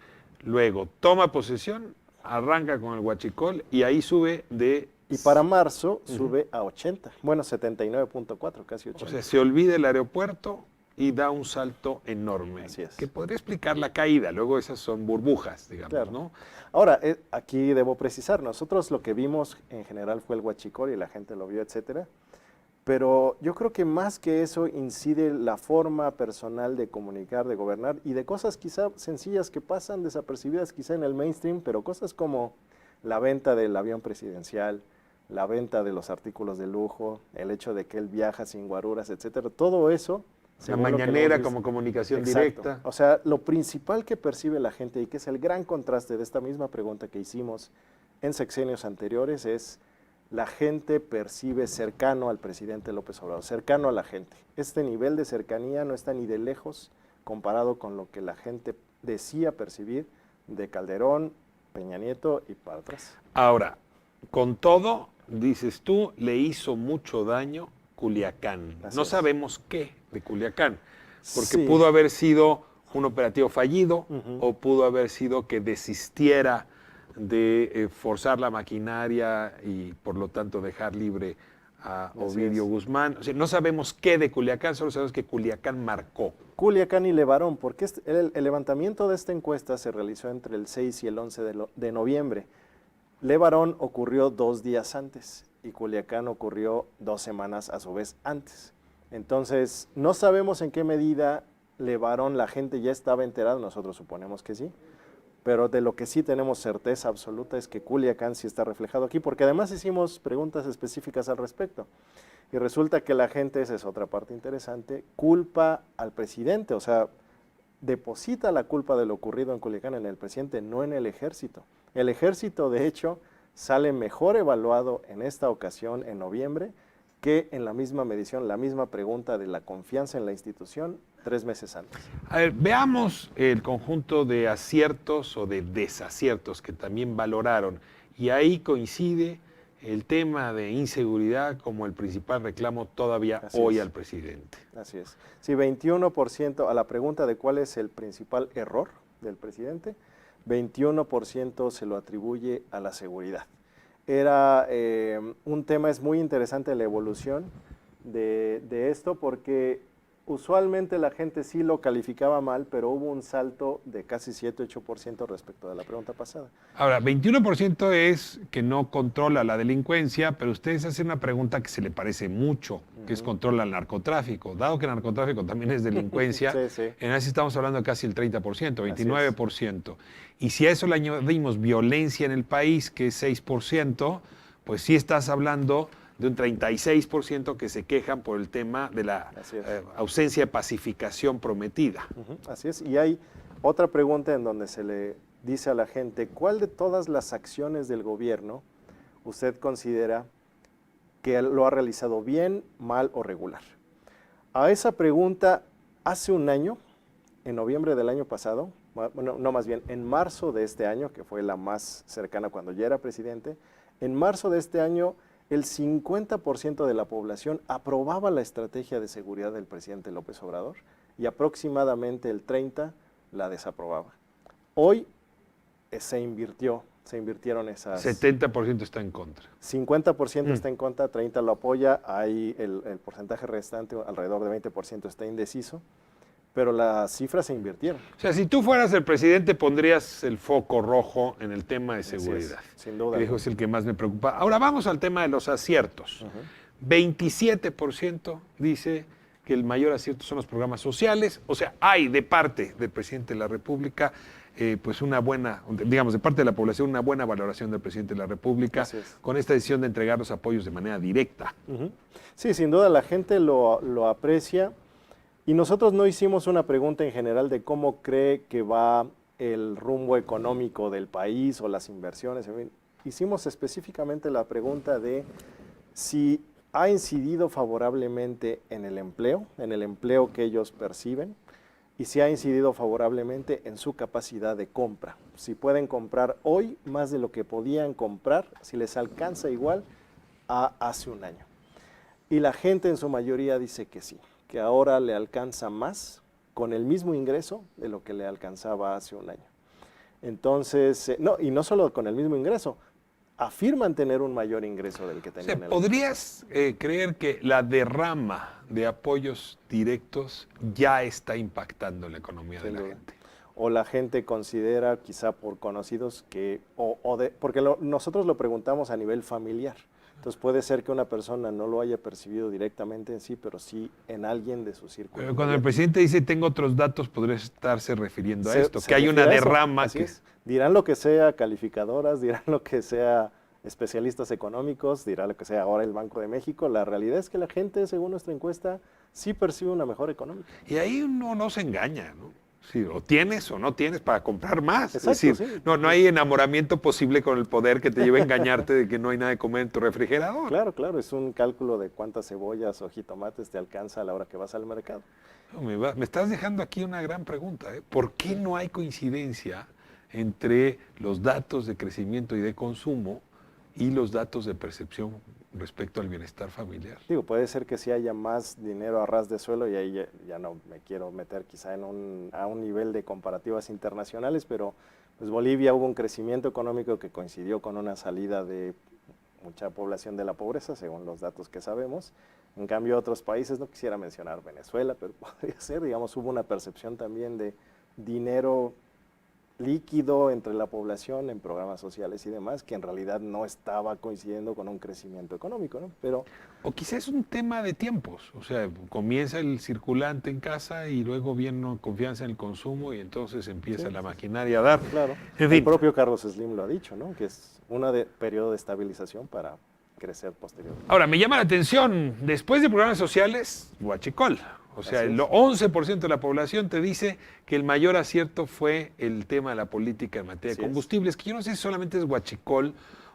Luego, toma posesión, arranca con el huachicol y ahí sube de... Y para marzo sube a 80, bueno, 79.4, casi 80. O sea, se olvida el aeropuerto y da un salto enorme. Así es. Que podría explicar la caída, luego esas son burbujas, digamos, claro, ¿no? Ahora, aquí debo precisar, nosotros lo que vimos en general fue el huachicol y la gente lo vio, etcétera, pero yo creo que más que eso incide la forma personal de comunicar, de gobernar y de cosas quizá sencillas que pasan desapercibidas quizá en el mainstream, pero cosas como la venta del avión presidencial, la venta de los artículos de lujo, el hecho de que él viaja sin guaruras, etcétera, todo eso. La mañanera como comunicación directa. O sea, lo principal que percibe la gente y que es el gran contraste de esta misma pregunta que hicimos en sexenios anteriores es la gente percibe cercano al presidente López Obrador, cercano a la gente. Este nivel de cercanía no está ni de lejos comparado con lo que la gente decía percibir de Calderón, Peña Nieto y para atrás. Ahora, con todo, dices tú, le hizo mucho daño Culiacán. No sabemos qué de Culiacán, porque pudo haber sido un operativo fallido o pudo haber sido que desistiera de forzar la maquinaria y por lo tanto dejar libre a Ovidio Guzmán. O sea, no sabemos qué de Culiacán, solo sabemos que Culiacán marcó. Culiacán y Levarón, porque el levantamiento de esta encuesta se realizó entre el 6 y el 11 de noviembre. Levarón ocurrió 2 días antes y Culiacán ocurrió 2 semanas a su vez antes. Entonces, no sabemos en qué medida Levarón la gente ya estaba enterada, nosotros suponemos que sí, pero de lo que sí tenemos certeza absoluta es que Culiacán sí está reflejado aquí, porque además hicimos preguntas específicas al respecto. Y resulta que la gente, esa es otra parte interesante, culpa al presidente, o sea, deposita la culpa de lo ocurrido en Culiacán en el presidente, no en el ejército. El ejército, de hecho, sale mejor evaluado en esta ocasión, en noviembre, que en la misma medición, la misma pregunta de la confianza en la institución 3 meses antes. A ver, veamos el conjunto de aciertos o de desaciertos que también valoraron. Y ahí coincide el tema de inseguridad como el principal reclamo todavía hoy al presidente. Así es. Sí, 21% a la pregunta de cuál es el principal error del presidente, 21% se lo atribuye a la seguridad. era un tema, es muy interesante la evolución de esto, porque usualmente la gente sí lo calificaba mal, pero hubo un salto de casi 7-8% respecto de la pregunta pasada. Ahora, 21% es que no controla la delincuencia, pero ustedes hacen una pregunta que se le parece mucho, que es controla el narcotráfico. Dado que el narcotráfico también es delincuencia, en así estamos hablando de casi el 30%, 29%. Y si a eso le añadimos violencia en el país, que es 6%, pues sí estás hablando de un 36% que se quejan por el tema de la ausencia de pacificación prometida. Así es, y hay otra pregunta en donde se le dice a la gente, ¿cuál de todas las acciones del gobierno usted considera que lo ha realizado bien, mal o regular? A esa pregunta, hace un año, en noviembre del año pasado, bueno, no, más bien, en marzo de este año, que fue la más cercana cuando ya era presidente, en marzo de este año, el 50% de la población aprobaba la estrategia de seguridad del presidente López Obrador y aproximadamente el 30% la desaprobaba. Hoy se invirtieron esas... 70% está en contra. 50% está en contra, 30% lo apoya, hay el porcentaje restante, alrededor de 20% está indeciso, pero las cifras se invirtieron. O sea, si tú fueras el presidente, pondrías el foco rojo en el tema de seguridad. Sin duda. Dijo, es el que más me preocupa. Ahora vamos al tema de los aciertos. 27% dice que el mayor acierto son los programas sociales. O sea, hay de parte del presidente de la República, pues una buena, digamos, de parte de la población, una buena valoración del presidente de la República con esta decisión de entregar los apoyos de manera directa. Sí, sin duda la gente lo aprecia. Y nosotros no hicimos una pregunta en general de cómo cree que va el rumbo económico del país o las inversiones. En fin, hicimos específicamente la pregunta de si ha incidido favorablemente en el empleo que ellos perciben, y si ha incidido favorablemente en su capacidad de compra. Si pueden comprar hoy más de lo que podían comprar, si les alcanza igual a hace un año. Y la gente en su mayoría dice que sí, que ahora le alcanza más con el mismo ingreso de lo que le alcanzaba hace un año. Entonces, y no solo con el mismo ingreso, afirman tener un mayor ingreso del que tenían. O sea, ¿podrías creer que la derrama de apoyos directos ya está impactando la economía de la gente? O la gente considera, quizá por conocidos, que, porque nosotros lo preguntamos a nivel familiar. Entonces puede ser que una persona no lo haya percibido directamente en sí, pero sí en alguien de su círculo. Pero cuando el presidente dice tengo otros datos, podría estarse refiriendo a esto, que hay una derrama. Dirán lo que sea calificadoras, dirán lo que sea especialistas económicos, dirán lo que sea ahora el Banco de México. La realidad es que la gente, según nuestra encuesta, sí percibe una mejora económica. Y ahí uno no se engaña, ¿no? Sí, o tienes o no tienes para comprar más. Exacto, es decir, no hay enamoramiento posible con el poder que te lleve a engañarte de que no hay nada de comer en tu refrigerador. Claro, es un cálculo de cuántas cebollas o jitomates te alcanza a la hora que vas al mercado. No, me estás dejando aquí una gran pregunta, ¿eh? ¿Por qué no hay coincidencia entre los datos de crecimiento y de consumo y los datos de percepción respecto al bienestar familiar? Digo, puede ser que sí haya más dinero a ras de suelo, y ahí ya no me quiero meter quizá a un nivel de comparativas internacionales, pero pues Bolivia hubo un crecimiento económico que coincidió con una salida de mucha población de la pobreza, según los datos que sabemos. En cambio, otros países, no quisiera mencionar Venezuela, pero podría ser, digamos, hubo una percepción también de dinero líquido entre la población en programas sociales y demás, que en realidad no estaba coincidiendo con un crecimiento económico, ¿no? Pero, o quizás es un tema de tiempos, o sea, comienza el circulante en casa y luego viene confianza en el consumo y entonces empieza la maquinaria a dar. Claro, en fin. El propio Carlos Slim lo ha dicho, ¿no? Que es un periodo de estabilización para crecer posteriormente. Ahora, me llama la atención, después de programas sociales, huachicol. O sea, el 11% de la población te dice que el mayor acierto fue el tema de la política en materia de combustibles, que yo no sé si solamente es huachicol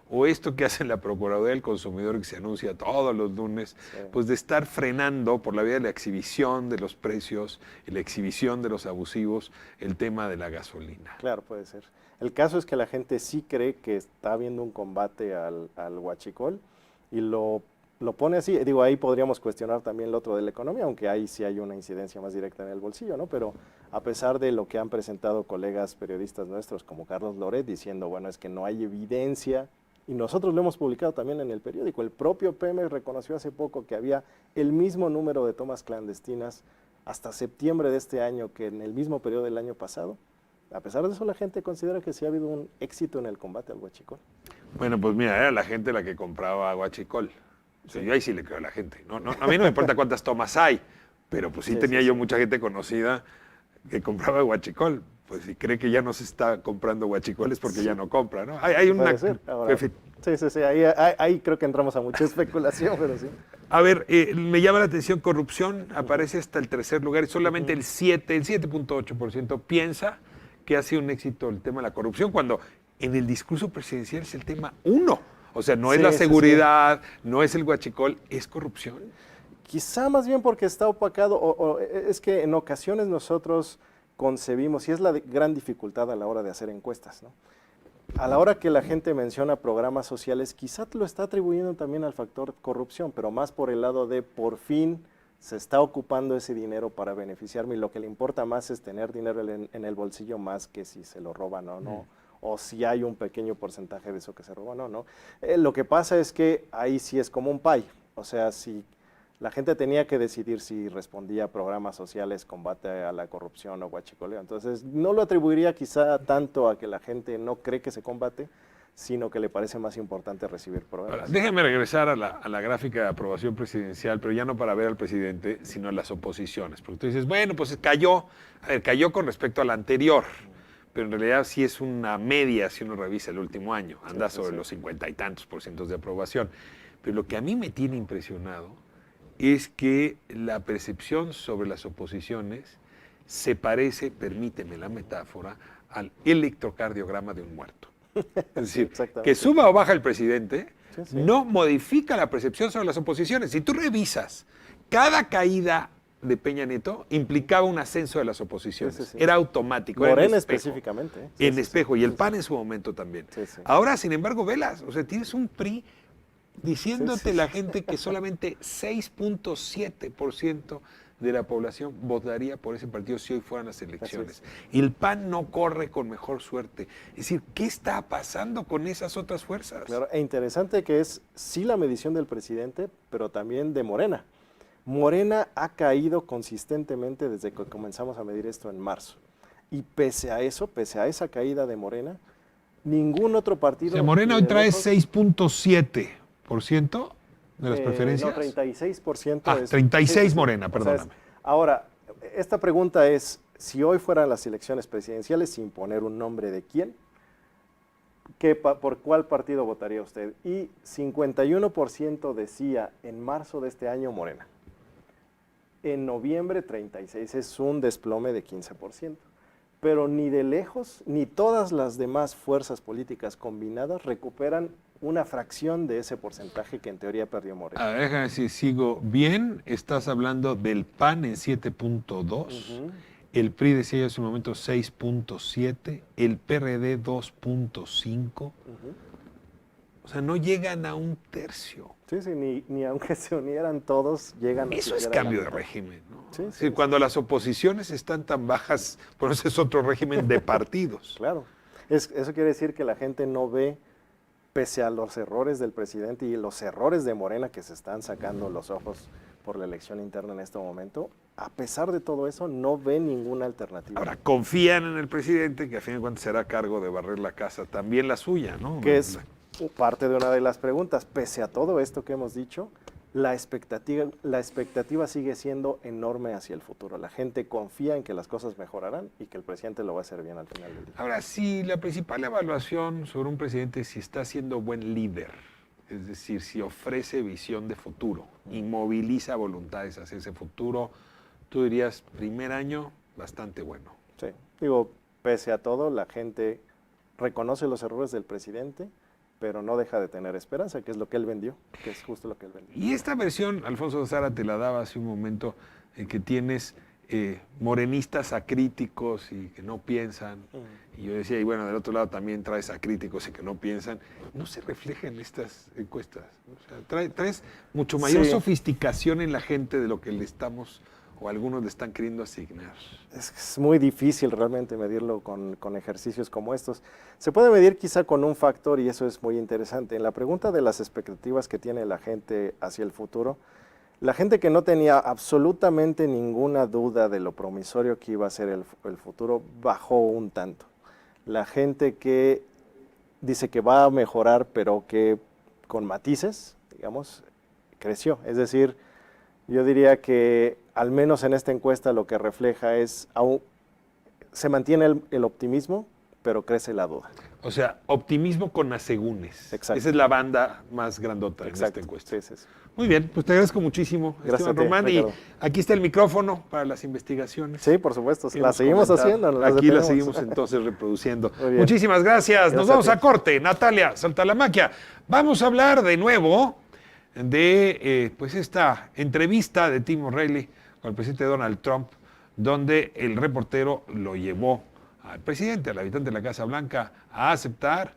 o esto que hace la Procuraduría del Consumidor, que se anuncia todos los lunes, pues de estar frenando por la vía de la exhibición de los precios y la exhibición de los abusivos el tema de la gasolina. Claro, puede ser. El caso es que la gente sí cree que está habiendo un combate al huachicol y lo pone así. Digo, ahí podríamos cuestionar también lo otro de la economía, aunque ahí sí hay una incidencia más directa en el bolsillo, ¿no? Pero a pesar de lo que han presentado colegas periodistas nuestros como Carlos Loret diciendo, bueno, es que no hay evidencia Y nosotros lo hemos publicado también en el periódico. El propio Pemex reconoció hace poco que había el mismo número de tomas clandestinas hasta septiembre de este año que en el mismo periodo del año pasado. A pesar de eso, la gente considera que sí ha habido un éxito en el combate al huachicol. Bueno, pues mira, era la gente la que compraba huachicol. O sea, yo ahí sí le creo a la gente. No, a mí no me importa cuántas tomas hay, pero pues sí, tenía yo mucha gente conocida que compraba huachicol. Pues si cree que ya no se está comprando huachicoles porque ya no compra, ¿no? Hay una... Ahora, sí, ahí creo que entramos a mucha especulación, pero sí. A ver, me llama la atención corrupción, aparece hasta el tercer lugar y solamente el 7.8% piensa que ha sido un éxito el tema de la corrupción, cuando en el discurso presidencial es el tema 1. O sea, no es la seguridad, no es el huachicol, es corrupción. Quizá más bien porque está opacado, o es que en ocasiones nosotros concebimos, y es la gran dificultad a la hora de hacer encuestas, ¿no? A la hora que la gente menciona programas sociales, quizá lo está atribuyendo también al factor corrupción, pero más por el lado de por fin se está ocupando ese dinero para beneficiarme y lo que le importa más es tener dinero en el bolsillo más que si se lo roban o no, o si hay un pequeño porcentaje de eso que se roban o no. Lo que pasa es que ahí sí es como un pay, o sea, si la gente tenía que decidir si respondía a programas sociales, combate a la corrupción o huachicoleo. Entonces, no lo atribuiría quizá tanto a que la gente no cree que se combate, sino que le parece más importante recibir programas. Ahora, déjame regresar a la gráfica de aprobación presidencial, pero ya no para ver al presidente, sino a las oposiciones. Porque tú dices, bueno, pues cayó con respecto a la anterior, pero en realidad sí es una media si uno revisa el último año, anda sobre los 50 y tantos % de aprobación. Pero lo que a mí me tiene impresionado es que la percepción sobre las oposiciones se parece, permíteme la metáfora, al electrocardiograma de un muerto. Es decir, que suba o baja el presidente no modifica la percepción sobre las oposiciones. Si tú revisas, cada caída de Peña Nieto implicaba un ascenso de las oposiciones. Era automático. Morena específicamente. En espejo, y el PAN en su momento también. Ahora, sin embargo, velas, o sea, tienes un PRI diciéndote la gente que solamente 6.7% de la población votaría por ese partido si hoy fueran las elecciones. Y el PAN no corre con mejor suerte. Es decir, ¿qué está pasando con esas otras fuerzas? Claro, e interesante que es sí la medición del presidente, pero también de Morena. Morena ha caído consistentemente desde que comenzamos a medir esto en marzo. Y pese a eso, pese a esa caída de Morena, ningún otro partido... O sea, Morena hoy trae 6.7% de las preferencias. No, 36%. Ah, 36 Morena, perdóname. Ahora, esta pregunta es, si hoy fueran las elecciones presidenciales, sin poner un nombre de quién, ¿por cuál partido votaría usted? Y 51% decía en marzo de este año Morena. En noviembre 36%, es un desplome de 15%. Pero ni de lejos, ni todas las demás fuerzas políticas combinadas recuperan una fracción de ese porcentaje que en teoría perdió Morena. A ver, déjame ver si sigo bien. Estás hablando del PAN en 7.2, el PRI decía hace un momento 6.7, el PRD 2.5. O sea, no llegan a un tercio. Sí, ni aunque se unieran todos, llegan a... Eso es cambio de régimen, ¿no? Es decir, cuando las oposiciones están tan bajas, por eso es otro régimen de partidos. Claro. Eso quiere decir que la gente no ve, pese a los errores del presidente y los errores de Morena que se están sacando los ojos por la elección interna en este momento, a pesar de todo eso, no ve ninguna alternativa. Ahora, confían en el presidente, que a fin de cuentas será cargo de barrer la casa, también la suya, ¿no? Que es parte de una de las preguntas. Pese a todo esto que hemos dicho, la expectativa sigue siendo enorme hacia el futuro. La gente confía en que las cosas mejorarán y que el presidente lo va a hacer bien al final del día. Ahora, si la principal evaluación sobre un presidente es si está siendo buen líder, es decir, si ofrece visión de futuro y moviliza voluntades hacia ese futuro, tú dirías, primer año, bastante bueno. Sí, digo, pese a todo, la gente reconoce los errores del presidente, pero no deja de tener esperanza, que es lo que él vendió, que es justo lo que él vendió. Y esta versión, Alfonso Zárate te la daba hace un momento, en que tienes morenistas acríticos y que no piensan, y yo decía, y bueno, del otro lado también traes acríticos y que no piensan, no se refleja en estas encuestas. O sea, traes mucho mayor sofisticación en la gente de lo que le estamos o algunos le están queriendo asignar? Es muy difícil realmente medirlo con ejercicios como estos. Se puede medir quizá con un factor y eso es muy interesante. En la pregunta de las expectativas que tiene la gente hacia el futuro, la gente que no tenía absolutamente ninguna duda de lo promisorio que iba a ser el futuro bajó un tanto. La gente que dice que va a mejorar pero que con matices, digamos, creció. Es decir, yo diría que al menos en esta encuesta lo que refleja es, se mantiene el optimismo, pero crece la duda. O sea, optimismo con asegúnes. Exacto. Esa es la banda más grandota en esta encuesta. Sí. Muy bien, pues te agradezco muchísimo, Gracias Esteban Román. Y Ricardo. aquí está el micrófono para las investigaciones. Sí, por supuesto, que la hemos seguimos comentado. haciendo. las Aquí la detenemos. seguimos entonces reproduciendo. Muy bien. Muchísimas gracias. Nos Gracias vamos a a ti. corte. Natalia Saltalamaquia. Vamos a hablar de nuevo de pues esta entrevista de Tim O'Reilly con el presidente Donald Trump, donde el reportero lo llevó al presidente, al habitante de la Casa Blanca, a aceptar,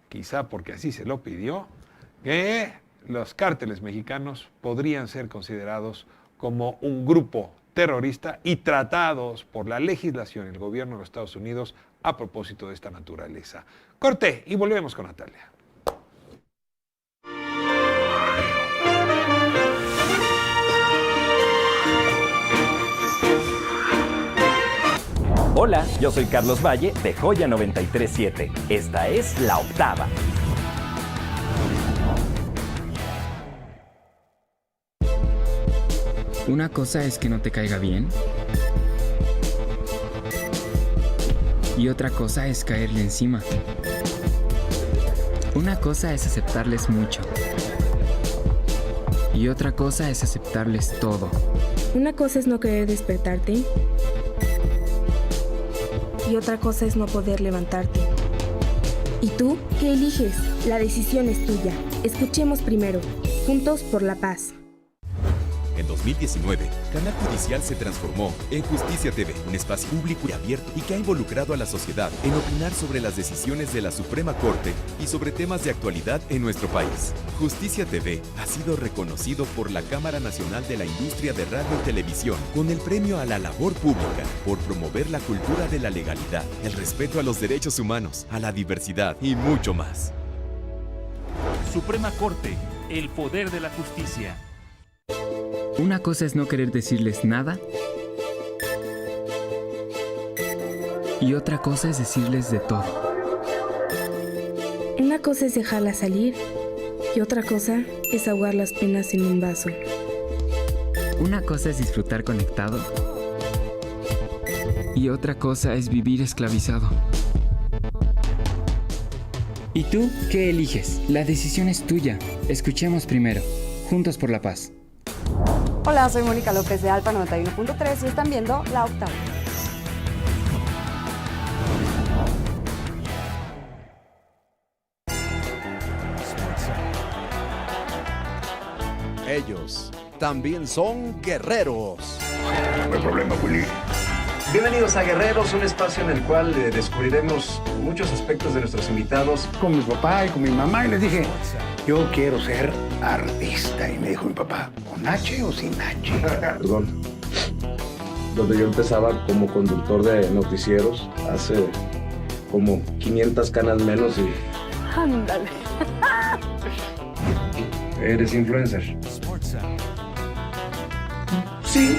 quizá porque así se lo pidió, que los cárteles mexicanos podrían ser considerados como un grupo terrorista y tratados por la legislación y el gobierno de los Estados Unidos a propósito de esta naturaleza. Corte y volvemos con Natalia. Hola, yo soy Carlos Valle de Joya 937. Esta es La Octava. Una cosa es que no te caiga bien. Y otra cosa es caerle encima. Una cosa es aceptarles mucho. Y otra cosa es aceptarles todo. Una cosa es no querer despertarte. Y otra cosa es no poder levantarte. ¿Y tú qué eliges? La decisión es tuya. Escuchemos primero. Juntos por la paz. En 2019, Canal Judicial se transformó en Justicia TV, un espacio público y abierto y que ha involucrado a la sociedad en opinar sobre las decisiones de la Suprema Corte y sobre temas de actualidad en nuestro país. Justicia TV ha sido reconocido por la Cámara Nacional de la Industria de Radio y Televisión con el Premio a la Labor Pública por promover la cultura de la legalidad, el respeto a los derechos humanos, a la diversidad y mucho más. Suprema Corte, el poder de la justicia. Una cosa es no querer decirles nada. Y otra cosa es decirles de todo. Una cosa es dejarla salir. Y otra cosa es ahogar las penas en un vaso. Una cosa es disfrutar conectado. Y otra cosa es vivir esclavizado. ¿Y tú qué eliges? La decisión es tuya. Escuchemos primero. Juntos por la paz. Hola, soy Mónica López de Alfa 91.3 y están viendo La Octava. Ellos también son guerreros. No hay problema, Willy. Bienvenidos a Guerreros, un espacio en el cual descubriremos muchos aspectos de nuestros invitados. Con mi papá y con mi mamá y les dije, yo quiero ser artista. Y me dijo mi papá, ¿con H o sin H? Perdón. Donde yo empezaba como conductor de noticieros, hace como 500 canas menos y... Ándale. ¿Eres influencer? Sí.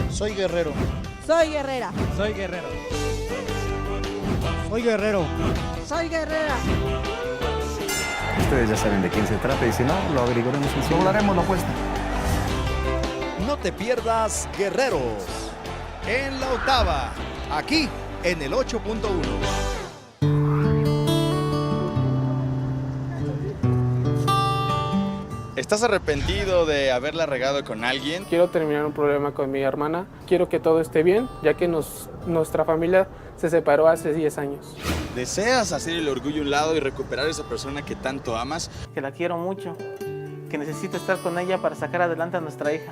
Soy guerrero. Soy guerrera. Soy guerrero. Soy guerrero. Soy guerrera. Ustedes ya saben de quién se trata y si no, lo averiguaremos en su... Doblaremos la apuesta. No te pierdas Guerreros en La Octava, aquí en el 8.1. ¿Estás arrepentido de haberla regado con alguien? Quiero terminar un problema con mi hermana. Quiero que todo esté bien, ya que nuestra familia se separó hace 10 años. ¿Deseas hacer el orgullo a un lado y recuperar a esa persona que tanto amas? Que la quiero mucho, que necesito estar con ella para sacar adelante a nuestra hija.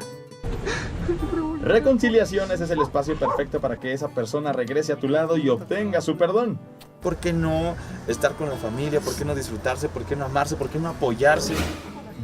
Reconciliaciones es el espacio perfecto para que esa persona regrese a tu lado y obtenga su perdón. ¿Por qué no estar con la familia? ¿Por qué no disfrutarse? ¿Por qué no amarse? ¿Por qué no apoyarse?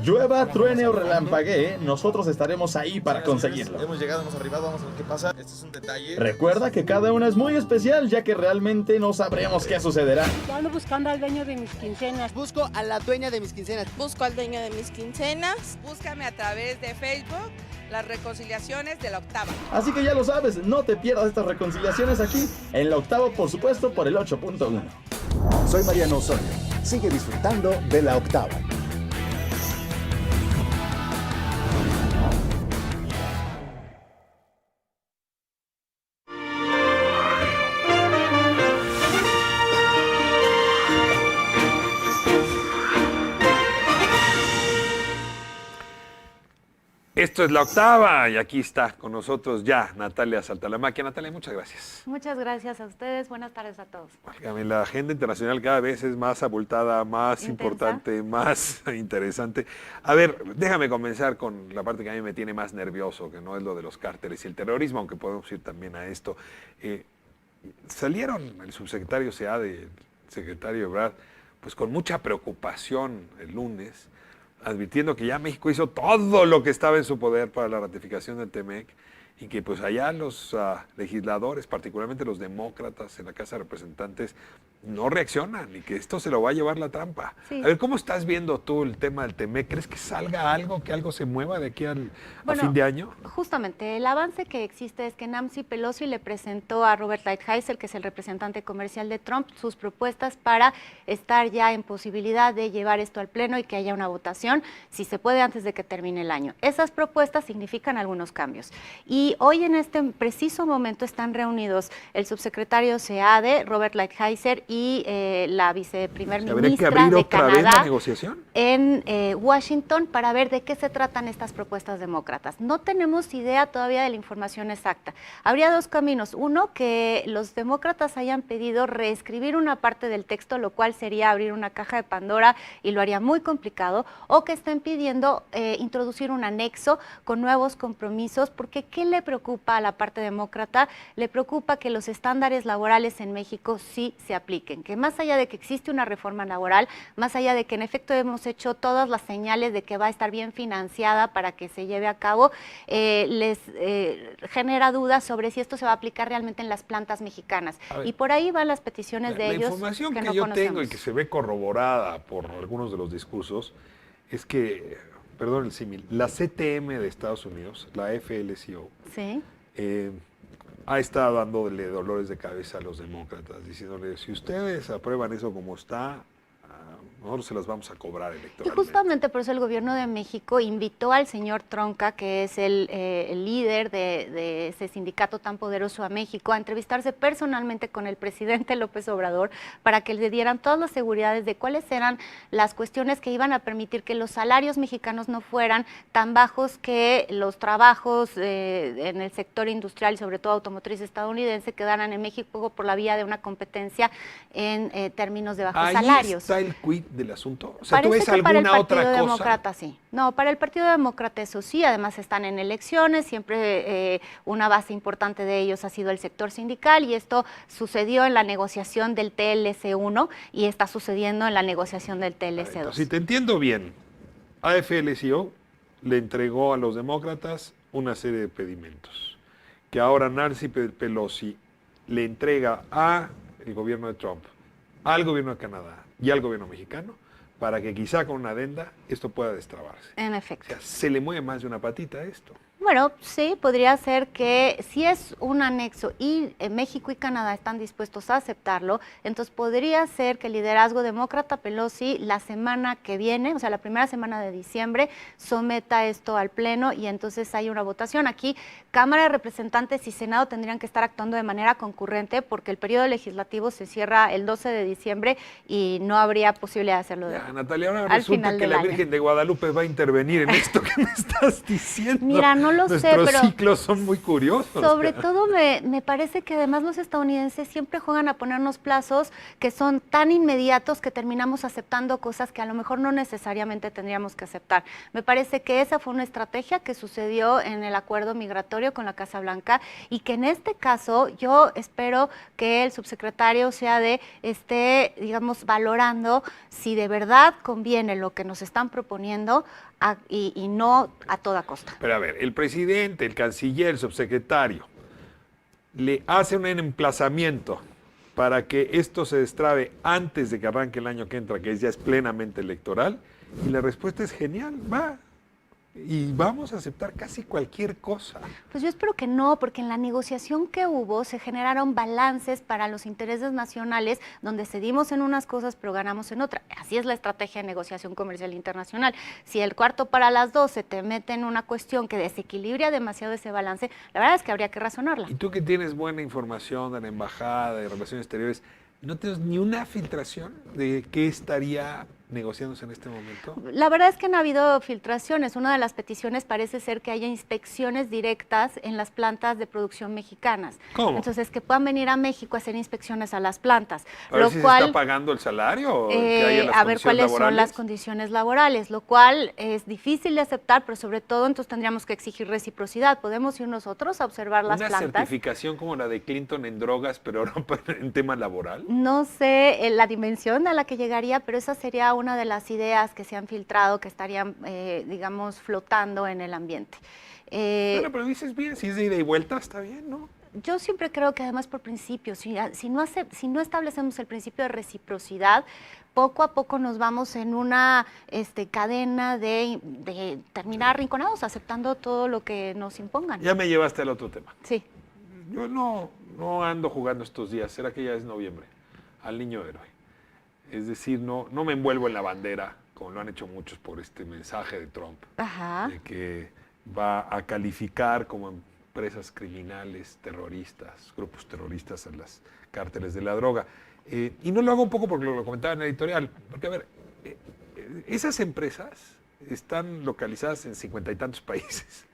Llueva, truene o relampaguee, nosotros estaremos ahí para conseguirlo. Hemos llegado, hemos arribado, vamos a ver qué pasa. Este es un detalle. Recuerda que cada una es muy especial, ya que realmente no sabremos qué sucederá. Yo ando buscando al dueño de mis quincenas. Busco a la dueña de mis quincenas. Busco al dueño de mis quincenas. Búscame a través de Facebook, las reconciliaciones de la octava. Así que ya lo sabes, no te pierdas estas reconciliaciones aquí, en la octava, por supuesto, por el 8.1. Soy Mariano Osorio. Sigue disfrutando de la octava. Esto es la octava y aquí está con nosotros ya Natalia Saltalamacchia. Natalia, muchas gracias. Muchas gracias a ustedes. Buenas tardes a todos. Válgame, la agenda internacional cada vez es más abultada, más Intensa. importante, más interesante. A ver, déjame comenzar con la parte que a mí me tiene más nervioso, que no es lo de los cárteles y el terrorismo, aunque podemos ir también a esto. Salieron el subsecretario Seade, el secretario Ebrard, pues con mucha preocupación el lunes, advirtiendo que ya México hizo todo lo que estaba en su poder para la ratificación del TEMEC y que pues allá los legisladores, particularmente los demócratas en la Casa de Representantes, no reaccionan y que esto se lo va a llevar la trampa. Sí. A ver, ¿cómo estás viendo tú el tema del TEMEC? ¿Crees que salga algo, que algo se mueva de aquí a fin de año? Justamente, el avance que existe es que Nancy Pelosi le presentó a Robert Lighthizer, que es el representante comercial de Trump, sus propuestas para estar ya en posibilidad de llevar esto al Pleno y que haya una votación, si se puede, antes de que termine el año. Esas propuestas significan algunos cambios. Y hoy en este preciso momento están reunidos el subsecretario Seade, Robert Lighthizer y la viceprimer ministra de Canadá la negociación en Washington para ver de qué se tratan estas propuestas demócratas. No tenemos idea todavía de la información exacta. Habría dos caminos. Uno, que los demócratas hayan pedido reescribir una parte del texto, lo cual sería abrir una caja de Pandora y lo haría muy complicado, o que estén pidiendo introducir un anexo con nuevos compromisos, porque ¿qué le preocupa a la parte demócrata? Le preocupa que los estándares laborales en México sí se apliquen, que más allá de que existe una reforma laboral, más allá de que en efecto hemos hecho todas las señales de que va a estar bien financiada para que se lleve a cabo, les genera dudas sobre si esto se va a aplicar realmente en las plantas mexicanas. Y por ahí van las peticiones de ellos. La información que no yo conocemos. tengo y que se ve corroborada por algunos de los discursos es que, perdón el símil, la CTM de Estados Unidos, la FLCO, ¿sí? Ha estado dándole dolores de cabeza a los demócratas, diciéndoles, si ustedes aprueban eso como está, nosotros se las vamos a cobrar Y electoralmente. justamente por eso el gobierno de México invitó al señor Tronca, que es el líder de ese sindicato tan poderoso a México, a entrevistarse personalmente con el presidente López Obrador para que le dieran todas las seguridades de cuáles eran las cuestiones que iban a permitir que los salarios mexicanos no fueran tan bajos, que los trabajos en el sector industrial y sobre todo automotriz estadounidense quedaran en México por la vía de una competencia en términos de bajos Ahí salarios. está el quid del asunto. O sea, ¿tú Parece ves que para el alguna Partido otra cosa? Demócrata sí. No, para el Partido Demócrata eso sí, además están en elecciones, siempre una base importante de ellos ha sido el sector sindical y esto sucedió en la negociación del TLC-1 y está sucediendo en la negociación del TLC-2. Si te entiendo bien, AFL-CIO le entregó a los demócratas una serie de pedimentos que ahora Nancy Pelosi le entrega al gobierno de Trump, al gobierno de Canadá y al gobierno mexicano, para que quizá con una adenda esto pueda destrabarse. En efecto. O sea, se le mueve más de una patita a esto. Bueno, sí, podría ser que si es un anexo y México y Canadá están dispuestos a aceptarlo, entonces podría ser que el liderazgo demócrata Pelosi la semana que viene, o sea, la primera semana de diciembre, someta esto al Pleno y entonces hay una votación. Aquí Cámara de Representantes y Senado tendrían que estar actuando de manera concurrente porque el periodo legislativo se cierra el 12 de diciembre y no habría posibilidad de hacerlo Natalia, ahora al resulta final que del la año. Virgen de Guadalupe va a intervenir en esto que me estás diciendo. Mira, no no lo sé, Nuestros pero ciclos son muy curiosos. sobre todo me parece que además los estadounidenses siempre juegan a ponernos plazos que son tan inmediatos que terminamos aceptando cosas que a lo mejor no necesariamente tendríamos que aceptar. Me parece que esa fue una estrategia que sucedió en el acuerdo migratorio con la Casa Blanca y que en este caso yo espero que el subsecretario esté, digamos, valorando si de verdad conviene lo que nos están proponiendo y no a toda costa. Pero a ver, el presidente, el canciller, el subsecretario, le hace un emplazamiento para que esto se destrabe antes de que arranque el año que entra, que ya es plenamente electoral, y la respuesta es genial, va. Y vamos a aceptar casi cualquier cosa. Pues yo espero que no, porque en la negociación que hubo se generaron balances para los intereses nacionales, donde cedimos en unas cosas pero ganamos en otras. Así es la estrategia de negociación comercial internacional. Si el cuarto para las 12 te mete en una cuestión que desequilibra demasiado ese balance, la verdad es que habría que razonarla. Y tú que tienes buena información de la Embajada, de Relaciones Exteriores, ¿no tienes ni una filtración de qué estaría negociándose en este momento? La verdad es que no ha habido filtraciones. Una de las peticiones parece ser que haya inspecciones directas en las plantas de producción mexicanas. ¿Cómo? Entonces, que puedan venir a México a hacer inspecciones a las plantas. A ver si se está pagando el salario o que haya las a ver cuáles laborales. son las condiciones laborales, lo cual es difícil de aceptar, pero sobre todo entonces tendríamos que exigir reciprocidad. Podemos ir nosotros a observar las plantas. ¿Una certificación como la de Clinton en drogas, pero ahora en tema laboral? No sé la dimensión a la que llegaría, pero esa sería una de las ideas que se han filtrado, que estarían, digamos, flotando en el ambiente. Pero dices bien, si es de ida y vuelta, está bien, ¿no? Yo siempre creo que además por principio, si no establecemos el principio de reciprocidad, poco a poco nos vamos en una cadena de terminar arrinconados, aceptando todo lo que nos impongan. Ya me llevaste al otro tema. Sí. Yo no ando jugando estos días, será que ya es noviembre, al niño héroe. Es decir, no me envuelvo en la bandera, como lo han hecho muchos por este mensaje de Trump, de que va a calificar como empresas criminales, terroristas, grupos terroristas a las cárteles de la droga. Y no lo hago un poco porque lo comentaba en el editorial, porque a ver, esas empresas están localizadas en 50 y tantos países,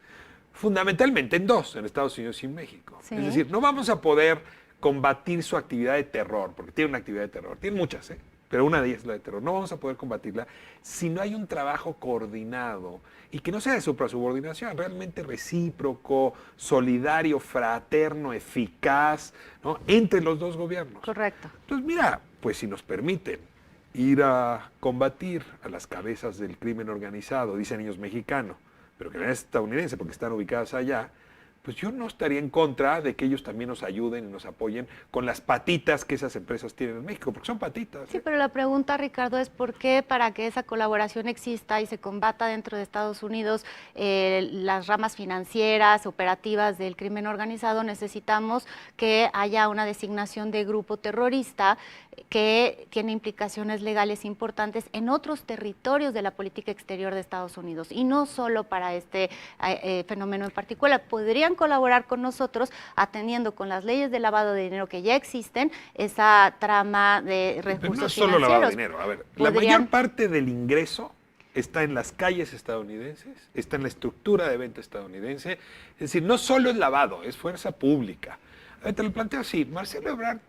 fundamentalmente en 2, en Estados Unidos y en México. Sí. Es decir, no vamos a poder combatir su actividad de terror, porque tiene una actividad de terror, tiene muchas, pero una de ellas es la de terror. No vamos a poder combatirla si no hay un trabajo coordinado y que no sea de suprasubordinación, realmente recíproco, solidario, fraterno, eficaz, ¿no?, entre los dos gobiernos. Correcto. Entonces, mira, pues si nos permiten ir a combatir a las cabezas del crimen organizado, dicen ellos mexicano, pero que no es estadounidense porque están ubicadas allá, pues yo no estaría en contra de que ellos también nos ayuden y nos apoyen con las patitas que esas empresas tienen en México, porque son patitas. Sí, pero la pregunta, Ricardo, es por qué para que esa colaboración exista y se combata dentro de Estados Unidos las ramas financieras, operativas del crimen organizado, necesitamos que haya una designación de grupo terrorista que tiene implicaciones legales importantes en otros territorios de la política exterior de Estados Unidos y no solo para este fenómeno en particular. Podrían colaborar con nosotros atendiendo con las leyes de lavado de dinero que ya existen, esa trama de recursos Pero no es financieros. solo lavado de dinero. A ver, la mayor parte del ingreso está en las calles estadounidenses, está en la estructura de venta estadounidense. Es decir, no solo es lavado, es fuerza pública. A ver, te lo planteo así. Marcelo Ebrard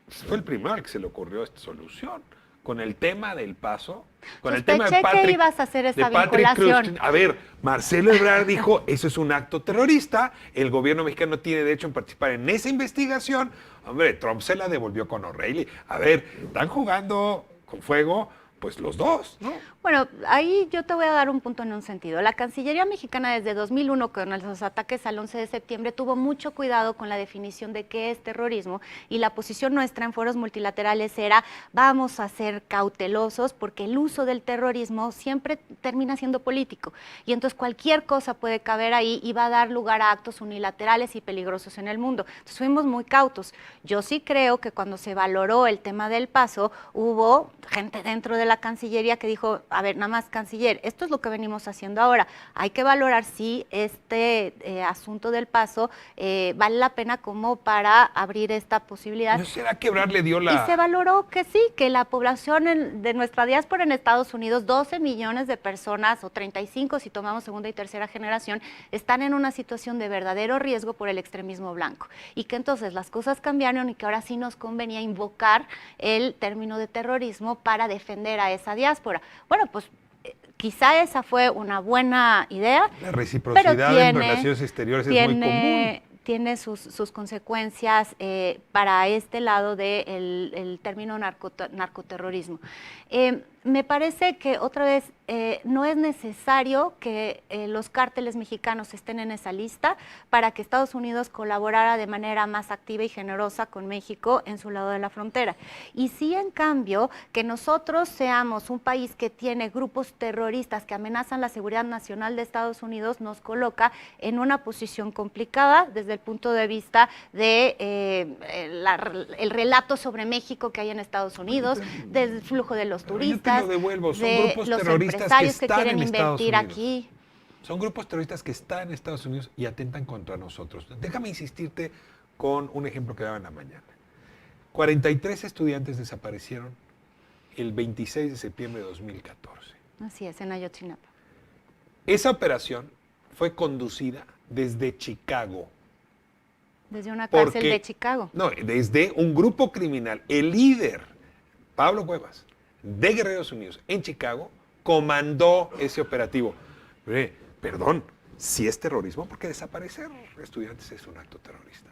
fue el primero al que se le ocurrió esta solución. Con el tema del Paso, con el tema de Patrick, que ibas a hacer esa vinculación. A ver, Marcelo Ebrard dijo, eso es un acto terrorista, el gobierno mexicano no tiene derecho a participar en esa investigación. Hombre, Trump se la devolvió con O'Reilly. A ver, están jugando con fuego, pues los dos, ¿no? Bueno, ahí yo te voy a dar un punto en un sentido. La Cancillería mexicana desde 2001, con los ataques al 11 de septiembre, tuvo mucho cuidado con la definición de qué es terrorismo y la posición nuestra en foros multilaterales era vamos a ser cautelosos porque el uso del terrorismo siempre termina siendo político y entonces cualquier cosa puede caber ahí y va a dar lugar a actos unilaterales y peligrosos en el mundo. Entonces fuimos muy cautos. Yo sí creo que cuando se valoró el tema del Paso, hubo gente dentro de la la Cancillería que dijo, a ver, nada más, canciller, esto es lo que venimos haciendo ahora. Hay que valorar si este asunto del paso vale la pena como para abrir esta posibilidad. ¿No será que Ebrard le dio la...? Y se valoró que sí, que la población de nuestra diáspora en Estados Unidos, 12 millones de personas, o 35 si tomamos segunda y tercera generación, están en una situación de verdadero riesgo por el extremismo blanco. Y que entonces las cosas cambiaron y que ahora sí nos convenía invocar el término de terrorismo para defender a esa diáspora. Bueno, pues quizá esa fue una buena idea. La reciprocidad en relaciones exteriores es muy común. Tiene sus consecuencias para este lado del término narcoterrorismo. Me parece que otra vez no es necesario que los cárteles mexicanos estén en esa lista para que Estados Unidos colaborara de manera más activa y generosa con México en su lado de la frontera. Y sí, en cambio, que nosotros seamos un país que tiene grupos terroristas que amenazan la seguridad nacional de Estados Unidos nos coloca en una posición complicada desde el punto de vista de el relato sobre México que hay en Estados Unidos, del flujo de los turistas, Lo devuelvo, son de grupos los terroristas empresarios que están quieren en Estados invertir Unidos. aquí. Son grupos terroristas que están en Estados Unidos y atentan contra nosotros. Déjame insistirte con un ejemplo que daba en la mañana. 43 estudiantes desaparecieron el 26 de septiembre de 2014. Así es, en Ayotzinapa. Esa operación fue conducida desde Chicago. Desde una cárcel de Chicago. No, desde un grupo criminal. El líder, Pablo Cuevas, de Guerreros Unidos en Chicago, comandó ese operativo. Perdón, si es terrorismo, porque desaparecer estudiantes es un acto terrorista.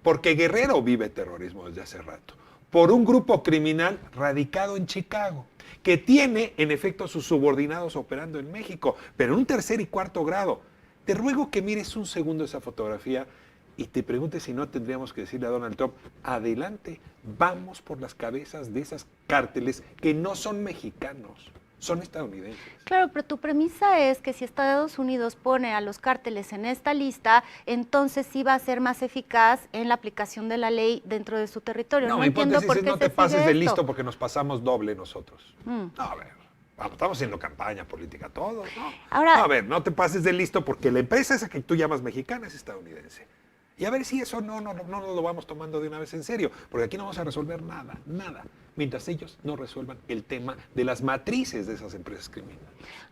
Porque Guerrero vive terrorismo desde hace rato. Por un grupo criminal radicado en Chicago, que tiene, en efecto, sus subordinados operando en México, pero en un tercer y cuarto grado. Te ruego que mires un segundo esa fotografía y te preguntes si no tendríamos que decirle a Donald Trump, adelante, vamos por las cabezas de esas cárteles que no son mexicanos, son estadounidenses. Claro, pero tu premisa es que si Estados Unidos pone a los cárteles en esta lista, entonces sí va a ser más eficaz en la aplicación de la ley dentro de su territorio. No, No mi entiendo hipótesis por es qué no te se pases sigue de esto. listo porque nos pasamos doble nosotros. No, a ver, vamos, estamos haciendo campaña política todos, ¿no? Ahora, no, a ver, no te pases de listo porque la empresa esa que tú llamas mexicana es estadounidense. Y a ver si eso no nos lo vamos tomando de una vez en serio, porque aquí no vamos a resolver nada, mientras ellos no resuelvan el tema de las matrices de esas empresas criminales.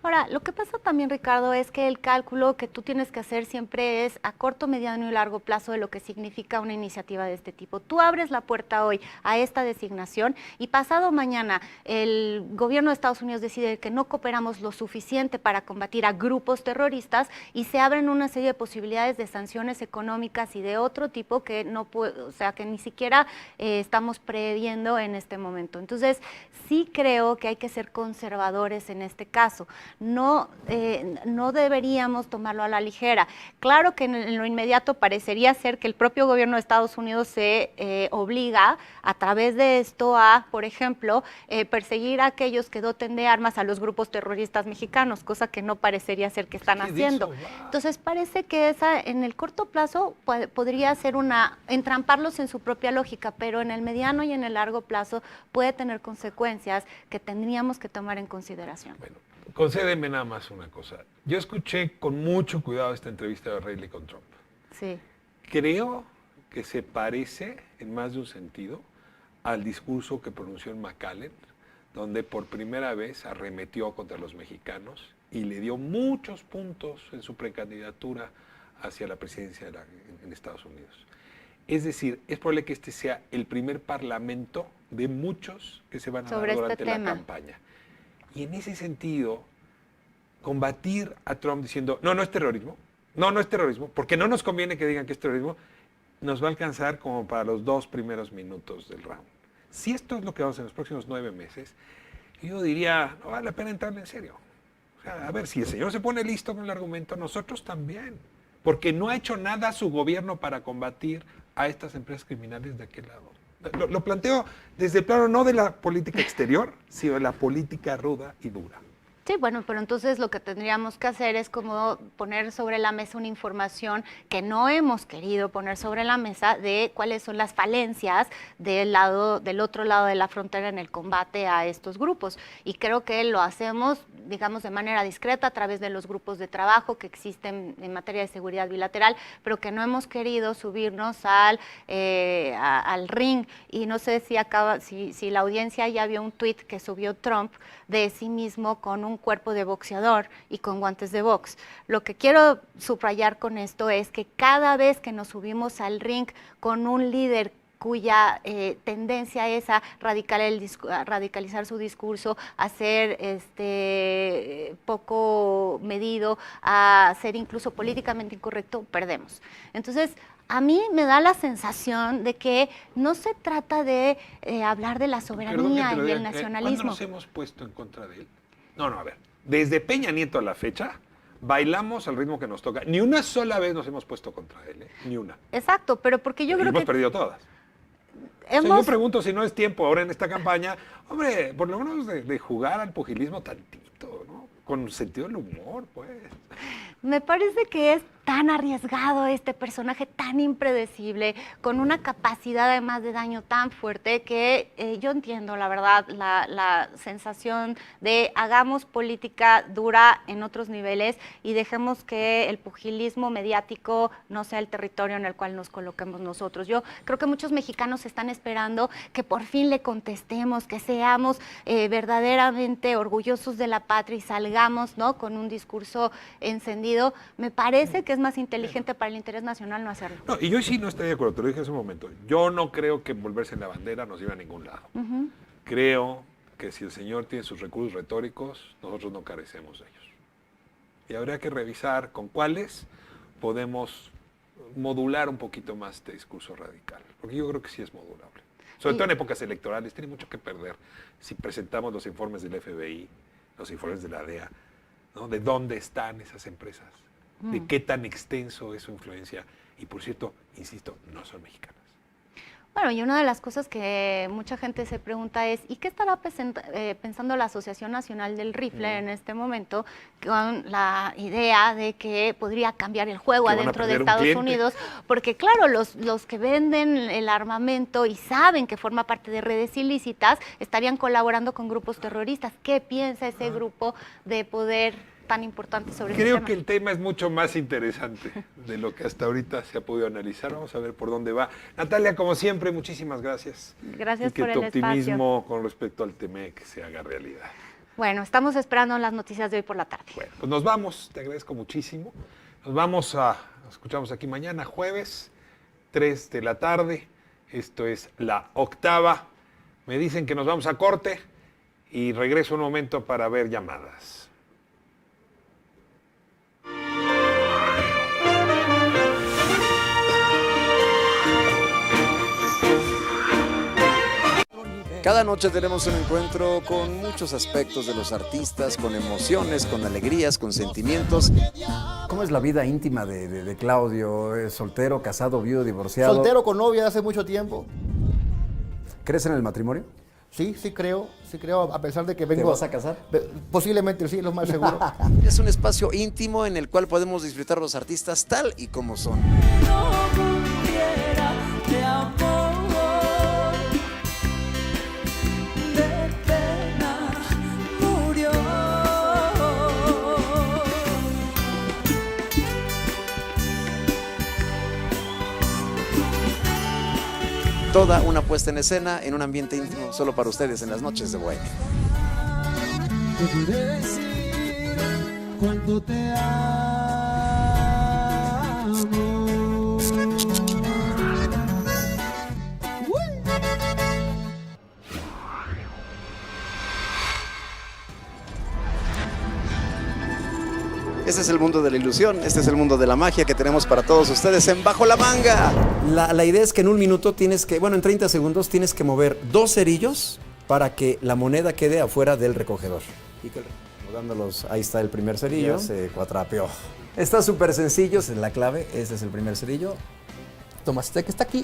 Ahora, lo que pasa también, Ricardo, es que el cálculo que tú tienes que hacer siempre es a corto, mediano y largo plazo de lo que significa una iniciativa de este tipo. Tú abres la puerta hoy a esta designación y pasado mañana el gobierno de Estados Unidos decide que no cooperamos lo suficiente para combatir a grupos terroristas y se abren una serie de posibilidades de sanciones económicas y de otro tipo que no o sea, que ni siquiera estamos previendo en este momento. Entonces, sí creo que hay que ser conservadores en este caso. No deberíamos tomarlo a la ligera. Claro que en lo inmediato parecería ser que el propio gobierno de Estados Unidos se obliga a través de esto a, por ejemplo, perseguir a aquellos que doten de armas a los grupos terroristas mexicanos, cosa que no parecería ser que están haciendo. Entonces, parece que esa en el corto plazo podría ser entramparlos en su propia lógica, pero en el mediano y en el largo plazo puede tener consecuencias que tendríamos que tomar en consideración. Bueno, concédeme nada más una cosa. Yo escuché con mucho cuidado esta entrevista de Reilly con Trump. Sí. Creo que se parece en más de un sentido al discurso que pronunció en McAllen, donde por primera vez arremetió contra los mexicanos y le dio muchos puntos en su precandidatura hacia la presidencia en Estados Unidos. Es decir, es probable que este sea el primer parlamento de muchos que se van a dar durante la campaña. Y en ese sentido, combatir a Trump diciendo, no es terrorismo, no es terrorismo, porque no nos conviene que digan que es terrorismo, nos va a alcanzar como para los 2 primeros minutos del round. Si esto es lo que vamos a hacer en los próximos 9 meses, yo diría, no vale la pena entrarle en serio. O sea, a ver, si el señor se pone listo con el argumento, nosotros también. Porque no ha hecho nada su gobierno para combatir a estas empresas criminales de aquel lado. Lo planteo desde el plano no de la política exterior, sino de la política ruda y dura. Sí, bueno, pero entonces lo que tendríamos que hacer es como poner sobre la mesa una información que no hemos querido poner sobre la mesa de cuáles son las falencias del otro lado de la frontera en el combate a estos grupos. Y creo que lo hacemos, digamos, de manera discreta a través de los grupos de trabajo que existen en materia de seguridad bilateral, pero que no hemos querido subirnos al ring. Y no sé si la audiencia ya vio un tuit que subió Trump de sí mismo con un cuerpo de boxeador y con guantes de box. Lo que quiero subrayar con esto es que cada vez que nos subimos al ring con un líder cuya tendencia es a radicalizar su discurso, a ser poco medido, a ser incluso políticamente incorrecto, perdemos. Entonces, a mí me da la sensación de que no se trata de hablar de la soberanía y el nacionalismo. ¿Cuándo nos hemos puesto en contra de él? No, a ver. Desde Peña Nieto a la fecha, bailamos al ritmo que nos toca. Ni una sola vez nos hemos puesto contra él, ni una. Exacto, pero porque yo creo que... hemos perdido todas. O sea, yo pregunto si no es tiempo ahora en esta campaña, hombre, por lo menos de jugar al pugilismo tantito, ¿no? Con sentido del humor, pues. Me parece que es tan arriesgado este personaje, tan impredecible, con una capacidad además de daño tan fuerte que yo entiendo, la verdad, la sensación de hagamos política dura en otros niveles y dejemos que el pugilismo mediático no sea el territorio en el cual nos coloquemos nosotros. Yo creo que muchos mexicanos están esperando que por fin le contestemos, que seamos verdaderamente orgullosos de la patria y salgamos, ¿no?, con un discurso encendido. Me parece que es más inteligente para el interés nacional no hacerlo. No, y yo sí no estoy de acuerdo, te lo dije hace un momento. Yo no creo que envolverse en la bandera nos lleve a ningún lado. Creo que si el señor tiene sus recursos retóricos, nosotros no carecemos de ellos. Y habría que revisar con cuáles podemos modular un poquito más este discurso radical, porque yo creo que sí es modulable. Sobre todo en épocas electorales, tiene mucho que perder si presentamos los informes del FBI, los informes de la DEA, ¿no? De dónde están esas empresas, de qué tan extenso es su influencia. Y por cierto, insisto, no son mexicanas. Bueno, y una de las cosas que mucha gente se pregunta es, ¿y qué estará pensando la Asociación Nacional del Rifle en este momento con la idea de que podría cambiar el juego adentro de Estados Unidos? Porque claro, los que venden el armamento y saben que forma parte de redes ilícitas estarían colaborando con grupos terroristas. ¿Qué piensa ese grupo de poder tan importante sobre Creo este tema? que el tema es mucho más interesante de lo que hasta ahorita se ha podido analizar. Vamos a ver por dónde va. Natalia, como siempre, muchísimas gracias. Gracias por el espacio. Que tu optimismo espacio. con respecto al TEMEC se haga realidad. Bueno, estamos esperando las noticias de hoy por la tarde. Bueno, pues nos vamos, te agradezco muchísimo. Nos escuchamos aquí mañana, jueves, 3 de la tarde. Esto es La Octava. Me dicen que nos vamos a corte y regreso un momento para ver llamadas. Cada noche tenemos un encuentro con muchos aspectos de los artistas, con emociones, con alegrías, con sentimientos. ¿Cómo es la vida íntima de Claudio? ¿Es soltero, casado, viudo, divorciado? Soltero con novia hace mucho tiempo. ¿Crees en el matrimonio? Sí creo, a pesar de que vengo... ¿Te vas a casar? Posiblemente sí, es lo más seguro. Es un espacio íntimo en el cual podemos disfrutar los artistas tal y como son. Toda una puesta en escena en un ambiente íntimo solo para ustedes en las noches de Bohemia. Te podré decir cuánto te amo. Este es el mundo de la ilusión, este es el mundo de la magia que tenemos para todos ustedes en Bajo la Manga. La idea es que en un minuto en 30 segundos tienes que mover 2 cerillos para que la moneda quede afuera del recogedor. Ahí está el primer cerillo, se cuatrapeó. Está súper sencillo, esa es la clave, este es el primer cerillo. Tomas este que está aquí,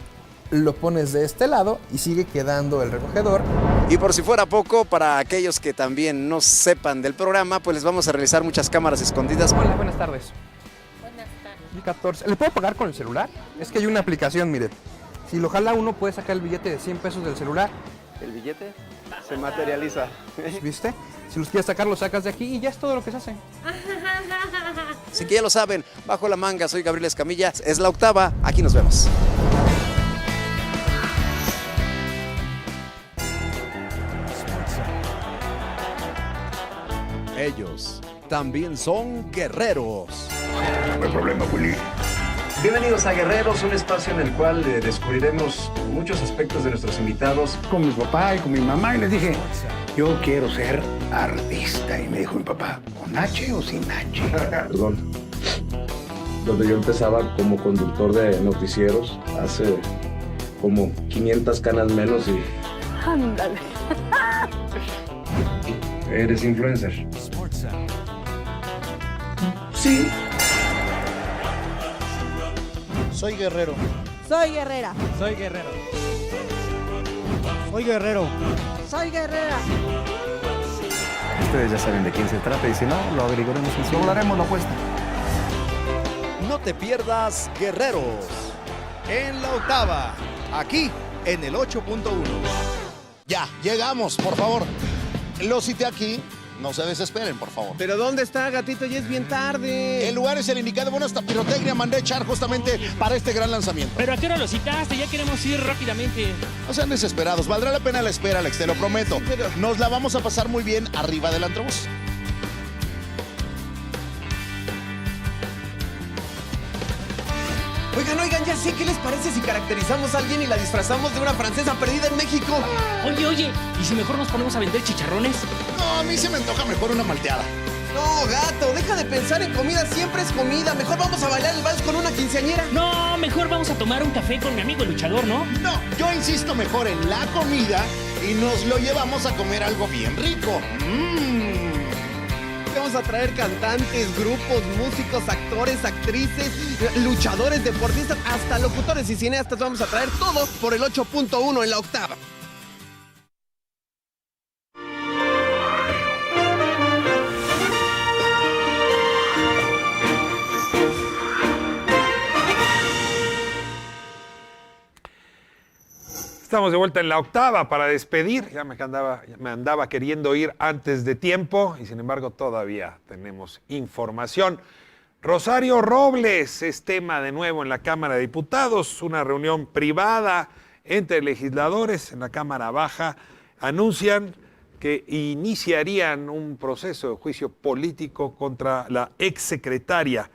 lo pones de este lado y sigue quedando el recogedor Y por si fuera poco, para aquellos que también no sepan del programa, pues les vamos a realizar muchas cámaras escondidas. Hola, buenas tardes. Buenas tardes. 14. ¿Le puedo pagar con el celular? Es que hay una aplicación, mire. Si lo jala uno, puede sacar el billete de 100 pesos del celular. El billete se materializa. ¿Viste? Si los quieres sacar, lo sacas de aquí y ya es todo lo que se hace. Así que ya lo saben, bajo la manga, soy Gabriel Escamilla, es la octava, aquí nos vemos. Ellos también son guerreros. No hay problema, Willy. Bienvenidos a Guerreros, un espacio en el cual descubriremos muchos aspectos de nuestros invitados. Con mi papá y con mi mamá y les dije, yo quiero ser artista. Y me dijo mi papá, ¿con H o sin H? Perdón. Donde yo empezaba como conductor de noticieros, hace como 500 canas menos y... Ándale. ¿Eres influencer? Sí. Soy guerrero. Soy guerrera. Soy guerrero. Soy guerrero. Soy guerrera. Ustedes ya saben de quién se trata y si no, lo averiguaremos en sí. Doblaremos la apuesta. No te pierdas Guerreros en la octava, aquí en el 8.1. Ya, llegamos, por favor. Lo cité aquí. No se desesperen, por favor. ¿Pero dónde está, gatito? Ya es bien tarde. El lugar es el indicado. Bueno, esta pirotecnia mandé echar justamente para este gran lanzamiento. ¿Pero a qué hora lo citaste? Ya queremos ir rápidamente. No sean desesperados. Valdrá la pena la espera, Alex, te lo prometo. Nos la vamos a pasar muy bien arriba del antrobús. Oigan, ya sé, ¿qué les parece si caracterizamos a alguien y la disfrazamos de una francesa perdida en México? Oye, ¿y si mejor nos ponemos a vender chicharrones? No, a mí se me antoja mejor una malteada. No, gato, deja de pensar en comida, siempre es comida. Mejor vamos a bailar el vals con una quinceañera. No, mejor vamos a tomar un café con mi amigo el luchador, ¿no? No, yo insisto mejor en la comida y nos lo llevamos a comer algo bien rico. Vamos a traer cantantes, grupos, músicos, actores, actrices, luchadores, deportistas, hasta locutores y cineastas. Vamos a traer todo por el 8.1 en la octava. Estamos de vuelta en la octava para despedir. Ya me andaba queriendo ir antes de tiempo y sin embargo todavía tenemos información. Rosario Robles es tema de nuevo en la Cámara de Diputados. Una reunión privada entre legisladores en la Cámara Baja. Anuncian que iniciarían un proceso de juicio político contra la exsecretaria,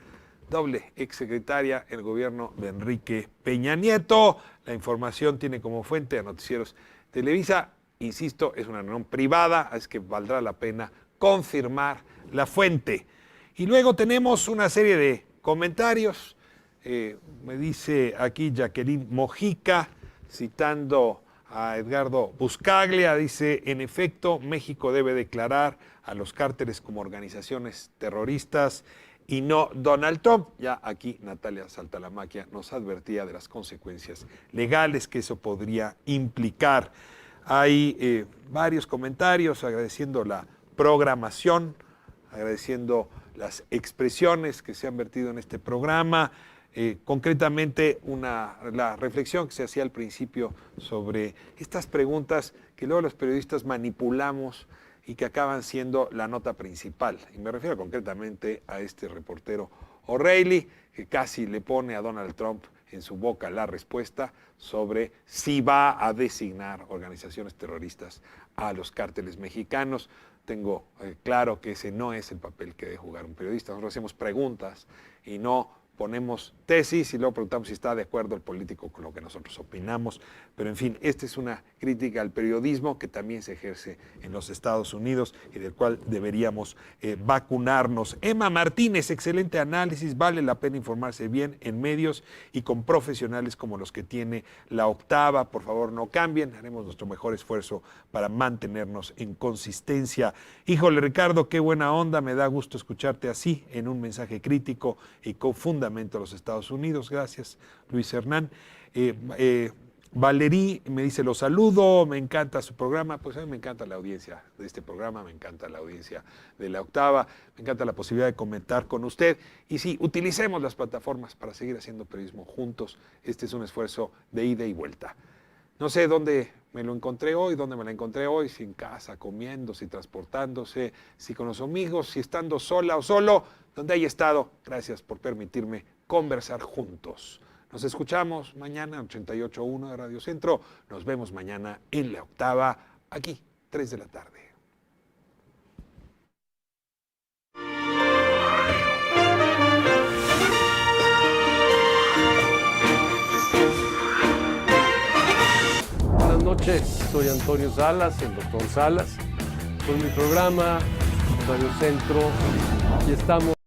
doble exsecretaria en el gobierno de Enrique Peña Nieto. La información tiene como fuente a Noticieros Televisa. Insisto, es una reunión privada, es que valdrá la pena confirmar la fuente. Y luego tenemos una serie de comentarios. Me dice aquí Jacqueline Mojica, citando a Edgardo Buscaglia, dice, en efecto, México debe declarar a los cárteles como organizaciones terroristas y no Donald Trump. Ya aquí Natalia Saltalamaquia nos advertía de las consecuencias legales que eso podría implicar. Hay varios comentarios agradeciendo la programación, agradeciendo las expresiones que se han vertido en este programa. Concretamente, la reflexión que se hacía al principio sobre estas preguntas que luego los periodistas manipulamos y que acaban siendo la nota principal. Y me refiero concretamente a este reportero O'Reilly, que casi le pone a Donald Trump en su boca la respuesta sobre si va a designar organizaciones terroristas a los cárteles mexicanos. Tengo claro que ese no es el papel que debe jugar un periodista. Nosotros hacemos preguntas y no ponemos tesis y luego preguntamos si está de acuerdo el político con lo que nosotros opinamos. Pero en fin, esta es una crítica al periodismo que también se ejerce en los Estados Unidos y del cual deberíamos vacunarnos. Emma Martínez, excelente análisis, vale la pena informarse bien en medios y con profesionales como los que tiene la octava. Por favor, no cambien, haremos nuestro mejor esfuerzo para mantenernos en consistencia. Híjole, Ricardo, qué buena onda, me da gusto escucharte así, en un mensaje crítico y con fundamento a los Estados Unidos. Gracias, Luis Hernán. Valerí me dice, los saludo, me encanta su programa. Pues a mí me encanta la audiencia de este programa, me encanta la audiencia de La Octava, me encanta la posibilidad de comentar con usted. Y sí, utilicemos las plataformas para seguir haciendo periodismo juntos. Este es un esfuerzo de ida y vuelta. No sé dónde me lo encontré hoy, dónde me la encontré hoy, si en casa, comiendo, si transportándose, si con los amigos, si estando sola o solo, donde haya estado. Gracias por permitirme conversar juntos. Nos escuchamos mañana en 88.1 de Radio Centro. Nos vemos mañana en La Octava, aquí, 3 de la tarde. Buenas noches, soy Antonio Salas, el doctor Salas. Con mi programa Radio Centro, aquí estamos.